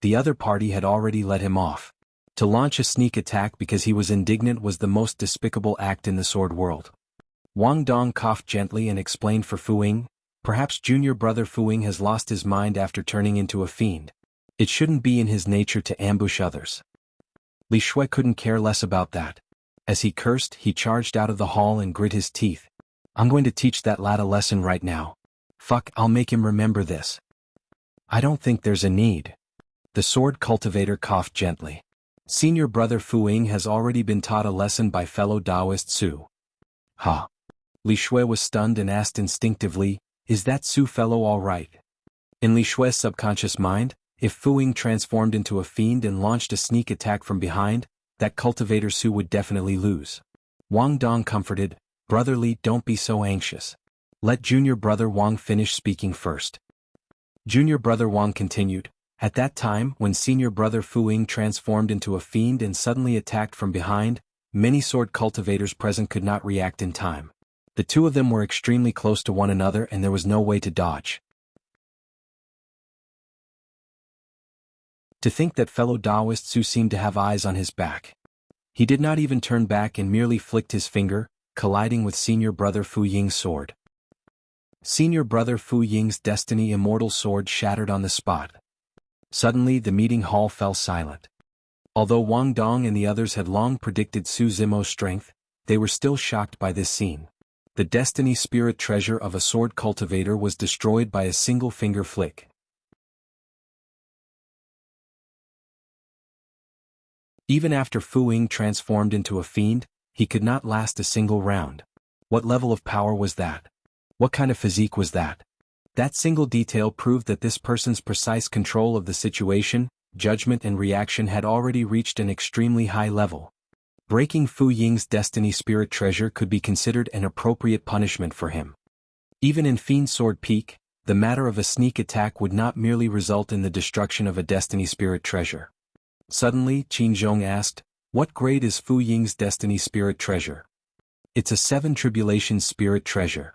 The other party had already let him off. To launch a sneak attack because he was indignant was the most despicable act in the sword world. Wang Dong coughed gently and explained for Fu Ying, "Perhaps junior brother Fu Ying has lost his mind after turning into a fiend. It shouldn't be in his nature to ambush others." Li Shui couldn't care less about that. As he cursed, he charged out of the hall and grit his teeth. "I'm going to teach that lad a lesson right now. Fuck, I'll make him remember this." "I don't think there's a need." The sword cultivator coughed gently. "Senior brother Fu Ying has already been taught a lesson by fellow Taoist Su." "Huh?" Li Shui was stunned and asked instinctively, "Is that Su fellow all right?" In Li Shui's subconscious mind, if Fu Ying transformed into a fiend and launched a sneak attack from behind, that cultivator Su would definitely lose. Wang Dong comforted, "Brother Li, don't be so anxious. Let junior brother Wang finish speaking first." Junior brother Wang continued, "At that time, when senior brother Fu Ying transformed into a fiend and suddenly attacked from behind, many sword cultivators present could not react in time. The two of them were extremely close to one another and there was no way to dodge. To think that fellow Taoist Su seemed to have eyes on his back. He did not even turn back and merely flicked his finger, colliding with senior brother Fu Ying's sword. Senior brother Fu Ying's destiny immortal sword shattered on the spot. Suddenly the meeting hall fell silent. Although Wang Dong and the others had long predicted Su Zimo's strength, they were still shocked by this scene. The destiny spirit treasure of a sword cultivator was destroyed by a single finger flick. Even after Fu Ying transformed into a fiend, he could not last a single round. What level of power was that? What kind of physique was that? That single detail proved that this person's precise control of the situation, judgment and reaction had already reached an extremely high level. Breaking Fu Ying's destiny spirit treasure could be considered an appropriate punishment for him. Even in Fiend Sword Peak, the matter of a sneak attack would not merely result in the destruction of a destiny spirit treasure. Suddenly, Qin Zhong asked, "What grade is Fu Ying's destiny spirit treasure?" "It's a 7 tribulation spirit treasure,"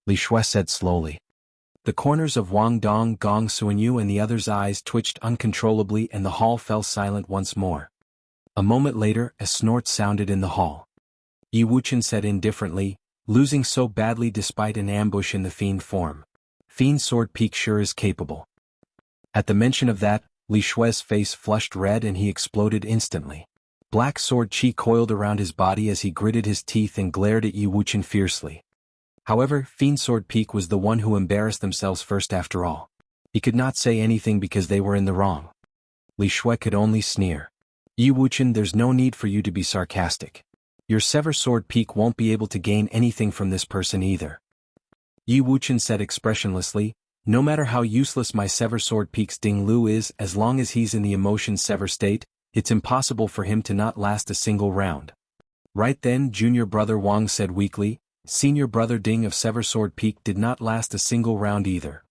Li Shui said slowly. The corners of Wang Dong, Gong Suanyu and the others' eyes twitched uncontrollably and the hall fell silent once more. A moment later, a snort sounded in the hall. Yi Wuchen said indifferently, "Losing so badly despite an ambush in the fiend form. Fiend Sword Peak sure is capable." At the mention of that, Li Shui's face flushed red and he exploded instantly. Black sword chi coiled around his body as he gritted his teeth and glared at Yi Wuchen fiercely. However, Fiend Sword Peak was the one who embarrassed themselves first after all. He could not say anything because they were in the wrong. Li Shui could only sneer. "Yi Wuchen, there's no need for you to be sarcastic. Your Sever Sword Peak won't be able to gain anything from this person either." Yi Wuchen said expressionlessly, "No matter how useless my Sever Sword Peak's Ding Lu is, as long as he's in the emotion sever state, it's impossible for him to not last a single round." Right then junior brother Wang said weakly, "Senior brother Ding of Sever Sword Peak did not last a single round either."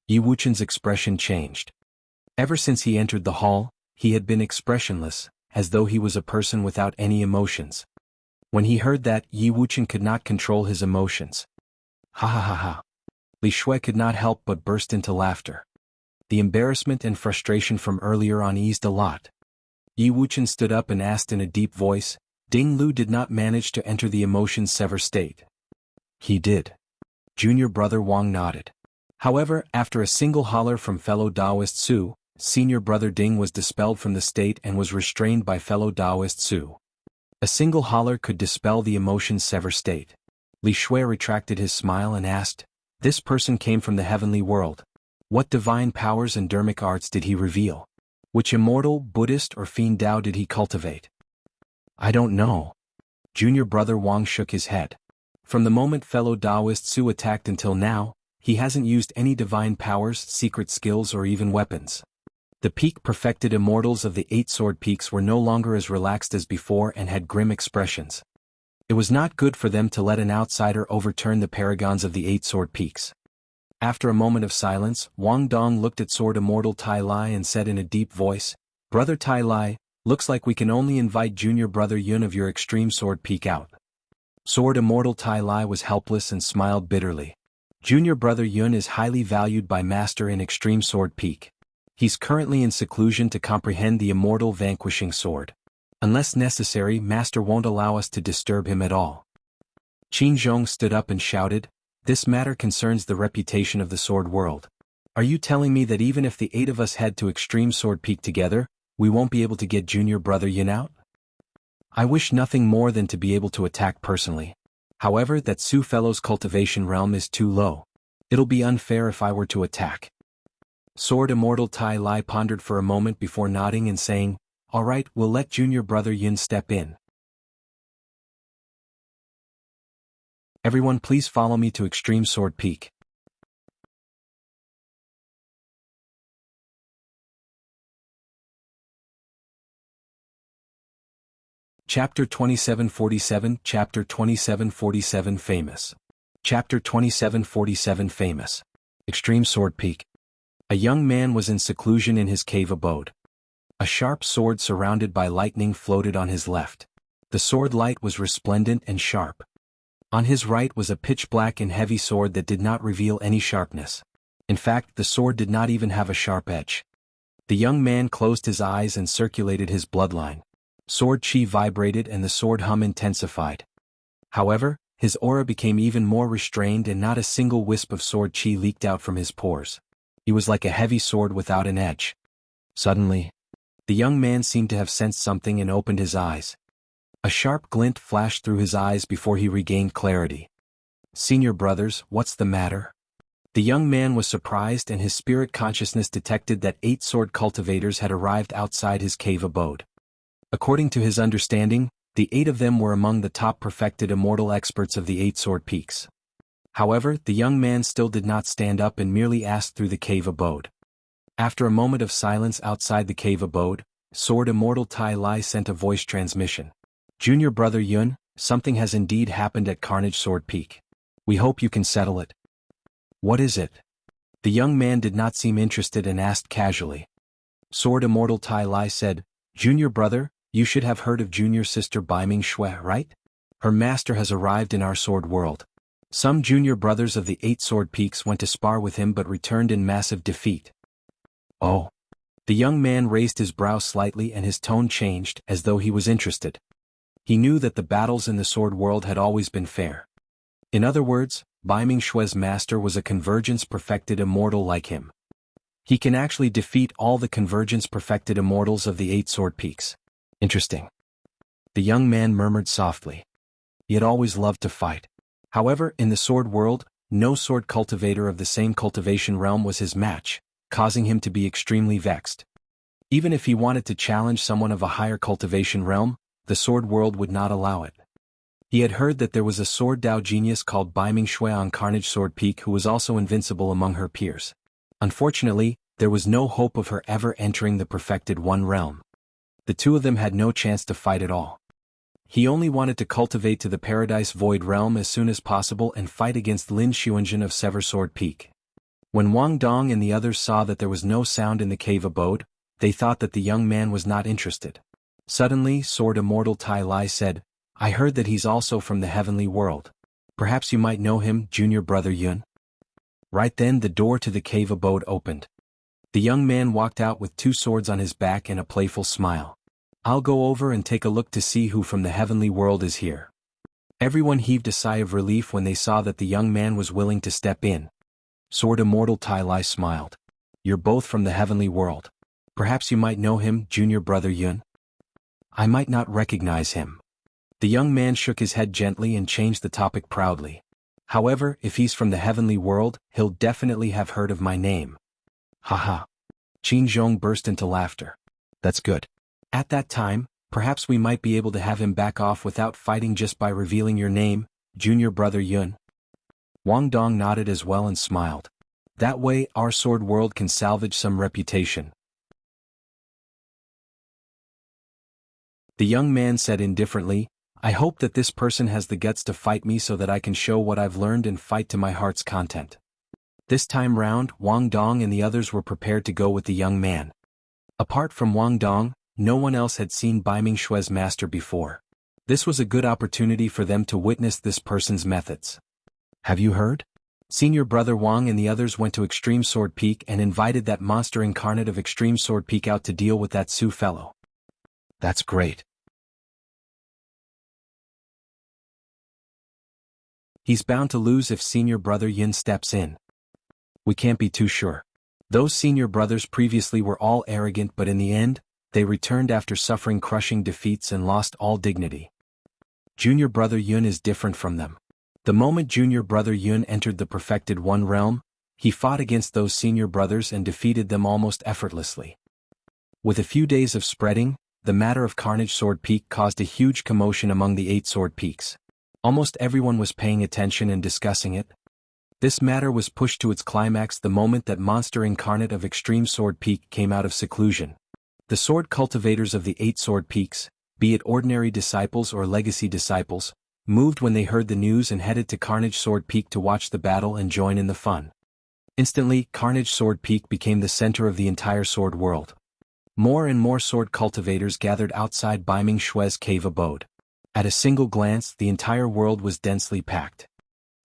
Yi Wuchen's expression changed. Ever since he entered the hall, he had been expressionless, as though he was a person without any emotions. When he heard that, Yi Wuchen could not control his emotions. "Ha ha ha ha." Li Shui could not help but burst into laughter. The embarrassment and frustration from earlier on eased a lot. Yi Wuchen stood up and asked in a deep voice, "Ding Lu did not manage to enter the emotion sever state." "He did." Junior brother Wang nodded. However, after a single holler from fellow Taoist Su, senior brother Ding was dispelled from the state and was restrained by fellow Taoist Su. A single holler could dispel the emotion sever state. Li Shui retracted his smile and asked, "This person came from the heavenly world. What divine powers and dermic arts did he reveal? Which immortal, Buddhist or fiend Dao did he cultivate?" "I don't know." Junior brother Wang shook his head. From the moment fellow Taoist Su attacked until now, he hasn't used any divine powers, secret skills or even weapons. The peak-perfected immortals of the 8 sword peaks were no longer as relaxed as before and had grim expressions. It was not good for them to let an outsider overturn the paragons of the 8 sword peaks. After a moment of silence, Wang Dong looked at Sword Immortal Tai Lai and said in a deep voice, "Brother Tai Lai, looks like we can only invite junior brother Yun of your extreme sword peak out." Sword Immortal Tai Lai was helpless and smiled bitterly. Junior brother Yun is highly valued by Master in extreme sword peak. He's currently in seclusion to comprehend the immortal vanquishing sword. Unless necessary, Master won't allow us to disturb him at all. Qin Zhong stood up and shouted, "This matter concerns the reputation of the sword world. Are you telling me that even if the 8 of us head to extreme sword peak together, we won't be able to get junior brother Yin out? I wish nothing more than to be able to attack personally. However, that Su Fellow's cultivation realm is too low. It'll be unfair if I were to attack." Sword Immortal Tai Lai pondered for a moment before nodding and saying, "All right, we'll let junior brother Yin step in. Everyone please follow me to Extreme Sword Peak." Chapter 2747 Chapter 2747 Famous. Chapter 2747 Famous. Extreme Sword Peak. A young man was in seclusion in his cave abode. A sharp sword surrounded by lightning floated on his left. The sword light was resplendent and sharp. On his right was a pitch-black and heavy sword that did not reveal any sharpness. In fact, the sword did not even have a sharp edge. The young man closed his eyes and circulated his bloodline. Sword chi vibrated and the sword hum intensified. However, his aura became even more restrained and not a single wisp of sword chi leaked out from his pores. He was like a heavy sword without an edge. Suddenly, the young man seemed to have sensed something and opened his eyes. A sharp glint flashed through his eyes before he regained clarity. Senior brothers, what's the matter? The young man was surprised and his spirit consciousness detected that 8 sword cultivators had arrived outside his cave abode. According to his understanding, the 8 of them were among the top perfected immortal experts of the 8 sword peaks. However, the young man still did not stand up and merely asked through the cave abode. After a moment of silence outside the cave abode, Sword Immortal Tai Lai sent a voice transmission. Junior Brother Yun, something has indeed happened at Carnage Sword Peak. We hope you can settle it. What is it? The young man did not seem interested and asked casually. Sword Immortal Tai Lai said, Junior Brother, you should have heard of Junior Sister Baiming Shui, right? Her master has arrived in our sword world. Some junior brothers of the 8 sword peaks went to spar with him but returned in massive defeat. Oh. The young man raised his brow slightly and his tone changed as though he was interested. He knew that the battles in the sword world had always been fair. In other words, Baiming Shui's master was a convergence perfected immortal like him. He can actually defeat all the convergence perfected immortals of the 8 sword peaks. Interesting. The young man murmured softly. He had always loved to fight. However, in the sword world, no sword cultivator of the same cultivation realm was his match, causing him to be extremely vexed. Even if he wanted to challenge someone of a higher cultivation realm, the sword world would not allow it. He had heard that there was a sword Dao genius called Baiming Shui on Carnage Sword Peak who was also invincible among her peers. Unfortunately, there was no hope of her ever entering the perfected one realm. The two of them had no chance to fight at all. He only wanted to cultivate to the Paradise Void realm as soon as possible and fight against Lin Xuanjun of Sever Sword Peak. When Wang Dong and the others saw that there was no sound in the cave abode, they thought that the young man was not interested. Suddenly, Sword Immortal Tai Lai said, I heard that he's also from the heavenly world. Perhaps you might know him, Junior Brother Yun. Right then the door to the cave abode opened. The young man walked out with 2 swords on his back and a playful smile. I'll go over and take a look to see who from the heavenly world is here. Everyone heaved a sigh of relief when they saw that the young man was willing to step in. Sword Immortal Tai Lai smiled. You're both from the heavenly world. Perhaps you might know him, Junior Brother Yun. I might not recognize him. The young man shook his head gently and changed the topic proudly. However, if he's from the heavenly world, he'll definitely have heard of my name. Haha. Qin Zhong burst into laughter. That's good. At that time, perhaps we might be able to have him back off without fighting just by revealing your name, Junior Brother Yun. Wang Dong nodded as well and smiled. That way, our sword world can salvage some reputation. The young man said indifferently, I hope that this person has the guts to fight me so that I can show what I've learned and fight to my heart's content. This time round, Wang Dong and the others were prepared to go with the young man. Apart from Wang Dong, no one else had seen Baiming Shui's master before. This was a good opportunity for them to witness this person's methods. Have you heard? Senior Brother Wang and the others went to Extreme Sword Peak and invited that monster incarnate of Extreme Sword Peak out to deal with that Su fellow. That's great. He's bound to lose if Senior Brother Yin steps in. We can't be too sure. Those senior brothers previously were all arrogant but in the end, they returned after suffering crushing defeats and lost all dignity. Junior Brother Yun is different from them. The moment Junior Brother Yun entered the perfected one realm, he fought against those senior brothers and defeated them almost effortlessly. With a few days of spreading, the matter of Carnage Sword Peak caused a huge commotion among the 8 sword peaks. Almost everyone was paying attention and discussing it. This matter was pushed to its climax the moment that monster incarnate of Extreme Sword Peak came out of seclusion. The sword cultivators of the 8 sword peaks, be it ordinary disciples or legacy disciples, moved when they heard the news and headed to Carnage Sword Peak to watch the battle and join in the fun. Instantly, Carnage Sword Peak became the center of the entire sword world. More and more sword cultivators gathered outside Baiming Shui's cave abode. At a single glance, the entire world was densely packed.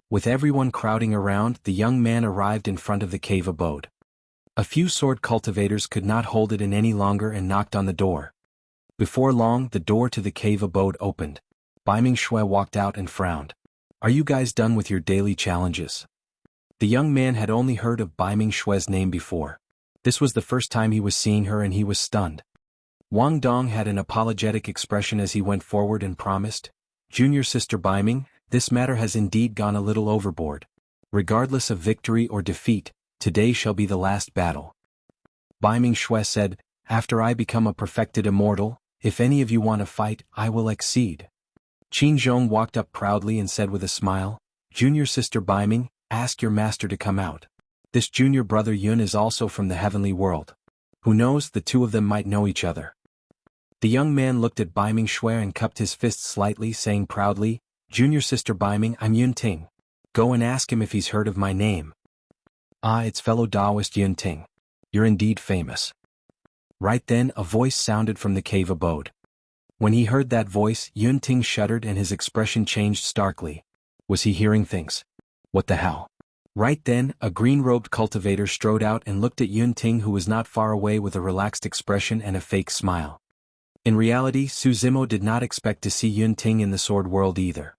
With everyone crowding around, the young man arrived in front of the cave abode. A few sword cultivators could not hold it in any longer and knocked on the door. Before long, the door to the cave abode opened. Baiming Shui walked out and frowned. Are you guys done with your daily challenges? The young man had only heard of Baiming Shui's name before. This was the first time he was seeing her and he was stunned. Wang Dong had an apologetic expression as he went forward and promised, "Junior Sister Baiming, this matter has indeed gone a little overboard. Regardless of victory or defeat, today shall be the last battle." Baiming Shui said, "After I become a perfected immortal, if any of you want to fight, I will accede." Qin Zhong walked up proudly and said with a smile, "Junior Sister Baiming, ask your master to come out. This junior brother Yun is also from the heavenly world. Who knows, the two of them might know each other." The young man looked at Baiming Shui and cupped his fists slightly, saying proudly, "Junior Sister Baiming, I'm Yun Ting. Go and ask him if he's heard of my name." "Ah, it's fellow Taoist Yun Ting. You're indeed famous." Right then a voice sounded from the cave abode. When he heard that voice, Yun Ting shuddered and his expression changed starkly. Was he hearing things? What the hell? Right then, a green-robed cultivator strode out and looked at Yun Ting, who was not far away, with a relaxed expression and a fake smile. In reality, Su Zimo did not expect to see Yun Ting in the sword world either.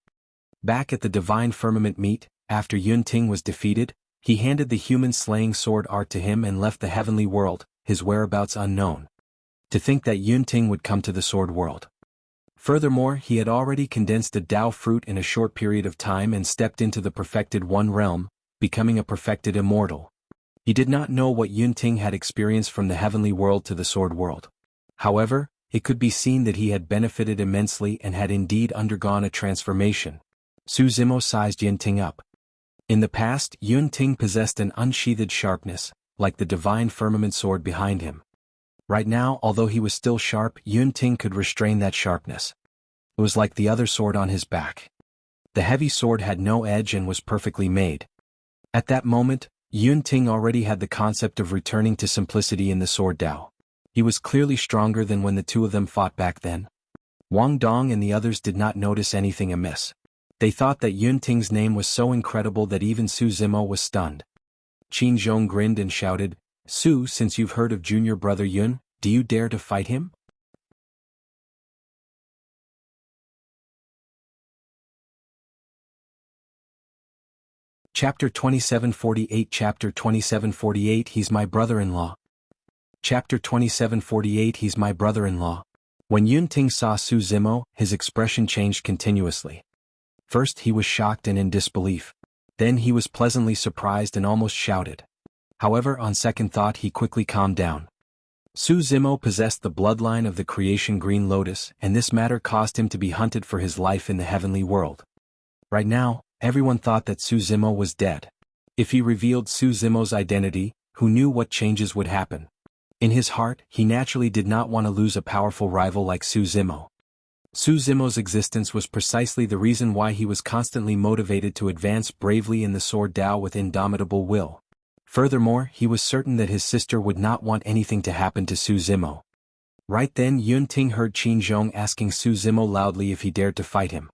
Back at the Divine Firmament meet, after Yun Ting was defeated, he handed the human-slaying sword art to him and left the heavenly world, his whereabouts unknown. To think that Yun Ting would come to the sword world. Furthermore, he had already condensed a Dao fruit in a short period of time and stepped into the perfected one realm, becoming a perfected immortal. He did not know what Yun Ting had experienced from the heavenly world to the sword world. However, it could be seen that he had benefited immensely and had indeed undergone a transformation. Su Zimo sized Yun Ting up. In the past, Yun Ting possessed an unsheathed sharpness, like the divine firmament sword behind him. Right now, although he was still sharp, Yun Ting could restrain that sharpness. It was like the other sword on his back. The heavy sword had no edge and was perfectly made. At that moment, Yun Ting already had the concept of returning to simplicity in the sword Dao. He was clearly stronger than when the two of them fought back then. Wang Dong and the others did not notice anything amiss. They thought that Yun Ting's name was so incredible that even Su Zimo was stunned. Qin Zhong grinned and shouted, "Su, since you've heard of junior brother Yun, do you dare to fight him?" Chapter 2748 Chapter 2748 He's my brother-in-law. Chapter 2748 He's my brother-in-law. When Yun Ting saw Su Zimo, his expression changed continuously. First he was shocked and in disbelief. Then he was pleasantly surprised and almost shouted. However, on second thought he quickly calmed down. Su Zimo possessed the bloodline of the creation Green Lotus, and this matter caused him to be hunted for his life in the heavenly world. Right now, everyone thought that Su Zimo was dead. If he revealed Su Zimo's identity, who knew what changes would happen? In his heart, he naturally did not want to lose a powerful rival like Su Zimo. Su Zimo's existence was precisely the reason why he was constantly motivated to advance bravely in the sword Dao with indomitable will. Furthermore, he was certain that his sister would not want anything to happen to Su Zimo. Right then Yun Ting heard Qin Zhong asking Su Zimo loudly if he dared to fight him.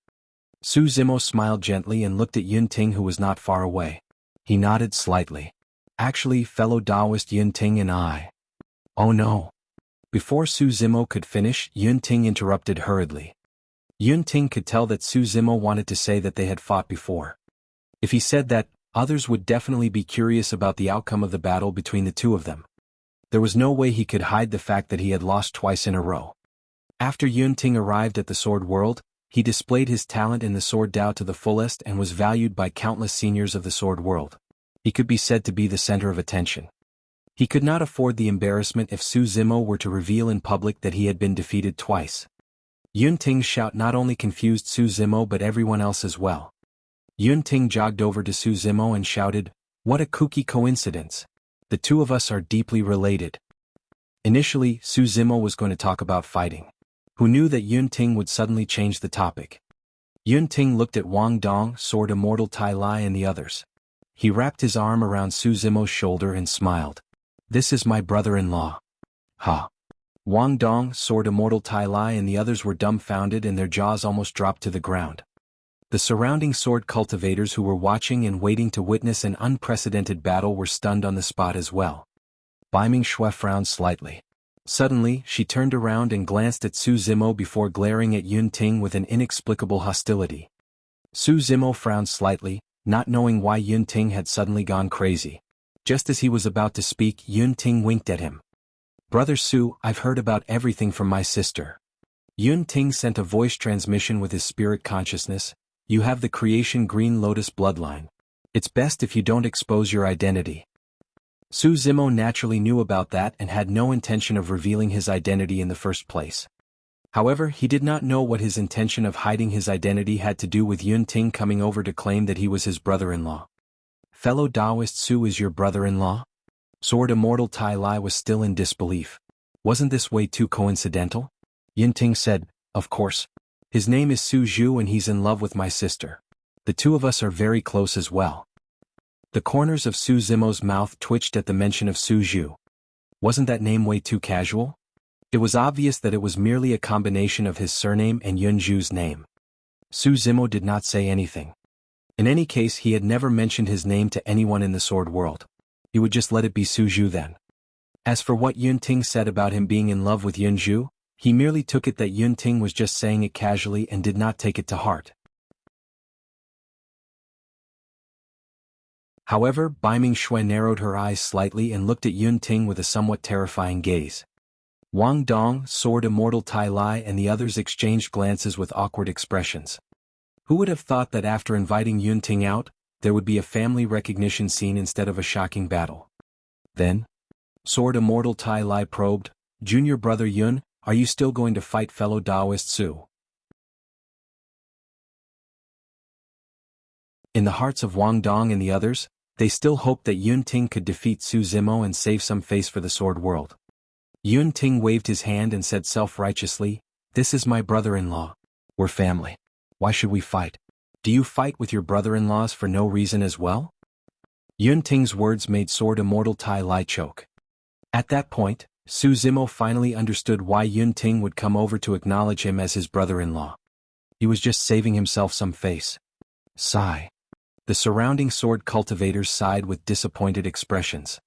Su Zimo smiled gently and looked at Yun Ting, who was not far away. He nodded slightly. "Actually, fellow Taoist Yun Ting and I." "Oh no." Before Su Zimo could finish, Yun Ting interrupted hurriedly. Yun Ting could tell that Su Zimo wanted to say that they had fought before. If he said that, others would definitely be curious about the outcome of the battle between the two of them. There was no way he could hide the fact that he had lost twice in a row. After Yun Ting arrived at the sword world, he displayed his talent in the sword Dao to the fullest and was valued by countless seniors of the sword world. He could be said to be the center of attention. He could not afford the embarrassment if Su Zimo were to reveal in public that he had been defeated twice. Yun Ting's shout not only confused Su Zimo but everyone else as well. Yun Ting jogged over to Su Zimo and shouted, "What a kooky coincidence. The two of us are deeply related." Initially, Su Zimo was going to talk about fighting. Who knew that Yun Ting would suddenly change the topic? Yun Ting looked at Wang Dong, Sword Immortal Tai Lai and the others. He wrapped his arm around Su Zimo's shoulder and smiled. "This is my brother-in-law." Ha! Wang Dong, Sword Immortal Tai Lai and the others were dumbfounded and their jaws almost dropped to the ground. The surrounding sword cultivators who were watching and waiting to witness an unprecedented battle were stunned on the spot as well. Baiming Shui frowned slightly. Suddenly, she turned around and glanced at Su Zimo before glaring at Yun Ting with an inexplicable hostility. Su Zimo frowned slightly, not knowing why Yun Ting had suddenly gone crazy. Just as he was about to speak, Yun Ting winked at him. Brother Su, I've heard about everything from my sister. Yun Ting sent a voice transmission with his spirit consciousness. You have the creation Green Lotus bloodline. It's best if you don't expose your identity. Su Zimo naturally knew about that and had no intention of revealing his identity in the first place. However, he did not know what his intention of hiding his identity had to do with Yun Ting coming over to claim that he was his brother-in-law. Fellow Taoist Su is your brother-in-law? Sword Immortal Tai Lai was still in disbelief. Wasn't this way too coincidental? Yun Ting said, of course. His name is Su Zhu and he's in love with my sister. The two of us are very close as well. The corners of Su Zimo's mouth twitched at the mention of Su Zhu. Wasn't that name way too casual? It was obvious that it was merely a combination of his surname and Yun Zhu's name. Su Zimo did not say anything. In any case, he had never mentioned his name to anyone in the sword world. He would just let it be Su Zhu then. As for what Yun Ting said about him being in love with Yun Zhu, he merely took it that Yun Ting was just saying it casually and did not take it to heart. However, Bai Ming-Shui narrowed her eyes slightly and looked at Yun Ting with a somewhat terrifying gaze. Wang Dong, Sword Immortal Tai Lai and the others exchanged glances with awkward expressions. Who would have thought that after inviting Yun Ting out, there would be a family recognition scene instead of a shocking battle? Then, Sword Immortal Tai Lai probed, Junior Brother Yun, are you still going to fight fellow Taoist Su? In the hearts of Wang Dong and the others, they still hoped that Yun Ting could defeat Su Zimo and save some face for the sword world. Yun Ting waved his hand and said self-righteously, this is my brother-in-law. We're family. Why should we fight? Do you fight with your brother-in-laws for no reason as well? Yun Ting's words made Sword Immortal Tai Lai choke. At that point, Su Zimo finally understood why Yun Ting would come over to acknowledge him as his brother-in-law. He was just saving himself some face. Sigh. The surrounding sword cultivators sighed with disappointed expressions.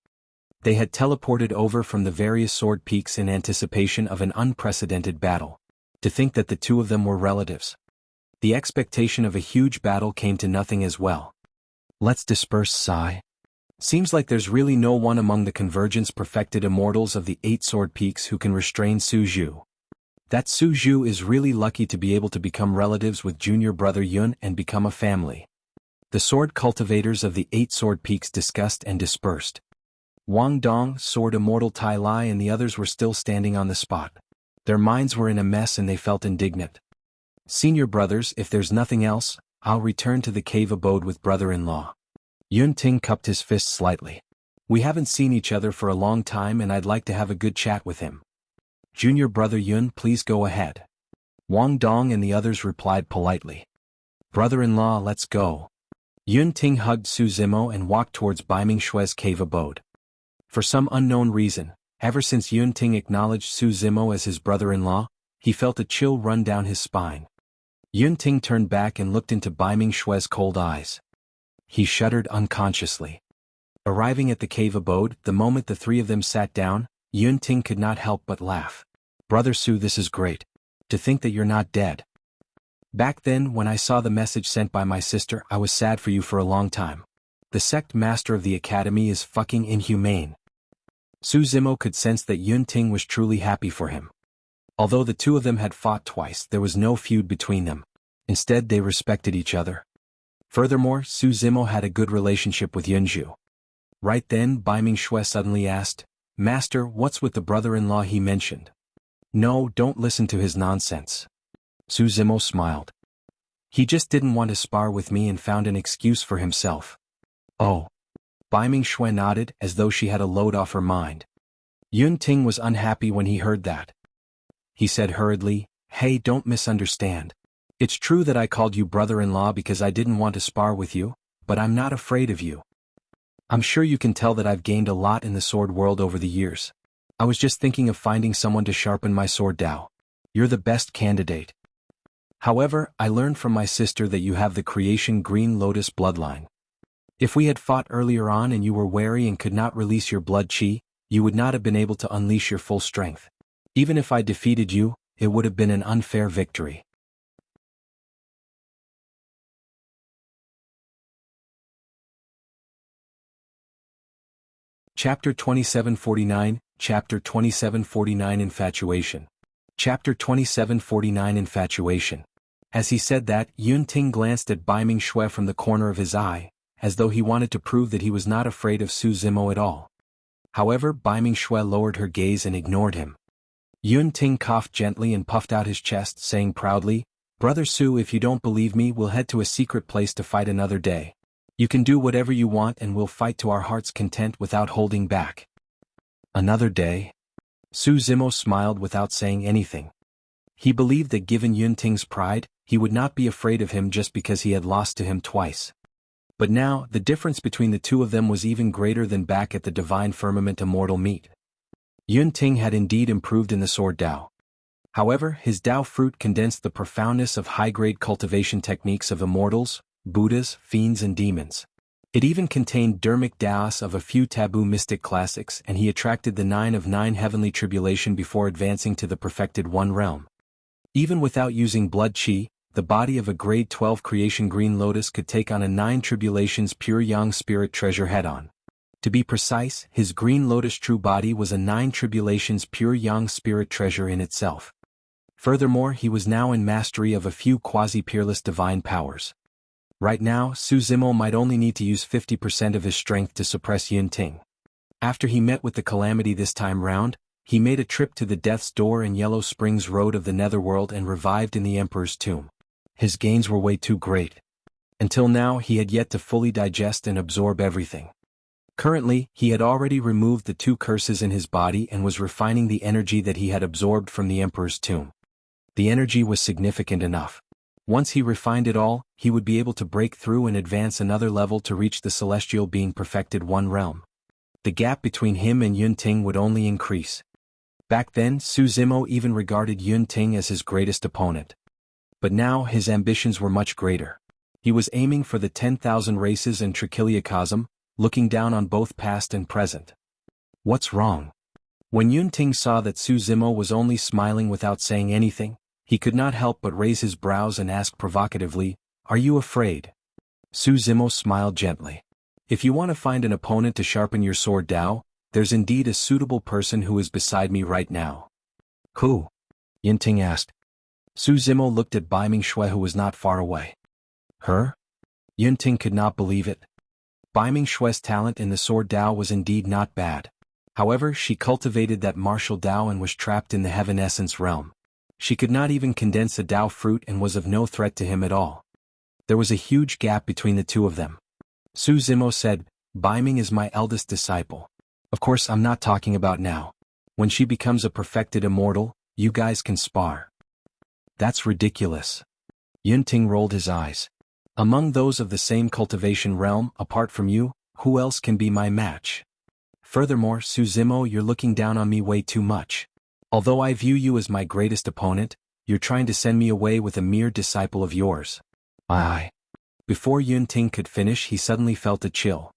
They had teleported over from the various sword peaks in anticipation of an unprecedented battle. To think that the two of them were relatives. The expectation of a huge battle came to nothing as well. Let's disperse, sigh. Seems like there's really no one among the convergence-perfected immortals of the 8 sword peaks who can restrain Su Zhu. That Su Zhu is really lucky to be able to become relatives with junior brother Yun and become a family. The sword cultivators of the 8 sword peaks discussed and dispersed. Wang Dong, Sword Immortal Tai Lai and the others were still standing on the spot. Their minds were in a mess and they felt indignant. Senior brothers, if there's nothing else, I'll return to the cave abode with brother-in-law. Yun Ting cupped his fist slightly. We haven't seen each other for a long time and I'd like to have a good chat with him. Junior brother Yun, please go ahead. Wang Dong and the others replied politely. Brother-in-law, let's go. Yun Ting hugged Su Zimo and walked towards Bai Ming-Shui's cave abode. For some unknown reason, ever since Yun Ting acknowledged Su Zimo as his brother-in-law, he felt a chill run down his spine. Yun Ting turned back and looked into Bai Ming-Shui's cold eyes. He shuddered unconsciously. Arriving at the cave abode, the moment the three of them sat down, Yun Ting could not help but laugh. Brother Su, this is great. To think that you're not dead. Back then, when I saw the message sent by my sister, I was sad for you for a long time. The sect master of the academy is fucking inhumane. Su Zimo could sense that Yun Ting was truly happy for him. Although the two of them had fought twice, there was no feud between them. Instead, they respected each other. Furthermore, Su Zimo had a good relationship with Yun Zhu. Right then, Bai Ming-Shui suddenly asked, Master, what's with the brother-in-law he mentioned? No, don't listen to his nonsense. Su Zimo smiled. He just didn't want to spar with me and found an excuse for himself. Oh. Bai Ming-Shui nodded as though she had a load off her mind. Yun Ting was unhappy when he heard that. He said hurriedly, Hey, don't misunderstand. It's true that I called you brother-in-law because I didn't want to spar with you, but I'm not afraid of you. I'm sure you can tell that I've gained a lot in the sword world over the years. I was just thinking of finding someone to sharpen my sword Dao. You're the best candidate. However, I learned from my sister that you have the creation Green Lotus bloodline. If we had fought earlier on and you were wary and could not release your blood chi, you would not have been able to unleash your full strength. Even if I defeated you, it would have been an unfair victory. Chapter 2749, Chapter 2749 Infatuation. Chapter 2749 Infatuation. As he said that, Yun Ting glanced at Bai Ming Shui from the corner of his eye, as though he wanted to prove that he was not afraid of Su Zimo at all. However, Bai Ming Shui lowered her gaze and ignored him. Yun Ting coughed gently and puffed out his chest, saying proudly, "Brother Su, if you don't believe me, we'll head to a secret place to fight another day. You can do whatever you want and we'll fight to our heart's content without holding back." Another day? Su Zimo smiled without saying anything. He believed that given Yun Ting's pride, he would not be afraid of him just because he had lost to him twice. But now, the difference between the two of them was even greater than back at the Divine Firmament Immortal Meet. Yun Ting had indeed improved in the Sword Dao. However, his Dao fruit condensed the profoundness of high-grade cultivation techniques of immortals, Buddhas, fiends and demons. It even contained dermic Daos of a few taboo mystic classics, and he attracted the 9 of 9 heavenly tribulation before advancing to the perfected One realm. Even without using blood chi, the body of a grade 12 creation green lotus could take on a 9 tribulations pure yang spirit treasure head-on. To be precise, his green lotus true body was a 9 tribulations pure yang spirit treasure in itself. Furthermore, he was now in mastery of a few quasi-peerless divine powers. Right now, Su Zimo might only need to use 50% of his strength to suppress Yun Ting. After he met with the calamity this time round, he made a trip to the Death's Door and Yellow Springs Road of the Netherworld and revived in the Emperor's tomb. His gains were way too great. Until now, he had yet to fully digest and absorb everything. Currently, he had already removed the 2 curses in his body and was refining the energy that he had absorbed from the Emperor's tomb. The energy was significant enough. Once he refined it all, he would be able to break through and advance another level to reach the celestial being perfected One realm. The gap between him and Yun Ting would only increase. Back then, Su Zimo even regarded Yun Ting as his greatest opponent. But now his ambitions were much greater. He was aiming for the 10,000 races and Trichiliocosm, looking down on both past and present. What's wrong? When Yun Ting saw that Su Zimo was only smiling without saying anything, he could not help but raise his brows and ask provocatively, "Are you afraid?" Su Zimo smiled gently. "If you want to find an opponent to sharpen your sword Dao, there's indeed a suitable person who is beside me right now." "Who?" Yun Ting asked. Su Zimo looked at Bai Ming Shui, who was not far away. "Her?" Yun Ting could not believe it. Bai Ming Shui's talent in the sword Dao was indeed not bad. However, she cultivated that martial Dao and was trapped in the Heaven Essence realm. She could not even condense a Dao fruit and was of no threat to him at all. There was a huge gap between the two of them. Su Zimo said, "Bai Ming is my eldest disciple. Of course, I'm not talking about now. When she becomes a perfected immortal, you guys can spar." "That's ridiculous." Yun Ting rolled his eyes. "Among those of the same cultivation realm, apart from you, who else can be my match? Furthermore, Su Zimo, you're looking down on me way too much. Although I view you as my greatest opponent, you're trying to send me away with a mere disciple of yours." "Aye." Before Yun Ting could finish, he suddenly felt a chill.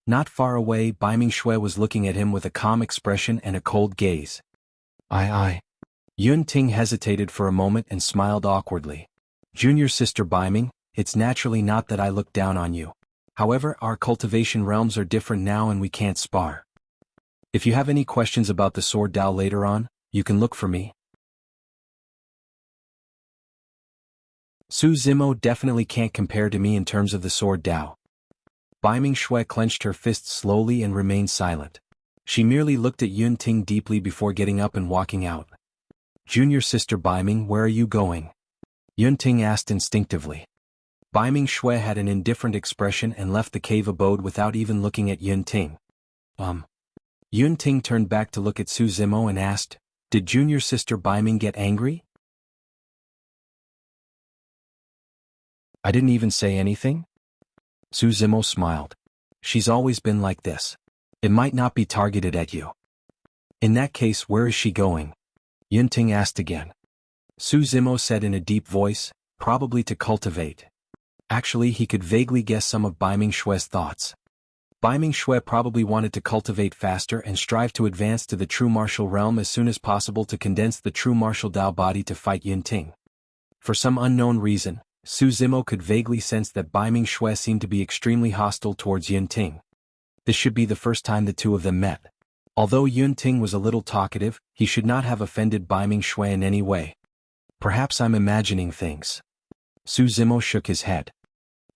Not far away, Bai Ming Shui was looking at him with a calm expression and a cold gaze. Aye. Yun Ting hesitated for a moment and smiled awkwardly. "Junior sister Bai Ming, it's naturally not that I look down on you. However, our cultivation realms are different now and we can't spar. If you have any questions about the Sword Dao later on, you can look for me." Su Zimo definitely can't compare to me in terms of the Sword Dao. Bai Ming Shui clenched her fists slowly and remained silent. She merely looked at Yun Ting deeply before getting up and walking out. "Junior sister Bai Ming, where are you going?" Yun Ting asked instinctively. Bai Ming Shui had an indifferent expression and left the cave abode without even looking at Yun Ting. Yun Ting turned back to look at Su Zimo and asked, "Did junior sister Bai Ming get angry?" "I didn't even say anything?" Su Zimo smiled. "She's always been like this. It might not be targeted at you." "In that case, where is she going?" Yun Ting asked again. Su Zimo said in a deep voice, "Probably to cultivate." Actually, he could vaguely guess some of Bai Ming Shui's thoughts. Bai Ming Shui probably wanted to cultivate faster and strive to advance to the true martial realm as soon as possible to condense the true martial Dao body to fight Yun Ting. For some unknown reason, Su Zimo could vaguely sense that Bai Ming Shui seemed to be extremely hostile towards Yun Ting. This should be the first time the two of them met. Although Yunting was a little talkative, he should not have offended Bai Mingshui in any way. Perhaps I'm imagining things. Su Zimo shook his head.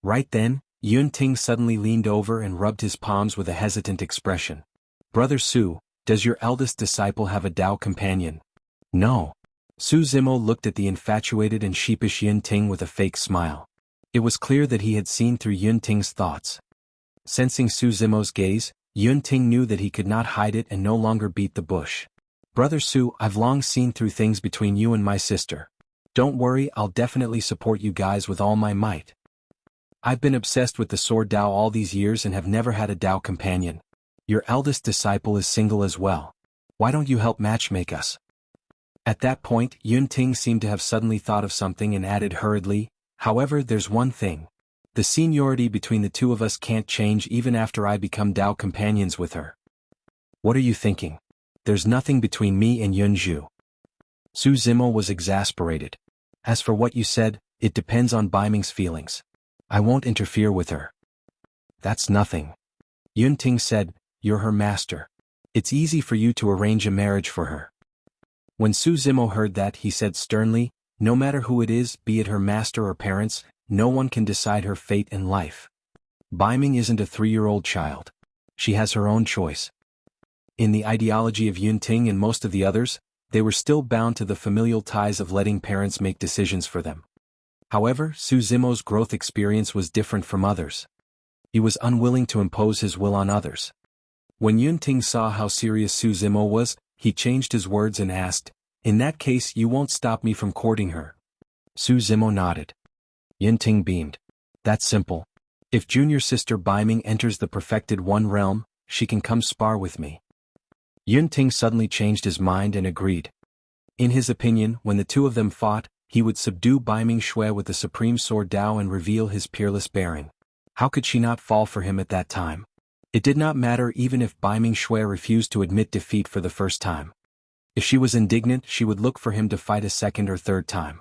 Right then, Yunting suddenly leaned over and rubbed his palms with a hesitant expression. Brother Su, does your eldest disciple have a Dao companion? No. Su Zimo looked at the infatuated and sheepish Yunting with a fake smile. It was clear that he had seen through Yunting's thoughts. Sensing Su Zimo's gaze, Yunting knew that he could not hide it and no longer beat the bush. Brother Su, I've long seen through things between you and my sister. Don't worry, I'll definitely support you guys with all my might. I've been obsessed with the sword Dao all these years and have never had a Dao companion. Your eldest disciple is single as well. Why don't you help matchmake us? At that point, Yunting seemed to have suddenly thought of something and added hurriedly, however, there's one thing. The seniority between the two of us can't change even after I become Dao companions with her. What are you thinking? There's nothing between me and Yunju. Su Zimo was exasperated. As for what you said, it depends on Bai Ming's feelings. I won't interfere with her. That's nothing. Yunting said, you're her master. It's easy for you to arrange a marriage for her. When Su Zimo heard that, he said sternly, no matter who it is, be it her master or parents, no one can decide her fate in life. Bai Ming isn't a 3-year-old child. She has her own choice. In the ideology of Yunting and most of the others, they were still bound to the familial ties of letting parents make decisions for them. However, Su Zimo's growth experience was different from others. He was unwilling to impose his will on others. When Yunting saw how serious Su Zimo was, he changed his words and asked, in that case you won't stop me from courting her. Su Zimo nodded. Yunting beamed. That's simple. If junior sister Bai Ming enters the perfected one realm, she can come spar with me. Yunting suddenly changed his mind and agreed. In his opinion, when the two of them fought, he would subdue Bai Mingshui with the supreme sword Dao and reveal his peerless bearing. How could she not fall for him at that time? It did not matter even if Bai Mingshui refused to admit defeat for the first time. If she was indignant, she would look for him to fight a second or third time.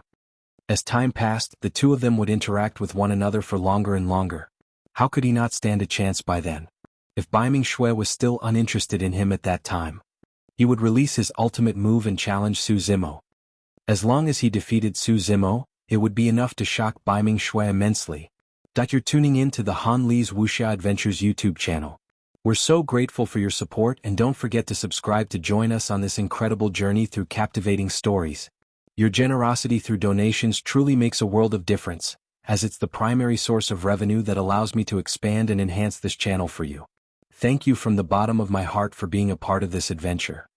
As time passed, the two of them would interact with one another for longer and longer. How could he not stand a chance by then? If Bai Mingshui was still uninterested in him at that time, he would release his ultimate move and challenge Su Zimo. As long as he defeated Su Zimo, it would be enough to shock Bai Mingshui immensely. You're tuning in to the Han Li's Wuxia Adventures YouTube channel. We're so grateful for your support, and don't forget to subscribe to join us on this incredible journey through captivating stories. Your generosity through donations truly makes a world of difference, as it's the primary source of revenue that allows me to expand and enhance this channel for you. Thank you from the bottom of my heart for being a part of this adventure.